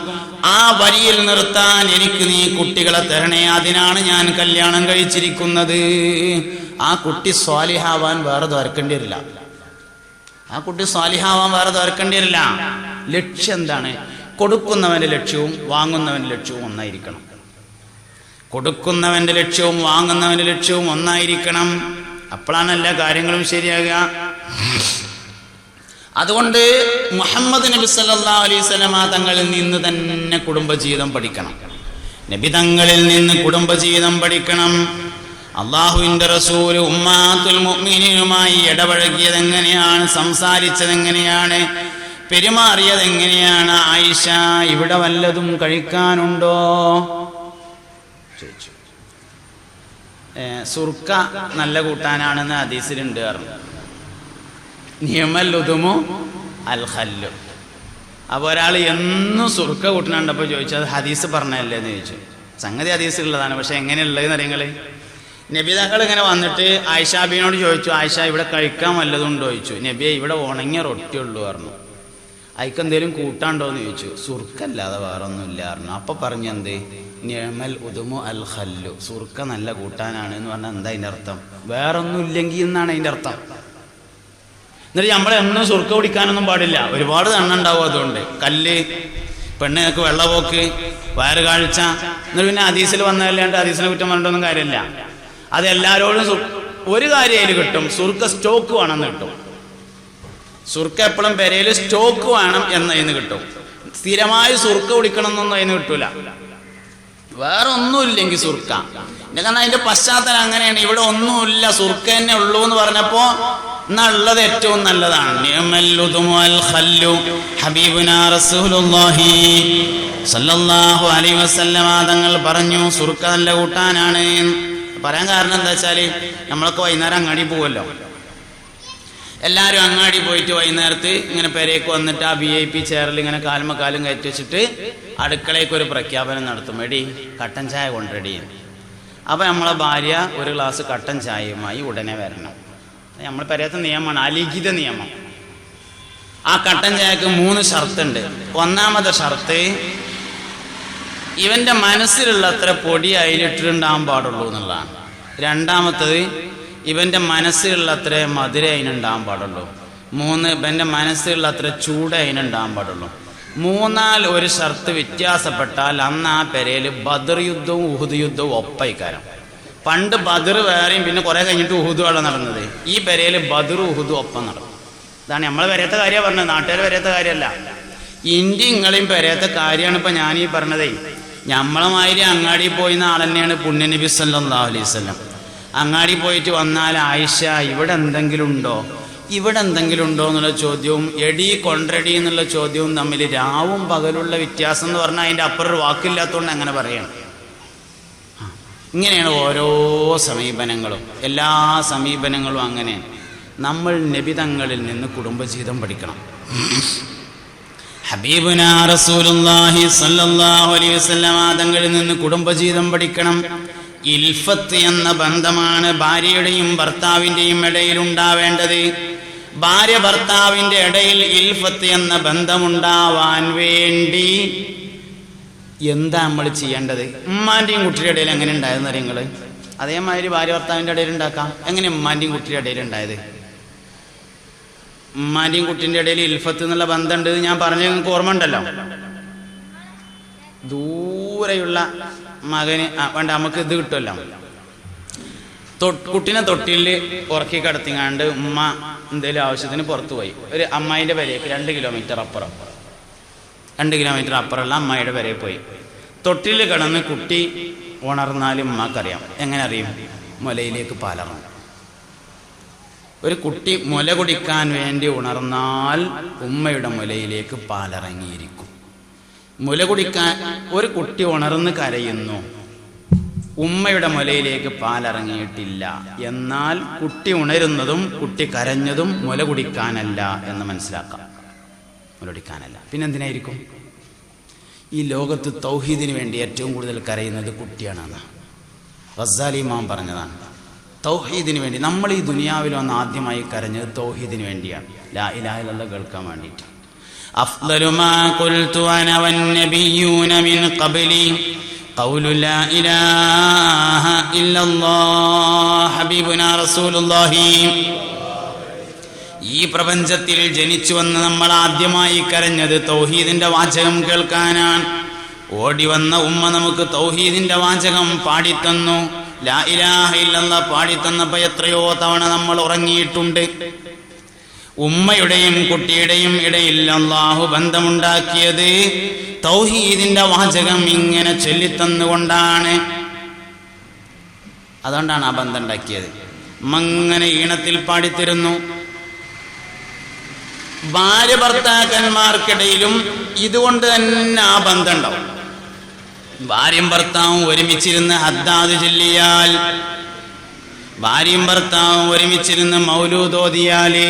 Speaker 1: ആ വരിയിൽ നിർത്താൻ എനിക്ക് നീ കുട്ടികളെ തരണേ, അതിനാണ് ഞാൻ കല്യാണം കഴിച്ചിരിക്കുന്നത്. ആ കുട്ടി സ്വാലിഹാവാൻ വേറെ ദ്വാരക്കേണ്ടി വരില്ല. ആ കുട്ടി സ്വാലിഹാവാൻ വേറെ ദ്വാരക്കേണ്ടി വരില്ല. ലക്ഷ്യം എന്താണ്? കൊടുക്കുന്നവന്റെ ലക്ഷ്യവും വാങ്ങുന്നവന്റെ ലക്ഷ്യവും ഒന്നായിരിക്കണം. കൊടുക്കുന്നവന്റെ ലക്ഷ്യവും വാങ്ങുന്നവന്റെ ലക്ഷ്യവും ഒന്നായിരിക്കണം. അപ്പോഴാണ് എല്ലാ കാര്യങ്ങളും ശരിയാകുക. അതുകൊണ്ട് മുഹമ്മദ് നബി സല്ലല്ലാഹു അലൈഹി വസല്ലമ തങ്ങളിൽ നിന്ന് തന്നെ കുടുംബജീവിതം പഠിക്കണം. നബി തങ്ങളിൽ നിന്ന് കുടുംബജീവിതം പഠിക്കണം. അള്ളാഹുവിന്റെ റസൂല് ഉമ്മാത്തുൽ മുഅ്മിനീനുമായി ഇടപഴകിയത് എങ്ങനെയാണ്, സംസാരിച്ചത് എങ്ങനെയാണ്, പെരുമാറിയത് എങ്ങനെയാണ്? ആയിഷ, ഇവിടെ വല്ലതും കഴിക്കാനുണ്ടോ ചോദിച്ചു. സുർക്ക നല്ല കൂട്ടാനാണെന്ന് ഹദീസിലുണ്ട് പറഞ്ഞു. നിയമൽ ഉദുമു അൽ ഖല്ലു. അപ്പോൾ ഒരാൾ എന്നും സുർക്ക കൂട്ടണുണ്ടപ്പോൾ ചോദിച്ചു, അത് ഹദീസ് പറഞ്ഞല്ലേ എന്ന് ചോദിച്ചു. സംഗതി ഹദീസിലുള്ളതാണ്, പക്ഷെ എങ്ങനെയുള്ളതെന്ന് അറിയങ്ങൾ. നബിതാക്കൾ ഇങ്ങനെ വന്നിട്ട് ആയിഷാബിനോട് ചോദിച്ചു, ആയിഷ ഇവിടെ കഴിക്കാൻ വല്ലതും ഉണ്ടോ ചോദിച്ചു. നബിയെ, ഇവിടെ ഉണങ്ങിയ റൊട്ടിയുള്ളൂ പറഞ്ഞു. അതിക്കെന്തേലും കൂട്ടാണ്ടോ എന്ന് ചോദിച്ചു. സുർക്കല്ലാതെ വേറെ ഒന്നുമില്ല പറഞ്ഞു. അപ്പൊ പറഞ്ഞു, എന്ത്? നിയമൽ ഉദുമു അൽ ഖല്ലു, സുർക്ക നല്ല കൂട്ടാനാണ് എന്ന് പറഞ്ഞാൽ എന്താ അതിൻ്റെ അർത്ഥം? വേറൊന്നും ഇല്ലെങ്കിൽ എന്നാണ് അതിൻ്റെ അർത്ഥം. എന്നിട്ട് നമ്മളെന്നും സുർക്ക കുടിക്കാനൊന്നും പാടില്ല, ഒരുപാട് എണ്ണ ഉണ്ടാവും. അതുകൊണ്ട് കല്ല്, പെണ്ണുങ്ങൾക്ക് വെള്ളപോക്ക്, വയറ് കാഴ്ച. എന്നിട്ട് പിന്നെ ഹദീസിൽ വന്നതല്ലാണ്ട് ഹദീസിനെ കുറ്റം പറഞ്ഞിട്ടൊന്നും കാര്യമില്ല. അത് എല്ലാവരോടും ഒരു കാര്യം അതിൽ കിട്ടും, സുർക്ക സ്റ്റോക്ക് വേണമെന്ന് കിട്ടും. സുർക്ക എപ്പോഴും പെരയിൽ സ്റ്റോക്ക് വേണം എന്നതിന് കിട്ടും. സ്ഥിരമായി സുർക്ക കുടിക്കണം എന്നൊന്നും അതിന് കിട്ടൂല. വേറെ ഒന്നുമില്ലെങ്കിൽ സുർക്ക. കാരണം അതിന്റെ പശ്ചാത്തലം അങ്ങനെയാണ്. ഇവിടെ ഒന്നുമില്ല, സുർക്ക തന്നെ ഉള്ളൂ എന്ന് പറഞ്ഞപ്പോ എന്നാ ഉള്ളത് ഏറ്റവും നല്ലതാണ്. ഹബീബുനാ റസൂലുള്ളാഹി സല്ലല്ലാഹു അലൈഹി വസല്ലമ തങ്ങൾ പറഞ്ഞു, സുർക്ക നല്ല കൂട്ടാനാണ്. പറയാൻ കാരണം എന്താ വെച്ചാല്, നമ്മളൊക്കെ വൈകുന്നേരം അങ്ങാടി പോവല്ലോ. എല്ലാവരും അങ്ങാടി പോയിട്ട് വൈകുന്നേരത്ത് ഇങ്ങനെ പെരേക്ക് വന്നിട്ട് ആ VIP ചെയറിൽ ഇങ്ങനെ കാലും കയറ്റി വെച്ചിട്ട് അടുക്കളയ്ക്ക് ഒരു പ്രഖ്യാപനം നടത്തും, എടി കട്ടൻ ചായ കൊണ്ടുറെടി. അപ്പം നമ്മളെ ഭാര്യ ഒരു ഗ്ലാസ് കട്ടൻ ചായയുമായി ഉടനെ വരണം. നമ്മൾ പെരേത്തെ നിയമമാണ്, അലിഖിത നിയമം. ആ കട്ടൻ ചായക്ക് 3 ഷർത്തുണ്ട്. ഒന്നാമത്തെ ഷർത്ത്, ഇവന്റെ മനസ്സിലുള്ള അത്ര പൊടി അതിലിട്ടിട്ടുണ്ടാകാൻ പാടുള്ളൂ എന്നുള്ളതാണ്. രണ്ടാമത്തത്, ഇവന്റെ മനസ്സിലുള്ള അത്ര മധുര അതിനുണ്ടാകാൻ പാടുള്ളൂ. 3, ഇവന്റെ മനസ്സിലുള്ള അത്ര ചൂട് അതിനുണ്ടാകാൻ പാടുള്ളൂ. 3 ഒരു ഷർത്ത് വ്യത്യാസപ്പെട്ടാൽ അന്ന് ആ പെരയിൽ ബദർ യുദ്ധവും ഉഹുദ് യുദ്ധവും ഒപ്പയിക്കാരം. പണ്ട് ബദർ വേറെയും പിന്നെ കുറെ കഴിഞ്ഞിട്ട് ഉഹുദുമാണ് നടന്നത്. ഈ പെരയിൽ ബദർ ഉഹുദും ഒപ്പം നടന്നു. ഇതാണ് നമ്മളെ പെരയത്തെ കാര്യമാണ് പറഞ്ഞത്, നാട്ടുകാർ പെരയത്തെ കാര്യമല്ല. ഇന്ത്യ ഇങ്ങളെയും പെരയത്തെ കാര്യമാണ് ഇപ്പൊ ഞാനീ പറഞ്ഞതേ. നമ്മളമാതിരി അങ്ങാടി പോയിന്ന ആൾ തന്നെയാണ് പുണ്യ നബി സല്ലല്ലാഹു അലൈഹി വസല്ലം. അങ്ങാടി പോയിട്ട് വന്നാൽ, ആയിഷ ഇവിടെ എന്തെങ്കിലും ഉണ്ടോ, ഇവിടെ എന്തെങ്കിലും ഉണ്ടോ എന്നുള്ള ചോദ്യവും എടി കൊണ്ടടി എന്നുള്ള ചോദ്യവും തമ്മിൽ രാവും പകലുള്ള വ്യത്യാസം എന്ന് പറഞ്ഞാൽ അതിൻ്റെ അപ്പുറം ഒരു വാക്കില്ലാത്തതുകൊണ്ട് അങ്ങനെ പറയണം. ഇങ്ങനെയാണ് ഓരോ സമീപനങ്ങളും, എല്ലാ സമീപനങ്ങളും അങ്ങനെയാണ്. നമ്മൾ നബിതങ്ങളിൽ നിന്ന് കുടുംബജീവിതം പഠിക്കണം. ഹബീബുനാ റസൂലുള്ളാഹി സ്വല്ലല്ലാഹു അലൈഹി വസല്ലമ തങ്ങളിൽ നിന്ന് കുടുംബജീവിതം പഠിക്കണം. ഇൽഫത്ത് എന്ന ബന്ധമാണ് ഭാര്യയുടെയും ഭർത്താവിൻ്റെയും ഇടയിൽ ഉണ്ടാവേണ്ടത്. ഭാര്യ ഭർത്താവിൻ്റെ ഇടയിൽ ഇൽഫത്ത് എന്ന ബന്ധമുണ്ടാവാൻ വേണ്ടി എന്താ നമ്മൾ ചെയ്യേണ്ടത്? ഉമ്മാൻ്റെയും കുട്ടിയുടെ ഇടയിൽ എങ്ങനെ ഉണ്ടായതെന്ന് അറിയാം നിങ്ങൾ? അതേമാതിരി ഭാര്യ ഭർത്താവിൻ്റെ ഇടയിൽ ഉണ്ടാക്കാം. എങ്ങനെ ഉമ്മാൻ്റെയും കുട്ടിയുടെ ഇടയിൽ ഉണ്ടായത്? ഉമ്മാൻ്റെയും കുട്ടിൻ്റെ ഇടയിൽ ഇൽഫത്ത് എന്നുള്ള ബന്ധമുണ്ട് ഞാൻ പറഞ്ഞ നിങ്ങൾക്ക് ഓർമ്മ ഉണ്ടല്ലോ. ദൂരെയുള്ള മകന് വേണ്ട നമുക്ക് ഇത് കിട്ടുമല്ലോ, കുട്ടീനെ തൊട്ടിൽ ഉറക്കി കിടത്തിങ്ങാണ്ട് ഉമ്മ എന്തെങ്കിലും ആവശ്യത്തിന് പുറത്തു പോയി. ഒരു അമ്മായിൻ്റെ പെരേക്ക് 2 കിലോമീറ്റർ അപ്പുറം, 2 കിലോമീറ്റർ അപ്പുറമുള്ള അമ്മായിയുടെ പെരയിൽ പോയി. തൊട്ടിൽ കിടന്ന് കുട്ടി ഉണർന്നാലും ഉമ്മക്കറിയാം. എങ്ങനെ അറിയും? മുലയിലേക്ക് പാലറങ്ങും. ഒരു കുട്ടി മുല കുടിക്കാൻ വേണ്ടി ഉണർന്നാൽ ഉമ്മയുടെ മുലയിലേക്ക് പാലിറങ്ങിയിരിക്കും. മുല കുടിക്കാൻ ഒരു കുട്ടി ഉണർന്ന് കരയുന്നു, ഉമ്മയുടെ മുലയിലേക്ക് പാലിറങ്ങിയിട്ടില്ല. എന്നാൽ കുട്ടി ഉണരുന്നതും കുട്ടി കരഞ്ഞതും മുല കുടിക്കാനല്ല എന്ന് മനസ്സിലാക്കാം. മുല കുടിക്കാനല്ല, പിന്നെന്തിനായിരിക്കും? ഈ ലോകത്ത് തൗഹീദിന് വേണ്ടി ഏറ്റവും കൂടുതൽ കരയുന്നത് കുട്ടിയാണെന്ന് ഗസാലി ഇമാം പറഞ്ഞതാണ്. തൗഹീദിന് വേണ്ടി നമ്മൾ ഈ ദുനിയാവിൽ വന്ന് ആദ്യമായി കരഞ്ഞത് തൗഹീദിന് വേണ്ടിയാണ്, ലാ ഇലാഹ ഇല്ലല്ലാഹ് കേൾക്കാൻ വേണ്ടിയിട്ട്. അഫ്ളലു മാ ഖുൽതു അന വന്നബിയ്യൂന മിൻ ഖബ്ലി ഖൗലു ലാ ഇലാഹ ഇല്ലല്ലാഹ് ഹബീബുനാ റസൂലുള്ളാഹി. ഈ പ്രപഞ്ചത്തിൽ ജനിച്ചു വന്ന് നമ്മൾ ആദ്യമായി കരഞ്ഞത് തൗഹീദിന്റെ വാചകം കേൾക്കാനാണ്. ഓടി വന്ന ഉമ്മ നമുക്ക് തൗഹീദിന്റെ വാചകം പാടിത്തന്നു, ലാ ഇലാഹ ഇല്ലല്ലാഹ് പാടിത്തന്നപ്പോൾ എത്രയോ തവണ നമ്മൾ ഉറങ്ങിയിട്ടുണ്ട്. ഉമ്മയുടെയും കുട്ടിയുടെയും ഇടയിൽ അല്ലാഹു ബന്ധമുണ്ടാക്കിയത് തൗഹീദിന്റെ വാചകം ഇങ്ങനെ ചൊല്ലിത്തന്നുകൊണ്ടാണ്. അതുകൊണ്ടാണ് ആ ബന്ധം ഉണ്ടാക്കിയത്. അങ്ങനെ ഈണത്തിൽ പാടിത്തരുന്നു. ഭാര്യ ഭർത്താക്കന്മാർക്കിടയിലും ഇതുകൊണ്ട് തന്നെ ആ ബന്ധം ഉണ്ടാവും. ഭാര്യയും ഭർത്താവും ഒരുമിച്ചിരുന്ന് ഹദ്ദാദ് ചൊല്ലിയാൽ, ഭാര്യയും ഭർത്താവും ഒരുമിച്ചിരുന്ന് മൗലൂദ് ഓതിയാല്,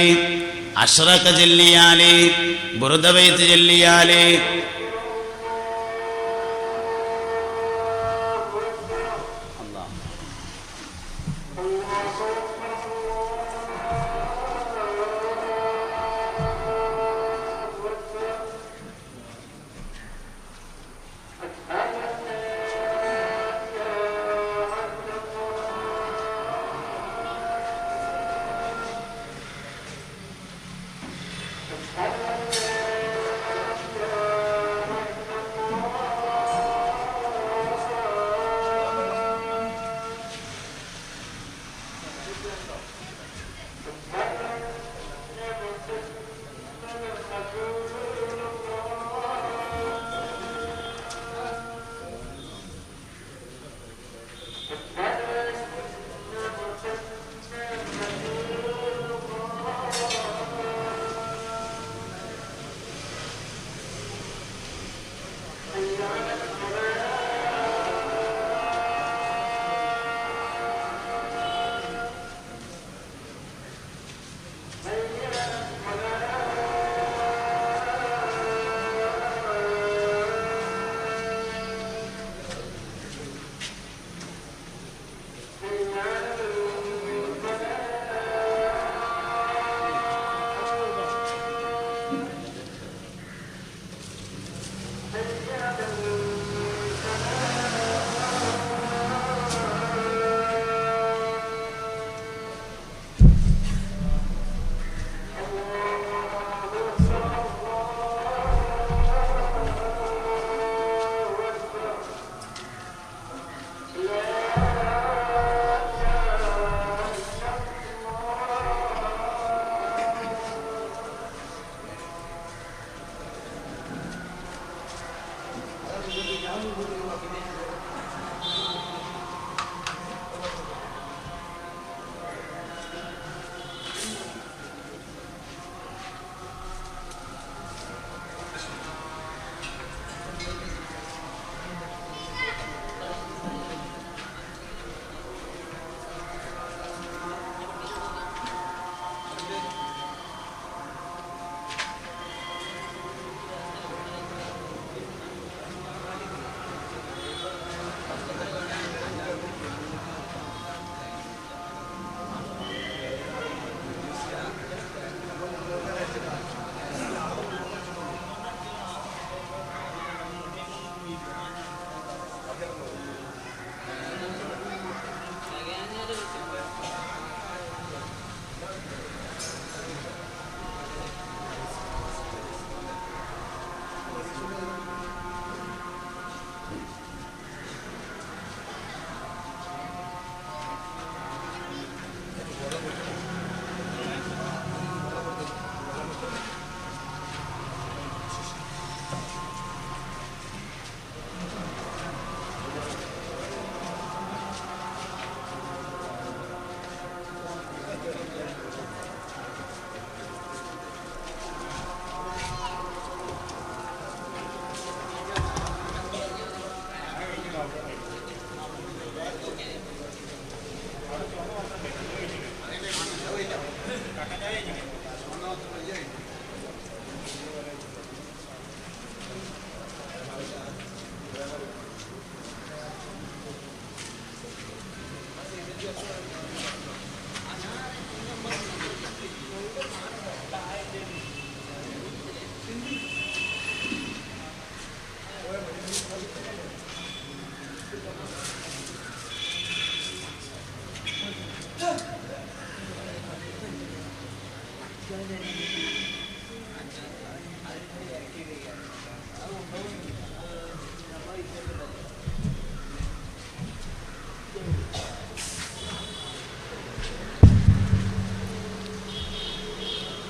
Speaker 1: അഷ്റഖ ചൊല്ലിയാല്, ബുർദബൈത്ത് ചൊല്ലിയാല്,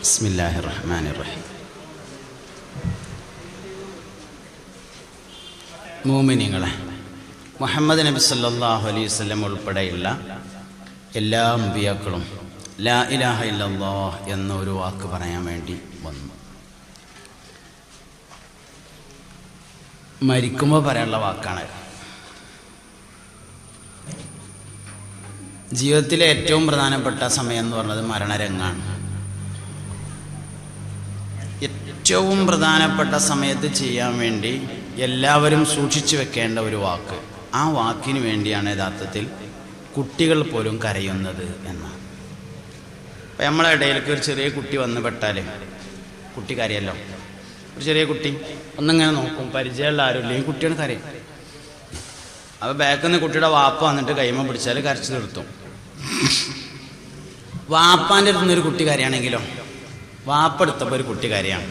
Speaker 1: ബിസ്മില്ലാഹിർ റഹ്മാനിർ റഹീം. മുഅ്മിനീങ്ങളെ, മുഹമ്മദ് നബി സല്ലല്ലാഹു അലൈഹി വസല്ലം ഉൾപ്പെടെയുള്ള എല്ലാ അമ്പിയാക്കളും ലാ ഇലാഹ ഇല്ലല്ലാഹ് എന്ന ഒരു വാക്ക് പറയാൻ വേണ്ടി വന്നു. മരിക്കുമ്പോൾ പറയാനുള്ള വാക്കാണ്. ജീവിതത്തിലെ ഏറ്റവും പ്രധാനപ്പെട്ട സമയം എന്ന് പറഞ്ഞത് മരണരംഗാണ്. ഏറ്റവും പ്രധാനപ്പെട്ട സമയത്ത് ചെയ്യാൻ വേണ്ടി എല്ലാവരും സൂക്ഷിച്ചു വെക്കേണ്ട ഒരു വാക്ക്, ആ വാക്കിന് വേണ്ടിയാണ് യഥാർത്ഥത്തിൽ കുട്ടികൾ പോലും കരയുന്നത് എന്നാണ്. അപ്പം നമ്മളെ ഇടയിലേക്ക് ഒരു ചെറിയ കുട്ടി വന്ന് പെട്ടാൽ കുട്ടി കരയല്ലോ. ഒരു ചെറിയ കുട്ടി ഒന്നിങ്ങനെ നോക്കും, പരിചയമുള്ള ആരുമില്ലെങ്കിൽ കുട്ടികൾ കരയും. അപ്പോൾ ബാക്കിൽ നിന്ന് കുട്ടിയുടെ വാപ്പ വന്നിട്ട് കൈമ പിടിച്ചാൽ കരച്ചു നിർത്തും. വാപ്പാൻ്റെ അടുത്ത് നിന്നൊരു കുട്ടി കരയാണെങ്കിലോ, വാപ്പ എടുത്തപ്പോൾ ഒരു കുട്ടി കരയാണ്.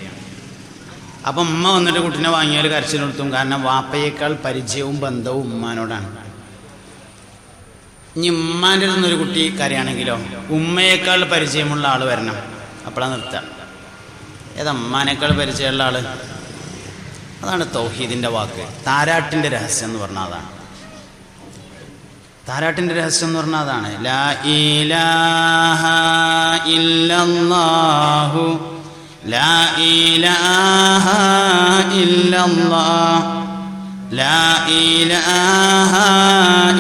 Speaker 1: അപ്പം ഉമ്മ വന്നിട്ട് കുട്ടീനെ വാങ്ങിയാൽ കരച്ചിൽ നിർത്തും. കാരണം വാപ്പയേക്കാൾ പരിചയവും ബന്ധവും ഉമ്മാനോടാണ്. ഇനി ഉമ്മാൻ്റെ അടുത്ത് നിന്നൊരു കുട്ടി കരയാണെങ്കിലോ, ഉമ്മയേക്കാൾ പരിചയമുള്ള ആൾ വരണം, അപ്പോഴാണ് നിർത്തുക. ഏതാ ഉമ്മാനേക്കാൾ പരിചയമുള്ള ആൾ? അതാണ് തൗഹീദിൻ്റെ വാക്ക്. താരാട്ടിൻ്റെ രഹസ്യം എന്ന് പറഞ്ഞാൽ അതാണ്. താരാട്ടിൻ്റെ രഹസ്യം എന്ന് പറഞ്ഞാൽ അതാണ്. ലാ ഇലാഹ ഇല്ലല്ലാഹു ലാ ഇലാഹ ഇല്ലല്ലാഹ് ലാ ഇലാഹ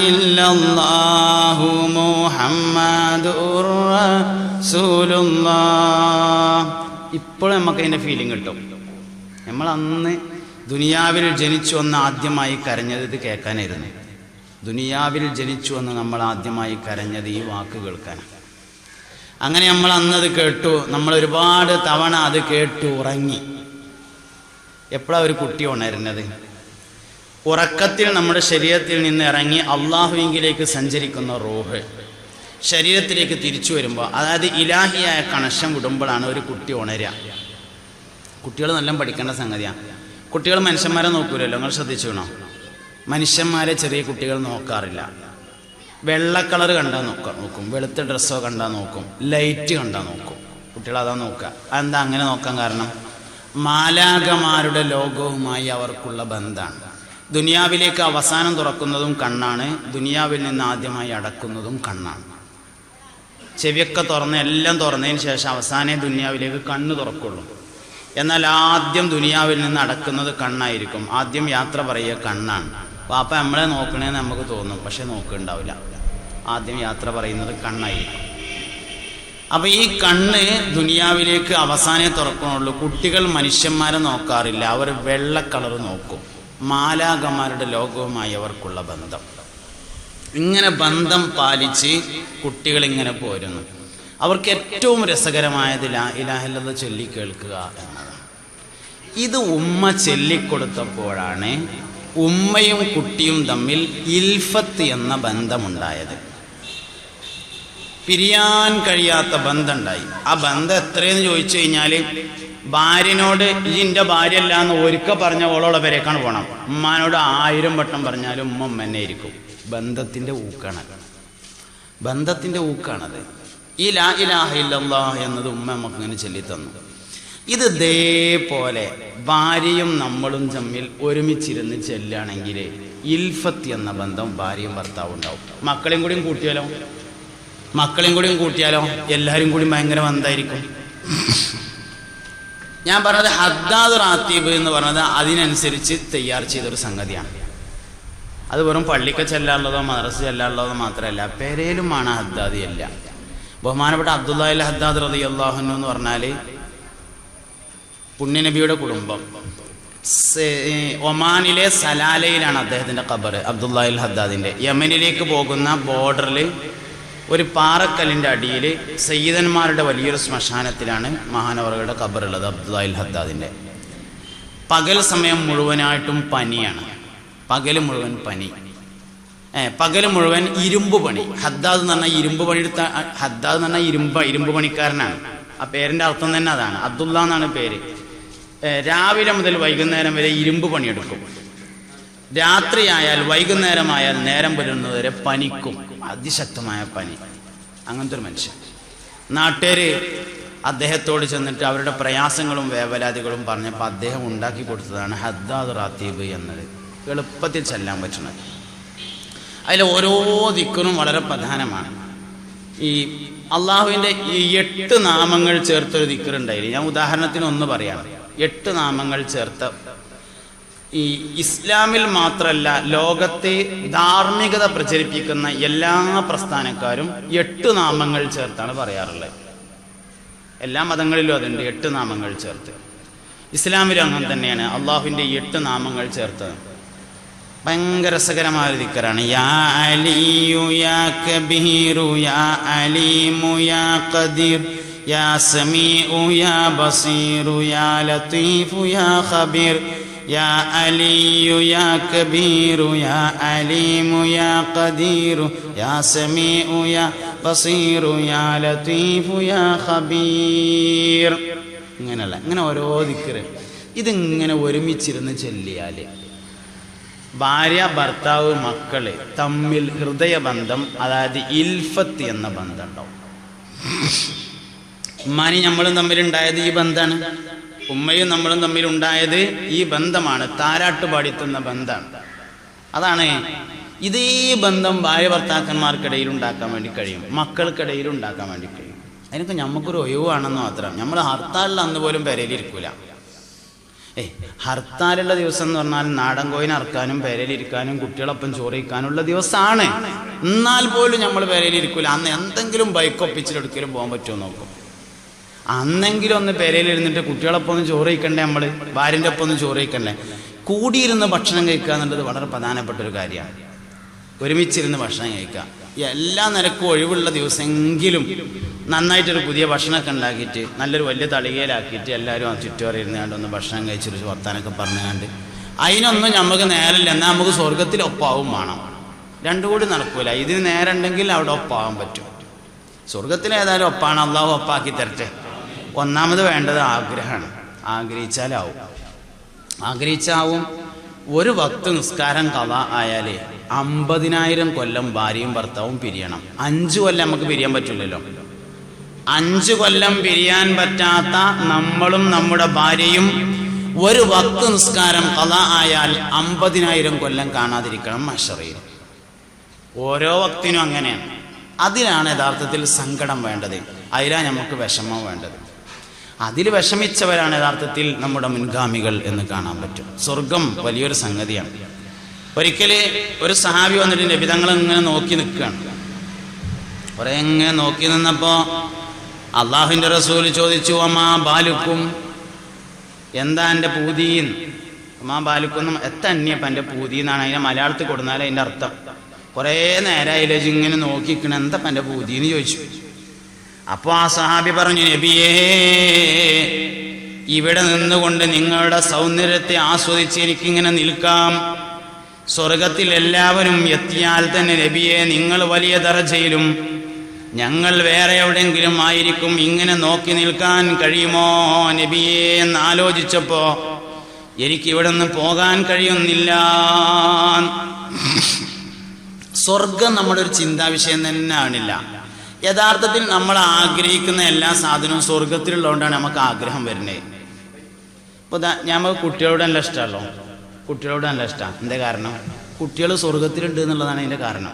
Speaker 1: ഇല്ലല്ലാഹു മുഹമ്മദുർ റസൂലുള്ളാഹ്. ഇപ്പോഴും നമുക്ക് അതിൻ്റെ ഫീലിംഗ് കിട്ടും. നമ്മൾ അന്ന് ദുനിയാവിൽ ജനിച്ചു വന്ന് ആദ്യമായി കരഞ്ഞത് ഇത് കേൾക്കാനായിരുന്നു. ദുനിയാവിൽ ജനിച്ചു വന്ന് നമ്മൾ ആദ്യമായി കരഞ്ഞത് ഈ വാക്ക് കേൾക്കാനാണ്. അങ്ങനെ നമ്മൾ അന്നത് കേട്ടു, നമ്മൾ ഒരുപാട് തവണ അത് കേട്ടു ഉറങ്ങി. എപ്പോഴാണ് ഒരു കുട്ടി ഉണരുന്നത്? ഉറക്കത്തിൽ നമ്മുടെ ശരീരത്തിൽ നിന്ന് ഇറങ്ങി അള്ളാഹുവിലേക്ക് സഞ്ചരിക്കുന്ന റൂഹ് ശരീരത്തിലേക്ക് തിരിച്ചു വരുമ്പോൾ, അതായത് ഇലാഹിയായ കണക്ഷൻ വിടുമ്പോഴാണ് ഒരു കുട്ടി ഉണരുക. കുട്ടികൾ നല്ല പഠിക്കേണ്ട സംഗതിയാണ്. കുട്ടികൾ മനുഷ്യന്മാരെ നോക്കൂലല്ലോ, നിങ്ങൾ ശ്രദ്ധിച്ചു വേണോ? മനുഷ്യന്മാരെ ചെറിയ കുട്ടികൾ നോക്കാറില്ല. വെള്ള കളർ കണ്ടാൽ നോക്കും, വെളുത്ത ഡ്രസ്സോ കണ്ടാൽ നോക്കും, ലൈറ്റ് കണ്ടാൽ നോക്കും. കുട്ടികൾ അതാ നോക്കുക. അതെന്താ അങ്ങനെ നോക്കാൻ കാരണം? മാലാഖമാരുടെ ലോകവുമായി അവർക്കുള്ള ബന്ധമാണ്. ദുനിയാവിലേക്ക് അവസാനം തുറക്കുന്നതും കണ്ണാണ്, ദുനിയാവിൽ നിന്ന് ആദ്യമായി അടക്കുന്നതും കണ്ണാണ്. ചെവിയൊക്കെ തുറന്ന് എല്ലാം തുറന്നതിന് ശേഷം അവസാനേ ദുനിയാവിലേക്ക് കണ്ണ് തുറക്കുള്ളൂ. എന്നാൽ ആദ്യം ദുനിയാവിൽ നിന്ന് അടക്കുന്നത് കണ്ണായിരിക്കും. ആദ്യം യാത്ര പറയുക കണ്ണാണ്. വാപ്പ നമ്മളെ നോക്കണേന്ന് നമുക്ക് തോന്നും, പക്ഷെ നോക്കുന്നുണ്ടാവില്ല. ആദ്യം യാത്ര പറയുന്നത് കണ്ണായിരിക്കും. അപ്പം ഈ കണ്ണ് ദുനിയാവിലേക്ക് അവസാനേ തുറക്കണുള്ളൂ. കുട്ടികൾ മനുഷ്യന്മാരെ നോക്കാറില്ല, അവർ വെള്ള കളർ നോക്കും. മാലാഖമാരുടെ ലോകവുമായി അവർക്കുള്ള ബന്ധം. ഇങ്ങനെ ബന്ധം പാലിച്ച് കുട്ടികൾ ഇങ്ങനെ പോരുന്നു. അവർക്ക് ഏറ്റവും രസകരമായത് ലാ ഇലാഹ ഇല്ലല്ലാഹ് ചൊല്ലി കേൾക്കുക എന്നതാണ്. ഇത് ഉമ്മ ചൊല്ലിക്കൊടുത്തപ്പോഴാണ് ഉമ്മയും കുട്ടിയും തമ്മിൽ ഇൽഫത്ത് എന്ന ബന്ധമുണ്ടായത്. പിരിയാൻ കഴിയാത്ത ബന്ധമുണ്ടായി. ആ ബന്ധം എത്രയെന്ന് ചോദിച്ചു കഴിഞ്ഞാൽ, ഭാര്യനോട് ഇതിൻ്റെ ഭാര്യ അല്ല എന്ന് ഒരിക്കൽ പറഞ്ഞ ഓളോടെ പേരേക്കാണ് പോകണം. ഉമ്മാനോട് 1000 വട്ടം പറഞ്ഞാലും ഉമ്മ ഉമ്മന്നെ ഇരിക്കും. ബന്ധത്തിൻ്റെ ഊക്കാണത്. ബന്ധത്തിൻ്റെ ഊക്കാണത്. ഈ ലാ ഇലാഹ ഇല്ലല്ലാഹ് എന്നത് ഉമ്മ നമുക്ക് ഇങ്ങനെ ചൊല്ലിത്തന്നു. ഇത് ഇതേപോലെ ഭാര്യയും നമ്മളും തമ്മിൽ ഒരുമിച്ചിരുന്ന് ചെല്ലുകയാണെങ്കിൽ ഇൽഫത്ത് എന്ന ബന്ധം ഭാര്യയും ഭർത്താവും ഉണ്ടാവും. മക്കളെയും കൂടിയും കൂട്ടിയാലോ എല്ലാവരും കൂടി ഭയങ്കര ബന്ധമായിരിക്കും. ഞാൻ പറഞ്ഞത് ഹദ്ദാദ് റാത്തീബ് എന്ന് പറഞ്ഞത് അതിനനുസരിച്ച് തയ്യാർ ചെയ്തൊരു സംഗതിയാണ്. അത് വെറും പള്ളിക്ക് ചെല്ലാനുള്ളതോ മദ്രസ ചെല്ലാനുള്ളതോ മാത്രമല്ല, പെരയിലുമാണ് ഹദ്ദാദ് എല്ലാം. ബഹുമാനപ്പെട്ട അബ്ദുല്ലാഹിൽ ഹദ്ദാദ് റളിയല്ലാഹു അൻഹു എന്ന് പറഞ്ഞാൽ പുണ്യനബിയുടെ കുടുംബം. ഒമാനിലെ സലാലയിലാണ് അദ്ദേഹത്തിൻ്റെ ഖബർ. അബ്ദുല്ലാഹിൽ ഹദ്ദാദിൻ്റെ യമനിലേക്ക് പോകുന്ന ബോർഡറിൽ ഒരു പാറക്കല്ലിൻ്റെ അടിയിൽ സയ്യിദന്മാരുടെ വലിയൊരു ശ്മശാനത്തിലാണ് മഹാനവറുകളുടെ ഖബറുള്ളത് അബ്ദുല്ലാഹിൽ ഹദ്ദാദിൻ്റെ. പകൽ സമയം മുഴുവനായിട്ടും പനിയാണ്. പകൽ മുഴുവൻ പനി, പകൽ മുഴുവൻ ഇരുമ്പ് പണി. ഹദ്ദാദ് എന്ന് പറഞ്ഞാൽ ഇരുമ്പ് പണിയെടുത്ത, ഹദ്ദാദ് എന്ന് പറഞ്ഞാൽ ഇരുമ്പ് പണിക്കാരനാണ്. ആ പേരിൻ്റെ അർത്ഥം തന്നെ അതാണ്, അബ്ദുള്ള എന്നാണ് പേര്. രാവിലെ മുതൽ വൈകുന്നേരം വരെ ഇരുമ്പ് പണിയെടുക്കും. രാത്രിയായാൽ വൈകുന്നേരമായാൽ നേരം വരുന്നതുവരെ പനിക്കും, അതിശക്തമായ പനി. അങ്ങനത്തെ ഒരു മനുഷ്യൻ. നാട്ടുകാർ അദ്ദേഹത്തോട് ചെന്നിട്ട് അവരുടെ പ്രയാസങ്ങളും വേവലാതികളും പറഞ്ഞപ്പോൾ അദ്ദേഹം ഉണ്ടാക്കി കൊടുത്തതാണ് ഹദ്ദാദ് റാത്തീബ് എന്നത്. എളുപ്പത്തിൽ ചെല്ലാൻ പറ്റുന്നത്. അതിൽ ഓരോ ദിക്റും വളരെ പ്രധാനമാണ്. ഈ അള്ളാഹുവിൻ്റെ ഈ 8 നാമങ്ങൾ ചേർത്തൊരു ദിക്റുണ്ടായില്ല. ഞാൻ ഉദാഹരണത്തിന് ഒന്ന് പറയാം. 8 നാമങ്ങൾ ചേർത്ത, ഈ ഇസ്ലാമിൽ മാത്രമല്ല ലോകത്തെ ധാർമ്മികത പ്രചരിപ്പിക്കുന്ന എല്ലാ പ്രസ്ഥാനക്കാരും 8 നാമങ്ങൾ ചേർത്താണ് പറയാറുള്ളത്. എല്ലാ മതങ്ങളിലും അതുണ്ട്, 8 നാമങ്ങൾ ചേർത്ത്. ഇസ്ലാമിലും അങ്ങനെ തന്നെയാണ്. അള്ളാഹുവിൻ്റെ 8 നാമങ്ങൾ ചേർത്ത് ഭയങ്കര രസകരമായ ഒരു ദിക്റാണ്. യാ അലിയു യാ കബീറു യാ അലീമു യാ ഖദീർ യാ സമീഉ യാ ബസീറു യാ ലത്തീഫു യാ ഖബീർ യാ അലിയു യാ കബീറു യാ അലീമു യാ ഖദീറു യാ സമീഉ യാ ബസീറു യാ ലത്തീഫു യാ ഖബീർ. ഇങ്ങനെയല്ല, ഇങ്ങനെ ഓരോ ദിക്റ്. ഇതിങ്ങനെ ഒരുമിച്ചിരുന്ന് ചൊല്ലിയാൽ ഭാര്യ, ഭർത്താവ്, മക്കള് തമ്മിൽ ഹൃദയബന്ധം, അതായത് ഇൽഫത്ത് എന്ന ബന്ധം ഉണ്ടാവും. ഉമ്മാനി നമ്മളും തമ്മിലുണ്ടായത് ഈ ബന്ധമാണ്. ഉമ്മയും നമ്മളും തമ്മിലുണ്ടായത് ഈ ബന്ധമാണ്. താരാട്ടുപാടിത്തുന്ന ബന്ധമാണ്. അതാണ് ഇതേ ബന്ധം ഭാര്യ ഭർത്താക്കന്മാർക്കിടയിൽ ഉണ്ടാക്കാൻ വേണ്ടി കഴിയും, മക്കൾക്കിടയിൽ ഉണ്ടാക്കാൻ വേണ്ടി കഴിയും. അതിനൊക്കെ നമുക്കൊരു ഒഴിവാണെന്ന് മാത്രം. നമ്മൾ ഹർത്താലിൽ അന്ന് പോലും പെരയിലിരിക്കൂല. ഹർത്താലുള്ള ദിവസം എന്ന് പറഞ്ഞാൽ നാടൻ കോയിന് അറക്കാനും പെരയിലിരിക്കാനും കുട്ടികളൊപ്പം ചോറിക്കാനുള്ള ദിവസമാണ്. എന്നാൽ പോലും നമ്മൾ പെരയിലിരിക്കൂല. അന്ന് എന്തെങ്കിലും ബൈക്കൊപ്പിച്ചിലെടുക്കലും പോകാൻ പറ്റുമോ നോക്കും. അന്നെങ്കിലും ഒന്ന് പെരയിലിരുന്നിട്ട് കുട്ടികളൊപ്പം ഒന്ന് ചോറിക്കണ്ടേ, നമ്മൾ ഭാര്യൻ്റെ ഒപ്പം ഒന്ന് ചോറിക്കണ്ടേ. കൂടിയിരുന്ന് ഭക്ഷണം കഴിക്കുക എന്നുള്ളത് വളരെ പ്രധാനപ്പെട്ട ഒരു കാര്യമാണ്. ഒരുമിച്ചിരുന്ന് ഭക്ഷണം കഴിക്കുക. എല്ലാ നിരക്കും ഒഴിവുള്ള ദിവസമെങ്കിലും നന്നായിട്ടൊരു പുതിയ ഭക്ഷണമൊക്കെ ഉണ്ടാക്കിയിട്ട് നല്ലൊരു വലിയ തളികയിലാക്കിയിട്ട് എല്ലാവരും ആ ചുറ്റുവറിയിരുന്ന് കണ്ട് ഒന്ന് ഭക്ഷണം കഴിച്ചൊരു വർത്താനൊക്കെ പറഞ്ഞു കണ്ട്, അതിനൊന്നും നമുക്ക് നേരമില്ല. എന്നാൽ നമുക്ക് സ്വർഗത്തിൽ ഒപ്പാവും വേണം. രണ്ടും കൂടി നടക്കൂല. ഇതിന് നേരമുണ്ടെങ്കിൽ അവിടെ ഒപ്പാവാൻ പറ്റും. സ്വർഗത്തിൽ ഏതായാലും ഒപ്പാണ്, അള്ളാഹു ഒപ്പാക്കി തരട്ടെ. ഒന്നാമത് വേണ്ടത് ആഗ്രഹമാണ്. ആഗ്രഹിച്ചാവും. ഒരു വക്ത് നിസ്കാരം ഖളാ ആയാലേ 50,000 കൊല്ലം ഭാര്യയും ഭർത്താവും പിരിയണം. 5 കൊല്ലം നമുക്ക് പിരിയാൻ പറ്റില്ലല്ലോ. 5 കൊല്ലം പിരിയാൻ പറ്റാത്ത നമ്മളും നമ്മുടെ ഭാര്യയും ഒരു വക്ത് നിസ്കാരം ഖളാ ആയാൽ 50,000 കൊല്ലം കാണാതിരിക്കണം മഹ്ശറയിൽ. ഓരോ വക്തിനും അങ്ങനെയാണ്. അതിലാണ് യഥാർത്ഥത്തിൽ സങ്കടം വേണ്ടത്. അതിലാണ് നമുക്ക് വിഷമം വേണ്ടത്. അതിൽ വിഷമിച്ചവരാണ് യഥാർത്ഥത്തിൽ നമ്മുടെ മുൻഗാമികൾ എന്ന് കാണാൻ പറ്റും. സ്വർഗം വലിയൊരു സംഗതിയാണ്. ഒരിക്കൽ ഒരു സഹാബി വന്നിട്ട് നബി തങ്ങൾ ഇങ്ങനെ നോക്കി നിൽക്കുകയാണ്. കുറെ ഇങ്ങനെ നോക്കി നിന്നപ്പോൾ അള്ളാഹുവിൻ്റെ റസൂൽ ചോദിച്ചു, അമ്മാ ബാലുക്കും, എന്താ എൻ്റെ പൂതീന്ന്? അമ്മാ ബാലുക്കും എത്തന്യപ്പം എൻ്റെ പൂതി എന്നാണ് അതിനെ മലയാളത്തിൽ കൊടുത്താൽ അതിൻ്റെ അർത്ഥം. കുറേ നേരമായില്ലേ ഇങ്ങനെ നോക്കിക്കണ, എന്താ എൻ്റെ പൂതിന്ന് ചോദിച്ചു. അപ്പോൾ ആ സഹാബി പറഞ്ഞു, നബിയേ, ഇവിടെ നിന്നുകൊണ്ട് നിങ്ങളുടെ സൗന്ദര്യത്തെ ആസ്വദിച്ച് എനിക്കിങ്ങനെ നിൽക്കാം. സ്വർഗത്തിൽ എല്ലാവരും എത്തിയാൽ തന്നെ നബിയെ നിങ്ങൾ വലിയ ദറജയിലും ഞങ്ങൾ വേറെ എവിടെയെങ്കിലും ആയിരിക്കും. ഇങ്ങനെ നോക്കി നിൽക്കാൻ കഴിയുമോ നബിയെ എന്ന് ആലോചിച്ചപ്പോൾ എനിക്കിവിടെ നിന്ന് പോകാൻ കഴിയുന്നില്ല. സ്വർഗം നമ്മുടെ ഒരു ചിന്താവിഷയം തന്നെ ആണില്ല. യഥാർത്ഥത്തിൽ നമ്മൾ ആഗ്രഹിക്കുന്ന എല്ലാ സാധനവും സ്വർഗത്തിലുള്ളതുകൊണ്ടാണ് നമുക്ക് ആഗ്രഹം വരുന്നത്. ഇപ്പോൾ നമുക്ക് കുട്ടികളോട് നല്ല ഇഷ്ടമല്ലോ. കുട്ടികളോട് നല്ല ഇഷ്ടമാണ്. എന്താ കാരണം? കുട്ടികൾ സ്വർഗത്തിലുണ്ട് എന്നുള്ളതാണ് അതിൻ്റെ കാരണം.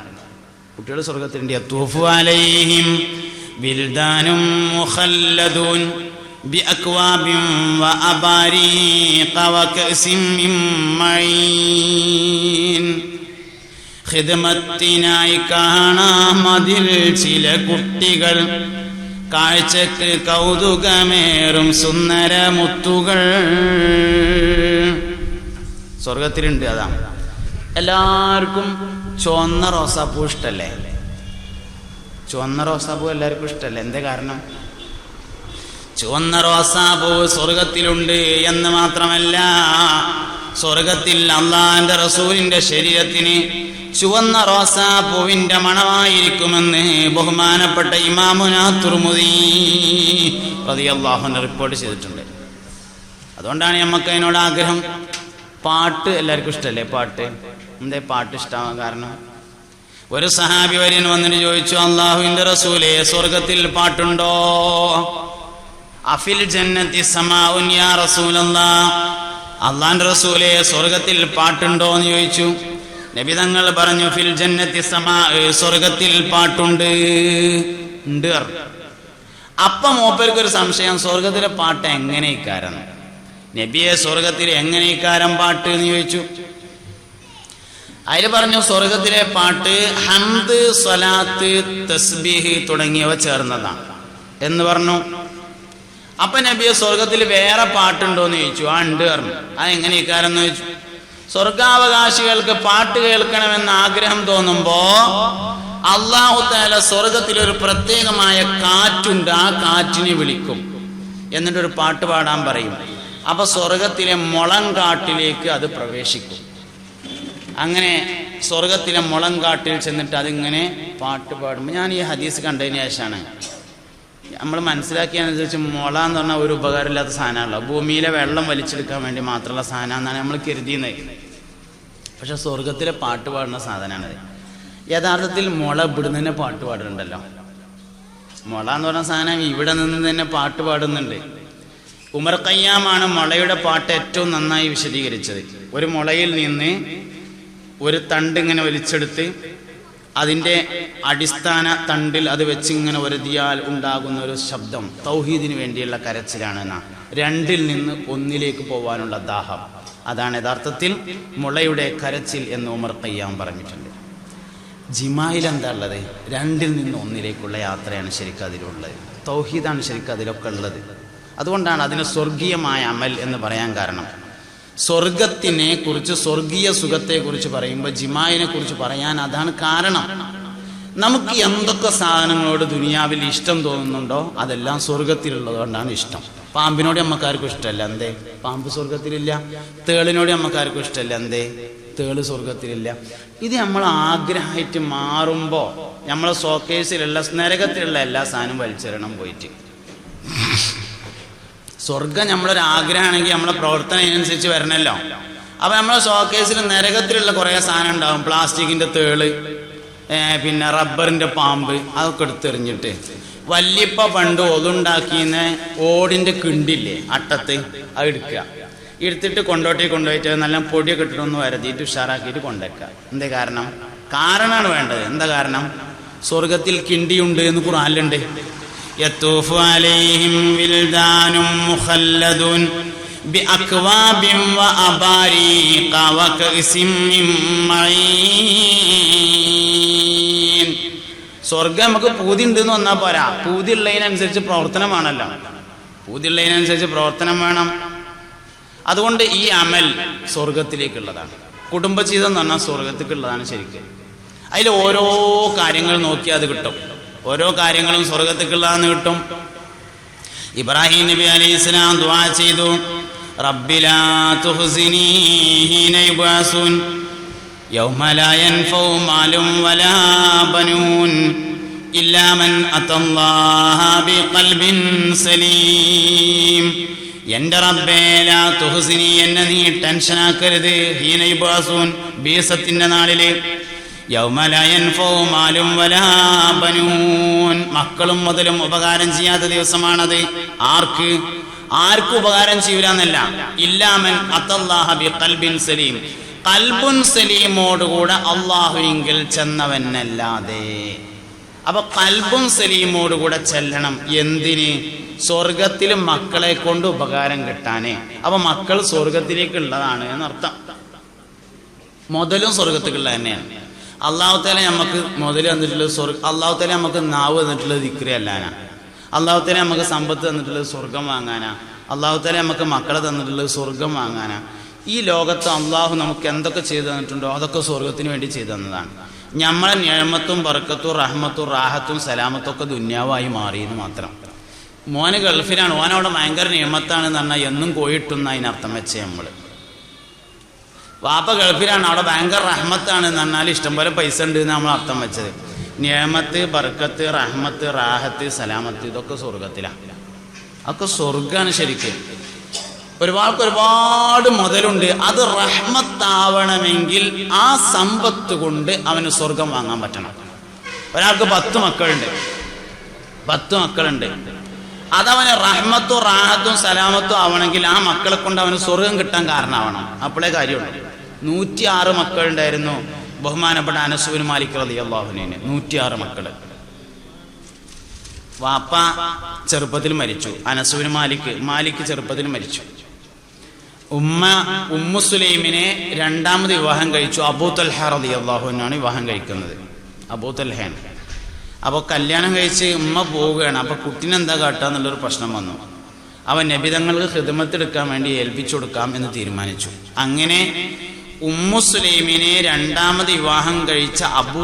Speaker 1: കുട്ടികൾ സ്വർഗത്തിലുണ്ട്. യതൂഫു അലൈഹിം ബിൽദാനും മുഖല്ലദൂൻ ബിഅക്വാബിൻ വഅബാരീഖ വകഅസിൻ മിൻ മഈൻ. ഖിദ്മത്തിനായി കാണാമതിൽ ചില കുട്ടികൾ, കാഴ്ചക്ക് കൗതുകമേറും സുന്ദര മുത്തുകൾ. സ്വർഗത്തിലുണ്ട്. അതാണ് എല്ലാവർക്കും ചുവന്ന റോസാപ്പൂ ഇഷ്ടല്ലേ? ചുവന്ന റോസാപ്പൂ എല്ലാവർക്കും ഇഷ്ടല്ലേ? എന്താ കാരണം? ചുവന്ന റോസാപ്പൂ സ്വർഗത്തിലുണ്ട് എന്ന് മാത്രമല്ല, സ്വർഗത്തിൽ അള്ളാന്റെ റസൂലിന്റെ ശരീരത്തിന് ചുവന്ന റോസാപ്പൂവിന്റെ മണമായിരിക്കുമെന്ന് ബഹുമാനപ്പെട്ട ഇമാമുനാ തുർമുദി റളിയല്ലാഹു അൻഹു റിപ്പോർട്ട് ചെയ്തിട്ടുണ്ട്. അതുകൊണ്ടാണ് നമുക്ക് അതിനോട് ആഗ്രഹം. പാട്ട് എല്ലാവർക്കും ഇഷ്ടമല്ലേ? പാട്ട് എന്തേ പാട്ട് ഇഷ്ടമാവാൻ കാരണം? ഒരു സഹാബി വര്യൻ വന്നിട്ട് ചോദിച്ചു, അള്ളാഹുവിന്റെ റസൂലേ, സ്വർഗത്തിൽ പാട്ടുണ്ടോ? അഫിൽ ജന്നത്തി സമാഉൻ യാ റസൂലല്ലാഹ്, അള്ളാന്റെ റസൂലേ, സ്വർഗത്തിൽ പാട്ടുണ്ടോ എന്ന് ചോദിച്ചു. നബി തങ്ങൾ പറഞ്ഞു, ഫിൽ ജന്നത്തി സമാ, സ്വർഗത്തിൽ പാട്ടുണ്ട്. ഉണ്ട്. അപ്പം മൂപ്പർക്കൊരു സംശയം, സ്വർഗത്തിലെ പാട്ട് എങ്ങനെ ഇക്കാരം? നബിയെ, സ്വർഗത്തിൽ എങ്ങനെ ഇക്കാരം പാട്ട് എന്ന് ചോദിച്ചു. അതിൽ പറഞ്ഞു, സ്വർഗത്തിലെ പാട്ട് ഹംദ്, സ്വലാത്ത്, തസ്ബീഹ് തുടങ്ങിയവ ചേർന്നതാണ് എന്ന് പറഞ്ഞു. അപ്പൊ നബിയെ, സ്വർഗത്തിൽ വേറെ പാട്ടുണ്ടോന്ന് ചോദിച്ചു. ആ ഉണ്ട് പറഞ്ഞു. അതെങ്ങനെ ഇക്കാരം എന്ന് ചോദിച്ചു. സ്വർഗാവകാശികൾക്ക് പാട്ട് കേൾക്കണമെന്ന് ആഗ്രഹം തോന്നുമ്പോ അല്ലാഹു തആല സ്വർഗത്തിലൊരു പ്രത്യേകമായ കാറ്റുണ്ട്, ആ കാറ്റിനെ വിളിക്കും, എന്നിട്ടൊരു പാട്ട് പാടാൻ പറയും. അപ്പൊ സ്വർഗത്തിലെ മുളങ്കാട്ടിലേക്ക് അത് പ്രവേശിക്കും. അങ്ങനെ സ്വർഗത്തിലെ മുളങ്കാട്ടിൽ ചെന്നിട്ട് അതിങ്ങനെ പാട്ട് പാടുമ്പോൾ, ഞാൻ ഈ ഹദീസ് കണ്ടതിന് ശേഷമാണ് നമ്മൾ മനസ്സിലാക്കിയതനുസരിച്ച് മുള എന്ന് പറഞ്ഞാൽ ഒരു ഉപകാരമില്ലാത്ത സാധനമാണല്ലോ. ഭൂമിയിലെ വെള്ളം വലിച്ചെടുക്കാൻ വേണ്ടി മാത്രമുള്ള സാധനം എന്നാണ് നമ്മൾ കരുതിയത്. പക്ഷെ സ്വർഗത്തിലെ പാട്ട് പാടുന്ന സാധനമാണത്. യഥാർത്ഥത്തിൽ മുള ഇവിടുന്ന് തന്നെ പാട്ട് പാടുന്നുണ്ടല്ലോ. മുള എന്ന് പറഞ്ഞ സാധനം ഇവിടെ നിന്ന് തന്നെ പാട്ട് പാടുന്നുണ്ട്. ഉമർ ഖയ്യാമാണ് മുളയുടെ പാട്ട് ഏറ്റവും നന്നായി വിശദീകരിച്ചത്. ഒരു മുളയിൽ നിന്ന് ഒരു തണ്ട് ഇങ്ങനെ വലിച്ചെടുത്ത് അതിൻ്റെ അടിസ്ഥാന തണ്ടിൽ അത് വെച്ചിങ്ങനെ ഒരുതിയാൽ ഉണ്ടാകുന്ന ഒരു ശബ്ദം തൗഹീദിന് വേണ്ടിയുള്ള കരച്ചിലാണ്. രണ്ടിൽ നിന്ന് ഒന്നിലേക്ക് പോകാനുള്ള ദാഹം, അതാണ് യഥാർത്ഥത്തിൽ മുളയുടെ കരച്ചിൽ എന്ന് ഉമർ ഖയ്യാം പറഞ്ഞിട്ടുണ്ട്. ജിമായിൽ എന്താ ഉള്ളത്? രണ്ടിൽ നിന്ന് ഒന്നിലേക്കുള്ള യാത്രയാണ് ശരിക്കും അതിലുള്ളത്. തൗഹീദാണ് ശരിക്കും അതിലൊക്കെ ഉള്ളത്. അതുകൊണ്ടാണ് അതിന് സ്വർഗീയമായ അമൽ എന്ന് പറയാൻ കാരണം. സ്വർഗത്തിനെ കുറിച്ച്, സ്വർഗീയ സുഖത്തെ കുറിച്ച് പറയുമ്പോൾ ജിമായിനെ കുറിച്ച് പറയാൻ അതാണ് കാരണം. നമുക്ക് എന്തൊക്കെ സാധനങ്ങളോട് ദുനിയാവിൽ ഇഷ്ടം തോന്നുന്നുണ്ടോ അതെല്ലാം സ്വർഗത്തിലുള്ളത് കൊണ്ടാണ് ഇഷ്ടം. പാമ്പിനോട് നമ്മക്കാർക്കും ഇഷ്ടമല്ല, എന്തേ? പാമ്പ് സ്വർഗത്തിലില്ല. തേളിനോട് നമ്മക്കാർക്കും ഇഷ്ടമല്ല, എന്തേ? തേള് സ്വർഗത്തിലില്ല. ഇത് നമ്മൾ ആഗ്രഹമായിട്ട് മാറുമ്പോൾ നമ്മളെ ഷോക്കേസിലുള്ള നരകത്തിലുള്ള എല്ലാ സാധനവും വലിച്ചെറിയണം പോയിട്ട്. സ്വർഗം നമ്മളൊരു ആഗ്രഹമാണെങ്കിൽ നമ്മളെ പ്രവർത്തനം അതിനനുസരിച്ച് വരണമല്ലോ. അപ്പം നമ്മളെ ഷോക്കേസിൽ നരകത്തിലുള്ള കുറേ സാധനം ഉണ്ടാവും. പ്ലാസ്റ്റിക്കിൻ്റെ തേള്, പിന്നെ റബ്ബറിൻ്റെ പാമ്പ്, അതൊക്കെ എടുത്തെറിഞ്ഞിട്ട് വല്യപ്പ പണ്ട് ഒതുണ്ടാക്കിയെന്ന ഓടിൻ്റെ കിണ്ടില്ലേ അട്ടത്ത്, അത് എടുത്തിട്ട് കൊണ്ടുപോയിട്ട് നല്ല പൊടിയൊക്കെ ഇട്ടിട്ടൊന്ന് വരതിയിട്ട് ഉഷാറാക്കിയിട്ട് കൊണ്ടുവയ്ക്കുക. എന്തേ കാരണം? കാരണമാണ് വേണ്ടത്. എന്താ കാരണം? സ്വർഗത്തിൽ കിണ്ടിയുണ്ട് എന്ന് ഖുർആനിലുണ്ട്. യതൂഫു അലൈഹിം വിൽദാനും മുഖല്ലദൂൻ ബിഅക്വാബിൻ വഅബാരീഖ വകഅസിൻ മിൻ മഈൻ. സ്വർഗം നമുക്ക് പൂതി ഉണ്ടെന്ന് വന്നാൽ പോരാ, പൂതി ഉള്ളതിനനുസരിച്ച് പ്രവർത്തനമാണല്ലോ. പൂതി ഉള്ളതിനനുസരിച്ച് പ്രവർത്തനം വേണം. അതുകൊണ്ട് ഈ അമൽ സ്വർഗത്തിലേക്കുള്ളതാണ്. കുടുംബജീവിതം എന്ന് പറഞ്ഞാൽ സ്വർഗത്തിലേക്കുള്ളതാണ് ശരിക്കും. അതിൽ ഓരോ കാര്യങ്ങൾ നോക്കിയാൽ അത് കിട്ടും. ഓരോ കാര്യങ്ങളും സ്വർഗത്തിലേക്കുള്ളതാന്ന് കിട്ടും. ഇബ്രാഹിം നബി അലൈഹിസ്സലാം ദുആ ചെയ്തു, റബ്ബി ലാ തുഹ്സിനി ഹീന യുബഅസൂൻ യൗമ ലാ യൻഫഉ മാലും വലാ ബനൂൻ ഇല്ലാ മൻ അത്തല്ലാഹ ബിഖൽബിൻ സലീം. എൻ്റെ റബ്ബേ, ലാ തുഹ്സിനി, എന്നെ നീ ടെൻഷനാക്കരുത്, ഹീന യുബഅസൂൻ, ബീസത്തിന്റെ നാളില്, യൗമ ലാ യൻഫഉ മാലും വലാ ബനൂൻ, മക്കളും മുതലും ഉപകാരം ചെയ്യാത്ത ദിവസമാണത്. ആർക്കും ഉപകാരം ചെയ്യൂല എന്നല്ല, ഇല്ലാ മൻ അത്തല്ലാഹ ബിഖൽബിൻ സലീം, ഖൽബുൻ സലീമോടുകൂടെ അള്ളാഹുവിങ്കിൽ ചെന്നവനല്ലാതെ. അപ്പൊ ഖൽബുൻ സലീമോടുകൂടെ ചെല്ലണം. എന്തിന്? സ്വർഗത്തിലും മക്കളെ കൊണ്ട് ഉപകാരം കിട്ടാനേ. അപ്പൊ മക്കൾ സ്വർഗത്തിലേക്കുള്ളതാണ് എന്നർത്ഥം. മുതലും സ്വർഗത്തിലുള്ള തന്നെയാണ്. അള്ളാഹു തആല നമുക്ക് മുതൽ തന്നിട്ടുള്ളത് അള്ളാഹു തആല നമുക്ക് നാവ് തന്നിട്ടുള്ളത് ദിക്ർ അല്ലാനാ. അള്ളാഹു തആല നമുക്ക് സമ്പത്ത് തന്നിട്ടുള്ളത് സ്വർഗം വാങ്ങാനാ. അള്ളാഹു തആല നമുക്ക് മക്കളെ തന്നിട്ടുള്ളത് സ്വർഗം വാങ്ങാനാ. ഈ ലോകത്ത് അള്ളാഹു നമുക്ക് എന്തൊക്കെ ചെയ്തു തന്നിട്ടുണ്ടോ അതൊക്കെ സ്വർഗത്തിന് വേണ്ടി ചെയ്തു തന്നതാണ്. നമ്മളെ നിഅമത്തും ബർക്കത്തും റഹ്മത്തും റാഹത്തും സലാമത്തും ഒക്കെ ദുന്യാവായി മാറിയെന്ന് മാത്രം. മോന് ഗൾഫിലാണ്, ഓനവിടെ ഭയങ്കര നിയമത്താണെന്ന് പറഞ്ഞാൽ എന്നും കോയിട്ടുന്ന അതിനർത്ഥം വെച്ചേ നമ്മൾ. വാപ്പ ഗൾഫിലാണ്, അവിടെ ഭയങ്കര റഹ്മത്താണെന്ന് പറഞ്ഞാൽ ഇഷ്ടംപോലെ പൈസ ഉണ്ട് എന്ന് നമ്മൾ അർത്ഥം വെച്ചത്. നിയമത്ത് ബർക്കത്ത് റഹ്മത്ത് റാഹത്ത് സലാമത്ത് ഇതൊക്കെ സ്വർഗത്തിലാണ്. അതൊക്കെ സ്വർഗമാണ് ശരിക്കും. ഒരുപാട് മുതലുണ്ട്. അത് റഹ്മത്താവണമെങ്കിൽ ആ സമ്പത്ത് കൊണ്ട് അവന് സ്വർഗം വാങ്ങാൻ പറ്റണം. ഒരാൾക്ക് 10 മക്കളുണ്ട്. അതവന് റഹ്മത്തും റാഹത്തും സലാമത്തും ആവണമെങ്കിൽ ആ മക്കളെ കൊണ്ട് അവന് സ്വർഗം കിട്ടാൻ കാരണമാവണം. അപ്പോഴേ കാര്യമുള്ളൂ. 106 മക്കളുണ്ടായിരുന്നു ബഹുമാനപ്പെട്ട അനസ് ബിൻ മാലിക് റളിയല്ലാഹു അൻഹു. 106 മക്കള്. വാപ്പ ചെറുപ്പത്തിൽ മരിച്ചു. അനസ് ബിൻ മാലിക് ചെറുപ്പത്തിൽ മരിച്ചു. ഉമ്മു സുലൈമിനെ രണ്ടാമത് വിവാഹം കഴിച്ചു. അബൂ തൽഹ റളിയല്ലാഹു അൻഹു വിവാഹം കഴിക്കുന്നത്. അബൂ തൽഹയാണ്. അപ്പോൾ കല്യാണം കഴിച്ച് ഉമ്മ പോവുകയാണ്. അപ്പോൾ കുട്ടിനെന്താ കാട്ടുക എന്നുള്ളൊരു പ്രശ്നം വന്നു. അവൻ നബിതങ്ങൾക്ക് ഖിദ്മത്തെടുക്കാൻ വേണ്ടി ഏൽപ്പിച്ചു കൊടുക്കാം എന്ന് തീരുമാനിച്ചു. അങ്ങനെ ഉമ്മു സുലൈമിനെ രണ്ടാമത് വിവാഹം കഴിച്ച അബൂ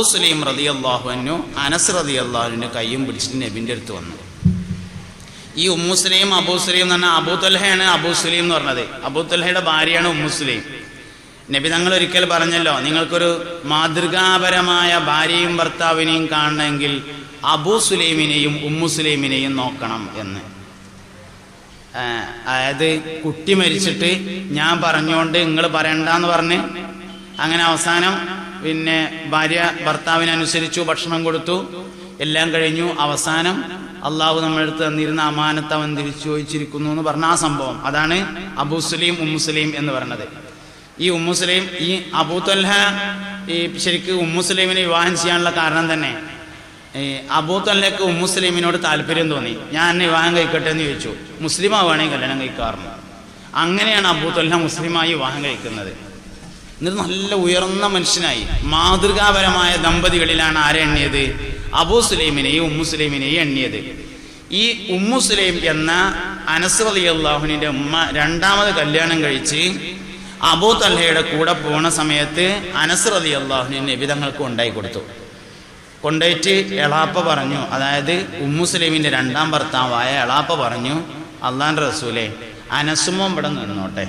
Speaker 1: സുലൈം റളിയല്ലാഹു അൻഹു അനസ് റളിയല്ലാഹു അൻഹുവിന്റെ കയ്യും പിടിച്ചിട്ട് നബിന്റെ അടുത്ത് വന്നു. ഈ ഉമ്മു സുലൈം അബൂ സുലൈം എന്ന് പറഞ്ഞാൽ അബൂ തൽഹയാണ് അബൂ സുലൈം എന്ന് പറഞ്ഞത്. അബൂ തൽഹയുടെ ഭാര്യയാണ് ഉമ്മു സുലൈം. നബി തങ്ങൾ ഒരിക്കൽ പറഞ്ഞല്ലോ, നിങ്ങൾക്കൊരു മാതൃകാപരമായ ഭാര്യയും ഭർത്താവിനെയും കാണണമെങ്കിൽ അബൂ സുലൈമിനെയും ഉമ്മു സുലൈമിനെയും നോക്കണം എന്ന്. അതായത് കുട്ടി മരിച്ചിട്ട് ഞാൻ പറഞ്ഞുകൊണ്ട് നിങ്ങൾ പറയണ്ടെന്ന് പറഞ്ഞ് അങ്ങനെ അവസാനം പിന്നെ ഭാര്യ ഭർത്താവിനനുസരിച്ചു, ഭക്ഷണം കൊടുത്തു, എല്ലാം കഴിഞ്ഞു. അവസാനം അള്ളാഹു നമ്മളെടുത്ത് തന്നിരുന്ന അമാനത്ത് അവൻ തിരിച്ചു ചോദിച്ചിരിക്കുന്നു എന്ന് പറഞ്ഞ ആ സംഭവം, അതാണ് അബൂ സുലൈം ഉമ്മു സുലൈം എന്ന് പറഞ്ഞത്. ഈ ഉമ്മു സുലൈം, ഈ അബൂ തൽഹ ഈ ശരിക്കും ഉമ്മു സുലൈമിനെ വിവാഹം ചെയ്യാനുള്ള കാരണം തന്നെ അബൂ തൽഹയ്ക്ക് ഉമ്മു സുലൈമിനോട് താല്പര്യം തോന്നി. ഞാൻ എന്നെ വിവാഹം കഴിക്കട്ടെ എന്ന് ചോദിച്ചു. മുസ്ലിം ആവുകയാണെങ്കിൽ കല്യാണം കഴിക്കാറുണ്ട്. അങ്ങനെയാണ് അബൂ തൽഹ മുസ്ലിമായി വിവാഹം കഴിക്കുന്നത്. എന്നിട്ട് നല്ല ഉയർന്ന മനുഷ്യനായി. മാതൃകാപരമായ ദമ്പതികളിലാണ് ആരെ എണ്ണിയത്? അബൂ സുലൈമിനെയും ഉമ്മു സുലൈമിനെയും എണ്ണിയത്. ഈ ഉമ്മു സുലൈം എന്ന അനസ് റളിയല്ലാഹു അൻഹുവിന്റെ ഉമ്മ രണ്ടാമത് കല്യാണം കഴിച്ച് അബൂ തൽഹയുടെ കൂടെ പോണ സമയത്ത് അനസ് റളിയല്ലാഹു അൻഹു നബി തങ്ങൾക്ക് ഉണ്ടായി കൊടുത്തു. കൊണ്ടുപോയിട്ട് എളാപ്പ പറഞ്ഞു, അതായത് ഉമ്മു സുലൈമിന്റെ രണ്ടാം ഭർത്താവായ എളാപ്പ പറഞ്ഞു, അള്ളാന്റെ റസൂലേ, അനസുമോൻ ഇവിടെ നിന്നോട്ടെ,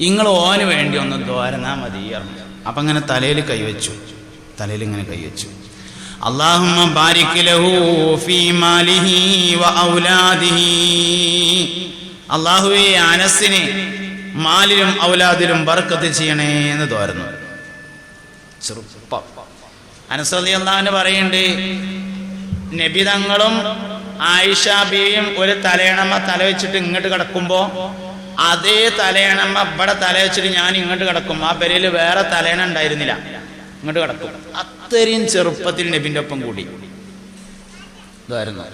Speaker 1: നിങ്ങൾ ഓന് വേണ്ടി ഒന്ന് ദ്വാരനാ മതി. അപ്പൊ ഇങ്ങനെ തലയിൽ ഇങ്ങനെ കൈവച്ചു. അല്ലാഹുമ്മ ബാരിക് ലഹു ഫീ മാലിഹി വ ഔലാദിഹി. അല്ലാഹുവേ, അനസിനെ മാലിലും ഔലാദിലും ബർക്കത്ത് ചെയ്യണേ എന്ന് തോരുന്നു. ചെറുപ്പം അനസ് റളിയല്ലാഹു അൻഹു പറയുന്നുണ്ട്, നബി തങ്ങളും ആയിഷ ബീവിയും ഒരു തലയണമ്മ തല വെച്ചിട്ട് ഇങ്ങോട്ട് കിടക്കുമ്പോ അതേ തലയണമ്മ ഇവിടെ തല വെച്ചിട്ട് ഞാൻ ഇങ്ങോട്ട് കിടക്കും. ആ പെരയിൽ വേറെ തലയണ ഉണ്ടായിരുന്നില്ല, ഇങ്ങോട്ട് കിടക്കും. അത്രയും ചെറുപ്പത്തിൽ നബിന്റെ ഒപ്പം കൂടി ഇതായിരുന്നു.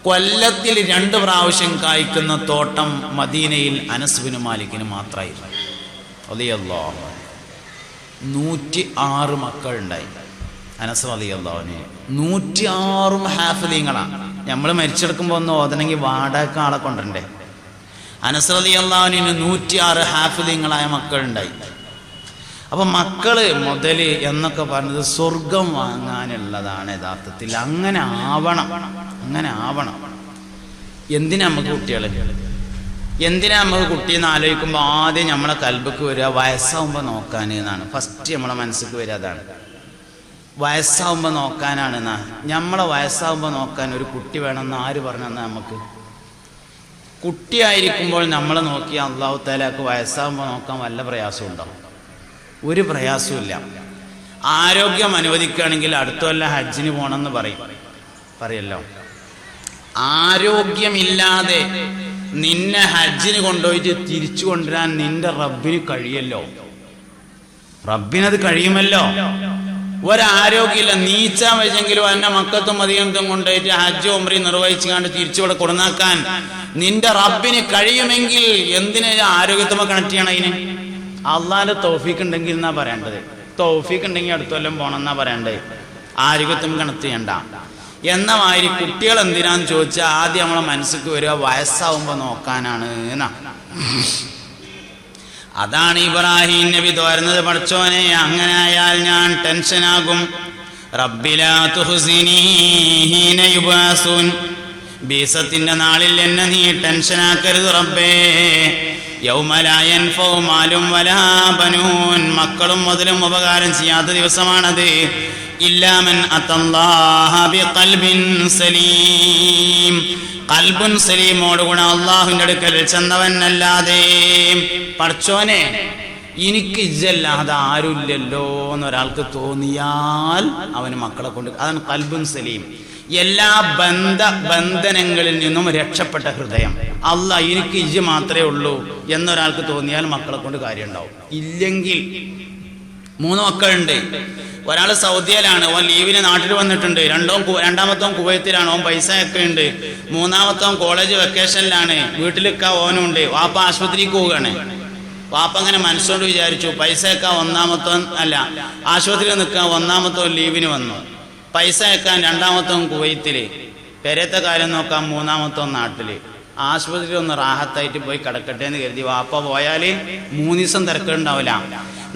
Speaker 1: കൊല്ലത്തിൽ 2 പ്രാവശ്യം കായ്ക്കുന്ന തോട്ടം മദീനയിൽ അനസ് ബിൻ മാലിക്കിന് മാത്രമായിരുന്നു. റളിയല്ലാഹു അൻഹു 106 മക്കളുണ്ടായി. അനസ് റളിയല്ലാഹു അൻഹു 106 ഹാഫിളീങ്ങളാണ്. നമ്മൾ മരിച്ചെടുക്കുമ്പോൾ ഒന്ന് ഓതണമെങ്കിൽ വാടക ആളെ കൊണ്ടണ്ടേ. അനസ് റളിയല്ലാഹു അൻഹുവിന് 106 ഹാഫിളീങ്ങളായ മക്കളുണ്ടായി. അപ്പൊ മക്കള് മുതല് എന്നൊക്കെ പറഞ്ഞത് സ്വർഗം വാങ്ങാനുള്ളതാണ് യഥാർത്ഥത്തിൽ. അങ്ങനെ ആവണം. എന്തിനാ നമുക്ക് കുട്ടികള്? എന്തിനാ നമുക്ക് കുട്ടിയെന്ന് ആലോചിക്കുമ്പോൾ ആദ്യം നമ്മളെ കൽബക്ക് വരിക വയസ്സാവുമ്പോൾ നോക്കാൻ എന്നാണ്. ഫസ്റ്റ് നമ്മളെ മനസ്സിക്ക് വരിക അതാണ്. വയസ്സാവുമ്പോൾ നോക്കാനാണെന്നാ. നമ്മളെ വയസ്സാവുമ്പോൾ നോക്കാൻ ഒരു കുട്ടി വേണമെന്ന് ആര് പറഞ്ഞെന്നാ? നമുക്ക് കുട്ടിയായിരിക്കുമ്പോൾ നമ്മളെ നോക്കി അല്ലാഹു തആലക്ക് വയസ്സാവുമ്പോൾ നോക്കാൻ വല്ല പ്രയാസവും ഉണ്ടാവും? ഒരു പ്രയാസവും. ആരോഗ്യം അനുവദിക്കുകയാണെങ്കിൽ അടുത്ത കൊല്ലം ഹജ്ജിന് പോകണമെന്ന് പറയല്ലോ. ആരോഗ്യമില്ലാതെ നിന്നെ ഹജ്ജിന് കൊണ്ടുപോയിട്ട് തിരിച്ചു കൊണ്ടുവരാൻ നിന്റെ റബ്ബിന് കഴിയല്ലോ. റബ്ബിനത് കഴിയുമല്ലോ. ഒരാരോഗ്യമില്ല, നീച്ചാ വെച്ചെങ്കിലും എന്നെ മക്കത്തും മദീനത്തും കൊണ്ടുപോയിട്ട് ഹജ്ജ് ഉംറയും നിർവഹിച്ചു കണ്ട് തിരിച്ചുവിടെ കൊടുന്നാക്കാൻ നിന്റെ റബ്ബിന് കഴിയുമെങ്കിൽ എന്തിനാ ആരോഗ്യത്തുമ്പോ കണക്ട് ചെയ്യണം? അതിന് അള്ളാഹിന്റെ തൗഫീഖ് ഉണ്ടെങ്കിൽ എന്നാ പറയേണ്ടത്. തൗഫീഖ് ഉണ്ടെങ്കിൽ അടുത്ത കൊല്ലം പോകണം എന്നാ പറയണ്ടേ. ആരോഗ്യത്തും കണക്ക് ചെയ്യണ്ട എന്ന മാതിരി കുട്ടികൾ എന്തിനാന്ന് ചോദിച്ചാൽ ആദ്യം നമ്മളെ മനസ്സിക്ക് വരിക വയസ്സാവുമ്പോ നോക്കാനാണ് എന്നാ. അതാണ് ഇബ്രാഹിം നബി തോരുന്നത്, പഠിച്ചോനെ അങ്ങനെ ആയാൽ ഞാൻ ടെൻഷനാകും. റബ്ബിലാ തുഹ്സിനീ ഹീന യുബഅസൂൻ, ബീസത്തിന്റെ നാളിൽ എന്നെ നീ ടെൻഷനാക്കരുത് റബ്ബേ. യൗമ ലാ യൻഫഉ മാലും വലാ ബനൂൻ, മക്കളും മുതലും ഉപകാരം ചെയ്യാത്ത ദിവസമാണത്. ഇല്ലാ മൻ അത്തല്ലാഹ ബിഖൽബിൻ സലീം, ഖൽബുൻ സലീമോടുകൂടെ അള്ളാഹുവിന്റെ അടുക്കൽ ചെന്നവനല്ലാതെ. പഠിച്ചോനെ എനിക്ക് ഇജ്ജല്ലാതെ ആരുമില്ലല്ലോ എന്നൊരാൾക്ക് തോന്നിയാൽ അവന് മക്കളെ കൊണ്ട്, അതാണ് ഖൽബുൻ സലീം. എല്ലാ ബന്ധനങ്ങളിൽ നിന്നും രക്ഷപ്പെട്ട ഹൃദയം. അല്ലാഹ് എനിക്ക് ഇജ്ജ് മാത്രമേ ഉള്ളൂ എന്നൊരാൾക്ക് തോന്നിയാൽ മക്കളെ കൊണ്ട് കാര്യം ഉണ്ടാവും. ഇല്ലെങ്കിൽ 3 മക്കളുണ്ട്, ഒരാൾ സൗദിയിലാണ്, ഓൻ ലീവിന് നാട്ടിൽ വന്നിട്ടുണ്ട്, രണ്ടാമത്തവൻ കുവൈത്തിലാണ്, ഓൻ പൈസ ഒക്കെ ഉണ്ട്, മൂന്നാമത്തവൻ കോളേജ് വെക്കേഷനിലാണ്, വീട്ടിലിരിക്കാൻ ഓനുണ്ട്, വാപ്പ ആശുപത്രിക്ക് പോവുകയാണ്. വാപ്പ അങ്ങനെ മനസ്സുകൊണ്ട് വിചാരിച്ചു പൈസ വെക്കാൻ ഒന്നാമത്തവൻ അല്ല ആശുപത്രിയിൽ നിൽക്കാൻ ഒന്നാമത്തവൻ ലീവിന് വന്നു, പൈസ വെക്കാൻ രണ്ടാമത്തവൻ കുവൈത്തില്, പെരത്തെ കാര്യം നോക്കാൻ മൂന്നാമത്തവൻ നാട്ടില്. ആശുപത്രിയിൽ ഒന്ന് റാഹത്തായിട്ട് പോയി കിടക്കട്ടെ എന്ന് കരുതി വാപ്പ പോയാൽ 3 ദിവസം തിരക്കുണ്ടാവില്ല.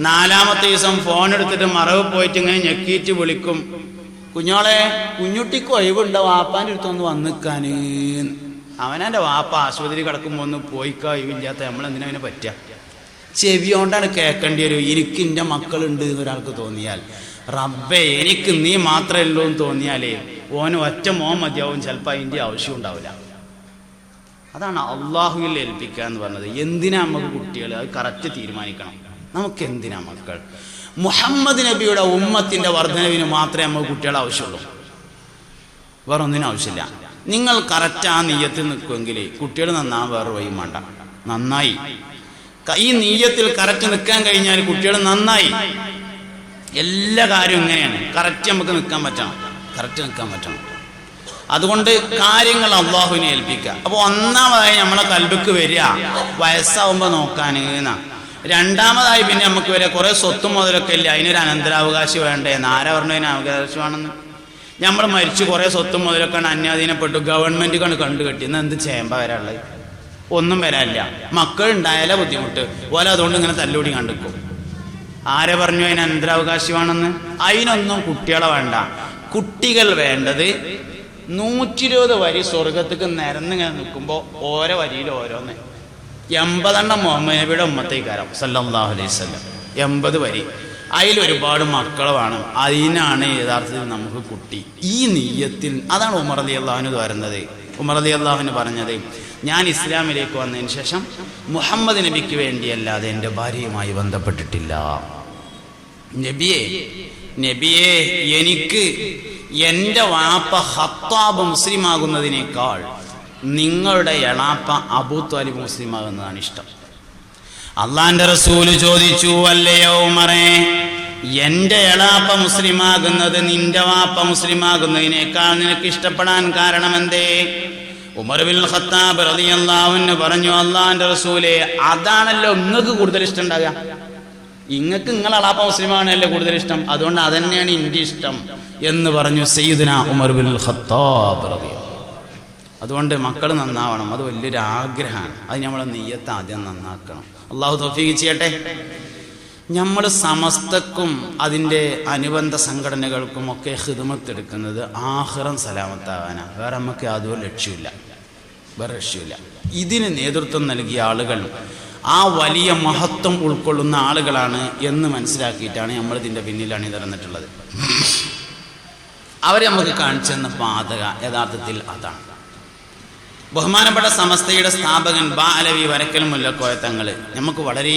Speaker 1: 4-ാമത്തെ ദിവസം ഫോൺ എടുത്തിട്ട് മറവ് പോയിട്ട് ഇങ്ങനെ ഞെക്കിയിട്ട് വിളിക്കും, കുഞ്ഞോളെ കുഞ്ഞുട്ടിക്ക് ഒഴിവുണ്ടോ വാപ്പാൻ്റെ അടുത്തൊന്ന് വന്നിക്കാന്. അവനെ വാപ്പ ആശുപത്രി കിടക്കുമ്പോൾ ഒന്ന് പോയിക്കാ ഒഴിവില്ലാത്ത നമ്മളെന്തിനാ അവനെ പറ്റുക. ചെവി കൊണ്ടാണ് കേൾക്കേണ്ടി വരും. എനിക്ക് എൻ്റെ മക്കളുണ്ട് എന്നൊരാൾക്ക് തോന്നിയാൽ, റബ്ബേ എനിക്ക് നീ മാത്രമേ ഉള്ളൂ എന്ന് തോന്നിയാലേ ഓന് ഒറ്റ മോൻ മതിയാവും, ചിലപ്പോൾ അതിൻ്റെ ആവശ്യം ഉണ്ടാവില്ല. അതാണ് അള്ളാഹുവിൽ ഏൽപ്പിക്കുക എന്ന് പറഞ്ഞത്. എന്തിനാ നമുക്ക് കുട്ടികൾ, അത് കറക്റ്റ് തീരുമാനിക്കണം. നമുക്ക് എന്തിനാ മക്കൾ? മുഹമ്മദ് നബിയുടെ ഉമ്മത്തിന്റെ വർധനവിന് മാത്രമേ നമുക്ക് കുട്ടികളെ ആവശ്യമുള്ളൂ, വേറെ ഒന്നിനും ആവശ്യമില്ല. നിങ്ങൾ കറക്റ്റ് ആ നീയത്തിൽ നിൽക്കുമെങ്കിൽ കുട്ടികൾ നന്നാൻ വേറെ വഴിയും വേണ്ട. നന്നായി ഈ നീയത്തിൽ കറക്റ്റ് നിൽക്കാൻ കഴിഞ്ഞാൽ കുട്ടികൾ നന്നായി. എല്ലാ കാര്യവും ഇങ്ങനെയാണ്, കറക്റ്റ് നമുക്ക് നിൽക്കാൻ പറ്റണം, കറക്റ്റ് നിൽക്കാൻ പറ്റണം. അതുകൊണ്ട് കാര്യങ്ങൾ അള്ളാഹുവിനെ ഏൽപ്പിക്കുക. അപ്പോൾ ഒന്നാമതായി നമ്മളെ കൽബിക്ക് വരിക വയസ്സാവുമ്പോൾ നോക്കാൻ എന്നാ. രണ്ടാമതായി പിന്നെ നമുക്ക് വരെ കുറേ സ്വത്തും മുതലൊക്കെ ഇല്ല, അതിനൊരു അനന്തരാവകാശം വേണ്ടേ. ആരാ പറഞ്ഞതിന് അവകാശമാണെന്ന്? നമ്മൾ മരിച്ചു കുറേ സ്വത്തും മുതലൊക്കെ അന്യാധീനപ്പെട്ടു, ഗവൺമെന്റ് കണ്ടു കെട്ടി, എന്നാൽ എന്ത് ചേമ്പ വരാനുള്ളത്? ഒന്നും വരാനില്ല. മക്കളുണ്ടായാലേ ബുദ്ധിമുട്ട് പോലെ, അതുകൊണ്ട് ഇങ്ങനെ തല്ലുകൂടി കണ്ടിക്കും. ആരെ പറഞ്ഞു അതിന് അനന്തരാവകാശമാണെന്ന്? അതിനൊന്നും കുട്ടികളെ വേണ്ട. കുട്ടികൾ വേണ്ടത് 120 വരി സ്വർഗത്തേക്ക് നിരന്നിങ്ങനെ നിൽക്കുമ്പോൾ ഓരോ വരിയിൽ ഓരോന്ന് 80 മുഹമ്മദ് നബിയുടെ ഉമ്മത്തേക്കാരം സല്ലല്ലാഹു അലൈഹി വസല്ലം. 80 വരി, അതിലൊരുപാട് മക്കൾ വേണം. അതിനാണ് യഥാർത്ഥത്തിൽ നമുക്ക് കുട്ടി. ഈ നീയത്തിൽ അതാണ് ഉമർ റളിയല്ലാഹു വരുന്നത്. ഉമർ റളിയല്ലാഹു പറഞ്ഞത്, ഞാൻ ഇസ്ലാമിലേക്ക് വന്നതിന് ശേഷം മുഹമ്മദ് നബിക്ക് വേണ്ടിയല്ലാതെ എൻ്റെ ഭാര്യയുമായി ബന്ധപ്പെട്ടിട്ടില്ല. നബിയെ എനിക്ക് എൻ്റെ വാപ്പ ഖത്താബ് മുസ്ലിമാകുന്നതിനേക്കാൾ നിങ്ങളുടെ എളാപ്പ അബൂ ത്വാലിബ് മുസ്ലിമാകുന്നതാണ് ഇഷ്ടം. അള്ളാന്റെ റസൂല് ചോദിച്ചു, അല്ലയോ ഉമറേ, എൻ്റെ എളാപ്പ മുസ്ലിമാകുന്നത് നിന്റെ വാപ്പ മുസ്ലിമാകുന്നതിനേക്കാൾ നിനക്ക് ഇഷ്ടപ്പെടാൻ കാരണം എന്തേ? ഉമർ ബിൻ ഖത്താബ് റളിയല്ലാഹു അൻഹു പറഞ്ഞു, അള്ളാന്റെ റസൂലേ, അതാണല്ലോ നിങ്ങൾക്ക് കൂടുതൽ ഇഷ്ടം ഉണ്ടാകുക. ഇങ്ങക്ക് നിങ്ങളെ എളാപ്പ മുസ്ലിമാണല്ലോ കൂടുതൽ ഇഷ്ടം, അതുകൊണ്ട് അതന്നെയാണ് എൻ്റെ ഇഷ്ടം എന്ന് പറഞ്ഞു സയ്യിദുനാ ഉമർ ബിൻ ഖത്താബ് റളിയല്ലാഹു. അതുകൊണ്ട് മക്കൾ നന്നാവണം, അത് വലിയൊരു ആഗ്രഹമാണ്. അത് നമ്മളെ നിയ്യത്ത് ആദ്യം നന്നാക്കണം. അള്ളാഹു തൗഫീഖ് ചെയ്യട്ടെ. നമ്മൾ സമസ്തക്കും അതിൻ്റെ അനുബന്ധ സംഘടനകൾക്കും ഒക്കെ ഖിദ്മത്ത് എടുക്കുന്നത് ആഖിറം സലാമത്താവാനാണ്. വേറെ നമുക്ക് യാതൊരു ലക്ഷ്യമില്ല, വേറെ ലക്ഷ്യമില്ല. ഇതിന് നേതൃത്വം നൽകിയ ആളുകൾ ആ വലിയ മഹത്വം ഉൾക്കൊള്ളുന്ന ആളുകളാണ് എന്ന് മനസ്സിലാക്കിയിട്ടാണ് നമ്മൾ ഇതിൻ്റെ പിന്നിൽ അണിനിരന്നിട്ടുള്ളത്. അവരെ നമുക്ക് കാണിച്ചു തന്ന പാതക യഥാർത്ഥത്തിൽ അതാണ്. ബഹുമാനപ്പെട്ട സമസ്തയുടെ സ്ഥാപകൻ ബാലവി വരക്കൽ മുല്ലക്കോയ തങ്ങൾ നമുക്ക് വളരെ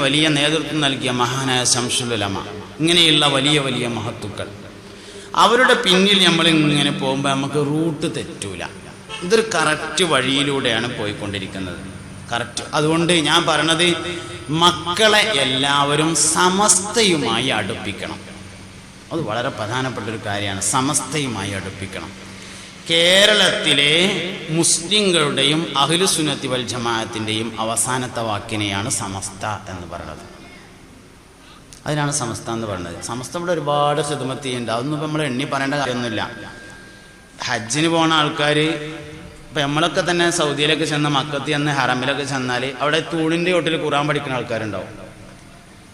Speaker 1: വലിയ നേതൃത്വം നൽകിയ മഹാനായ ശംസുൽ ഉലമ, ഇങ്ങനെയുള്ള വലിയ വലിയ മഹത്തുക്കൾ, അവരുടെ പിന്നിൽ നമ്മൾ ഇങ്ങനെ പോകുമ്പോൾ നമുക്ക് റൂട്ട് തെറ്റൂല. ഇതൊരു കറക്റ്റ് വഴിയിലൂടെയാണ് പോയിക്കൊണ്ടിരിക്കുന്നത്, കറക്റ്റ്. അതുകൊണ്ട് ഞാൻ പറഞ്ഞത്, മക്കളെ എല്ലാവരും സമസ്തയുമായി അടുപ്പിക്കണം. അത് വളരെ പ്രധാനപ്പെട്ട ഒരു കാര്യമാണ്. സമസ്തയുമായി അടുപ്പിക്കണം. കേരളത്തിലെ മുസ്ലിങ്ങളുടെയും അഹ്ലുസുന്നത്തി വൽ ജമാഅത്തിൻ്റെയും അവസാനത്തെ വാക്കിനെയാണ് സമസ്ത എന്ന് പറയുന്നത്. അതിനാണ് സമസ്ത എന്ന് പറയുന്നത്. സമസ്ത ഇവിടെ ഒരുപാട് ഖിദ്മത്ത് ചെയ്യുന്നുണ്ട്. അതൊന്നും ഇപ്പം നമ്മൾ എണ്ണി പറയേണ്ട കാര്യമൊന്നുമില്ല. ഹജ്ജിന് പോണ ആൾക്കാർ ഇപ്പം നമ്മളൊക്കെ തന്നെ സൗദിയിലൊക്കെ ചെന്ന മക്കത്ത് ചെന്ന് ഹറമിലൊക്കെ ചെന്നാൽ അവിടെ തൂണിൻ്റെ ചോട്ടിൽ ഖുർആൻ പഠിക്കുന്ന ആൾക്കാരുണ്ടാവും.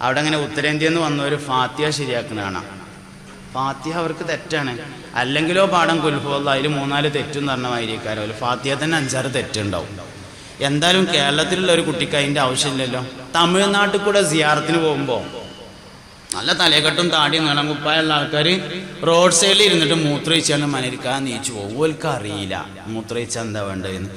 Speaker 1: അവിടെ അങ്ങനെ ഉത്തരേന്ത്യയിൽ നിന്ന് വന്നവർ ഫാത്തിഹ ശരിയാക്കുന്ന കാണാം. ഫാത്തിഹ അവർക്ക് തെറ്റാണ്. അല്ലെങ്കിലോ പാഠം കുൽഹുവല്ല അതിൽ 3-4 തെറ്റെന്ന് പറഞ്ഞ മാതിരിക്കാരോ ഫാത്തിഹ തന്നെ 5-6 തെറ്റുണ്ടാവും. എന്തായാലും കേരളത്തിലുള്ള ഒരു കുട്ടിക്ക് അതിൻ്റെ ആവശ്യമില്ലല്ലോ. തമിഴ്നാട്ടിൽ കൂടെ സിയാറത്തിന് പോകുമ്പോൾ നല്ല തലയെക്കെട്ടും താടിയും നീളം കുപ്പായുള്ള ആൾക്കാർ റോഡ് സൈഡിൽ ഇരുന്നിട്ട് മൂത്രയിച്ചാൽ മനരിക്കാൻ നീച്ചു പോകും. ഓൽക്ക് അറിയില്ല മൂത്രയിച്ചാൽ എന്താ വേണ്ടതെന്ന്.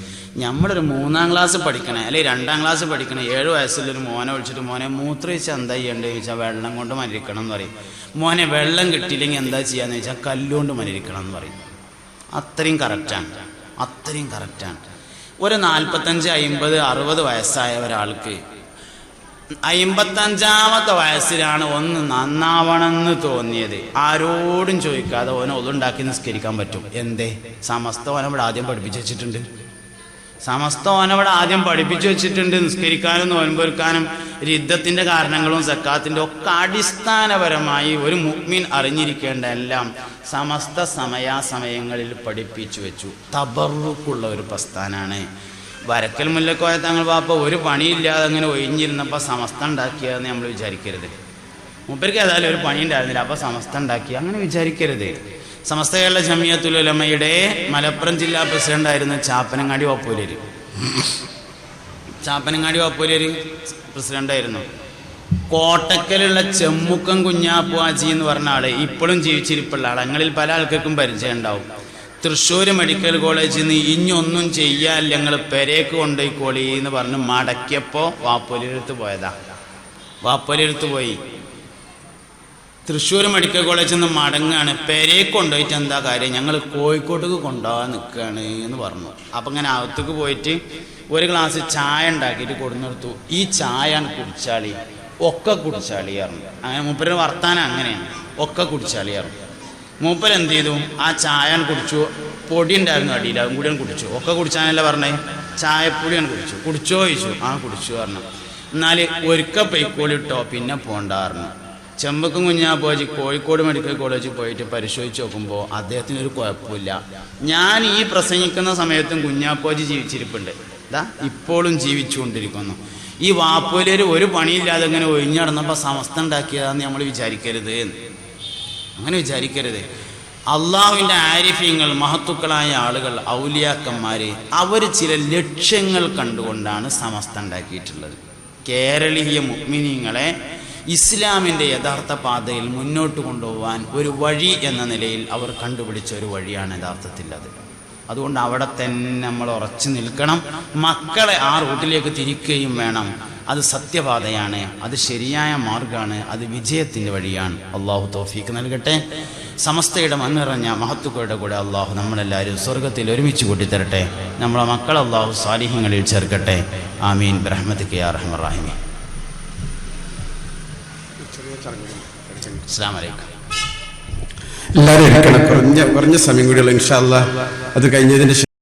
Speaker 1: നമ്മളൊരു 3-ാം ക്ലാസ് പഠിക്കണേ അല്ലെങ്കിൽ 2-ാം ക്ലാസ് പഠിക്കണേ 7 വയസ്സുള്ളൊരു മോനെ വിളിച്ചിട്ട് മോനെ മൂത്രയിച്ചാൽ എന്താ ചെയ്യേണ്ടതെന്ന് ചോദിച്ചാൽ വെള്ളം കൊണ്ട് മരിക്കണം എന്ന് പറയും. മോനെ വെള്ളം കിട്ടിയില്ലെങ്കിൽ എന്താ ചെയ്യാന്ന് ചോദിച്ചാൽ കല്ലുകൊണ്ട് മരിക്കണം എന്ന് പറയും. അത്രയും കറക്റ്റാണ്, അത്രയും കറക്റ്റാണ്. ഒരു 45, 50, 60 വയസ്സായ ഒരാൾക്ക് 55-ാമത്തെ വയസ്സിലാണ് ഒന്ന് നന്നാവണമെന്ന് തോന്നിയത്. ആരോടും ചോദിക്കാതെ ഓനെ ഒതുണ്ടാക്കി നിസ്കരിക്കാൻ പറ്റും. എന്തേ? സമസ്ത ഓനവിടെ ആദ്യം പഠിപ്പിച്ചു വെച്ചിട്ടുണ്ട്. സമസ്ത ഓനവിടെ ആദ്യം പഠിപ്പിച്ചു വെച്ചിട്ടുണ്ട്. നിസ്കരിക്കാനും നോൻപൊരുക്കാനും രിദ്ദത്തിൻ്റെ കാരണങ്ങളും സക്കാത്തിൻ്റെ ഒക്കെ അടിസ്ഥാനപരമായി ഒരു മുഅ്മിൻ അറിഞ്ഞിരിക്കേണ്ട എല്ലാം സമസ്ത സമയാസമയങ്ങളിൽ പഠിപ്പിച്ചു വെച്ചു. തബറുക്കുള്ള ഒരു പ്രസ്ഥാനാണ്. വരക്കൽ മുല്ലക്കോയ തങ്ങൾ പാപ്പ ഒരു പണിയില്ലാതെ അങ്ങനെ ഒഴിഞ്ഞിരുന്നപ്പോൾ സമസ്ത ഉണ്ടാക്കിയതെന്ന് നമ്മൾ വിചാരിക്കരുത്. മൂപ്പർക്ക് ഏതായാലും ഒരു പണി ഉണ്ടായിരുന്നില്ല, അപ്പോൾ സമസ്ത ഉണ്ടാക്കി അങ്ങനെ വിചാരിക്കരുത്. സമസ്ത കേരള ജമിയത്തുൽ ഉലമയുടെ മലപ്പുറം ജില്ലാ പ്രസിഡന്റായിരുന്നു ചാപ്പനങ്ങാടി വാപ്പൂലര്. ചാപ്പനങ്ങാടി വാപ്പൂലര് പ്രസിഡന്റായിരുന്നു. കോട്ടക്കലുള്ള ചെമ്മുക്കം കുഞ്ഞാപ്പു ഹാജി എന്ന് പറഞ്ഞ ആള് ഇപ്പോഴും ജീവിച്ചിരിപ്പുള്ള ആൾ. ഞങ്ങളിൽ പല ആൾക്കാർക്കും പരിചയം ഉണ്ടാവും. തൃശ്ശൂർ മെഡിക്കൽ കോളേജിൽ നിന്ന് ഇനിയൊന്നും ചെയ്യാൻ ഞങ്ങൾ പെരേക്ക് കൊണ്ടുപോയിക്കോളി എന്ന് പറഞ്ഞ് മടക്കിയപ്പോൾ വാപ്പൂലടുത്ത് പോയതാ. വാപ്പൂലടുത്ത് പോയി തൃശ്ശൂർ മെഡിക്കൽ കോളേജിൽ നിന്ന് മടങ്ങാണ്. പെരേക്ക് കൊണ്ടുപോയിട്ട് എന്താ കാര്യം, ഞങ്ങൾ കോഴിക്കോട്ടേക്ക് കൊണ്ടുപോകാൻ നിൽക്കുകയാണ് എന്ന് പറഞ്ഞു. അപ്പം ഇങ്ങനെ അകത്തേക്ക് പോയിട്ട് ഒരു ഗ്ലാസ് ചായ ഉണ്ടാക്കിയിട്ട് കൊടുന്നെടുത്തു. ഈ ചായ കുടിച്ചാളി, ഒക്കെ കുടിച്ചാളി പറഞ്ഞു. അങ്ങനെ മൂപ്പര് വർത്താനം അങ്ങനെയാണ്, ഒക്കെ കുടിച്ചാളി പറഞ്ഞു. മൂപ്പര് എന്ത് ചെയ്തു, ആ ചായ കുടിച്ചു. പൊടി ഉണ്ടായിരുന്നു അടിയിൽ, അതും കൂടിയാണ് കുടിച്ചു. ഒക്കെ കുടിച്ചാനല്ല പറഞ്ഞേ, ചായപ്പൊടിയാണ് കുടിച്ചു. കുടിച്ചോ ചോദിച്ചു. ആ കുടിച്ചു പറഞ്ഞു. എന്നാൽ ഒരുക്ക പൊയ്ക്കോളിട്ടോ പിന്നെ പോണ്ടായിരുന്നു. ചെമ്പക്കും കുഞ്ഞാപ്പോജി കോഴിക്കോട് മെഡിക്കൽ കോളേജിൽ പോയിട്ട് പരിശോധിച്ച് നോക്കുമ്പോൾ അദ്ദേഹത്തിനൊരു കുഴപ്പമില്ല. ഞാൻ ഈ പ്രസംഗിക്കുന്ന സമയത്തും കുഞ്ഞാപ്പോജി ജീവിച്ചിരിപ്പുണ്ട്. ഇതാ ഇപ്പോഴും ജീവിച്ചുകൊണ്ടിരിക്കുന്നു. ഈ വാപ്പൂലര് ഒരു പണിയില്ലാതെ ഇങ്ങനെ ഒഴിഞ്ഞടന്നപ്പോൾ സമസ്ത ഉണ്ടാക്കിയതാന്ന് നമ്മൾ വിചാരിക്കരുത്, അങ്ങനെ വിചാരിക്കരുത്. അള്ളാഹുവിൻ്റെ ആരിഫ്യങ്ങൾ, മഹത്തുക്കളായ ആളുകൾ, ഔലിയാക്കന്മാർ, അവർ ചില ലക്ഷ്യങ്ങൾ കണ്ടുകൊണ്ടാണ് സമസ്ത ഉണ്ടാക്കിയിട്ടുള്ളത്. കേരളീയ മുഅ്മിനീങ്ങളെ ഇസ്ലാമിൻ്റെ യഥാർത്ഥ പാതയിൽ മുന്നോട്ട് കൊണ്ടുപോകാൻ ഒരു വഴി എന്ന നിലയിൽ അവർ കണ്ടുപിടിച്ച ഒരു വഴിയാണ് യഥാർത്ഥത്തിൽ അത്. അതുകൊണ്ട് അവിടെ തന്നെ നമ്മൾ ഉറച്ചു നിൽക്കണം. മക്കളെ ആ റൂട്ടിലേക്ക് തിരിക്കുകയും വേണം. അത് സത്യപാതയാണ്, അത് ശരിയായ മാർഗ്ഗമാണ്, അത് വിജയത്തിൻ്റെ വഴിയാണ്. അള്ളാഹു തൗഫീക്ക് നൽകട്ടെ. സമസ്തയുടെ മണ്ണിറഞ്ഞ മഹത്തുക്കളുടെ കൂടെ അള്ളാഹു നമ്മളെല്ലാവരും സ്വർഗത്തിൽ ഒരുമിച്ച് കൂട്ടിത്തരട്ടെ. നമ്മളെ മക്കൾ അള്ളാഹു സാലിഹ്യങ്ങളിൽ ചേർക്കട്ടെ. ആമീൻ ബിറഹ്മതിക യാ അർഹമർ റഹീമീൻ. അസ്സലാമു അലൈക്കും.
Speaker 2: എല്ലാവരും കുറഞ്ഞ സമയം കൂടിയുള്ള ഇൻഷാ അല്ലാഹ് അത് കഴിഞ്ഞതിന്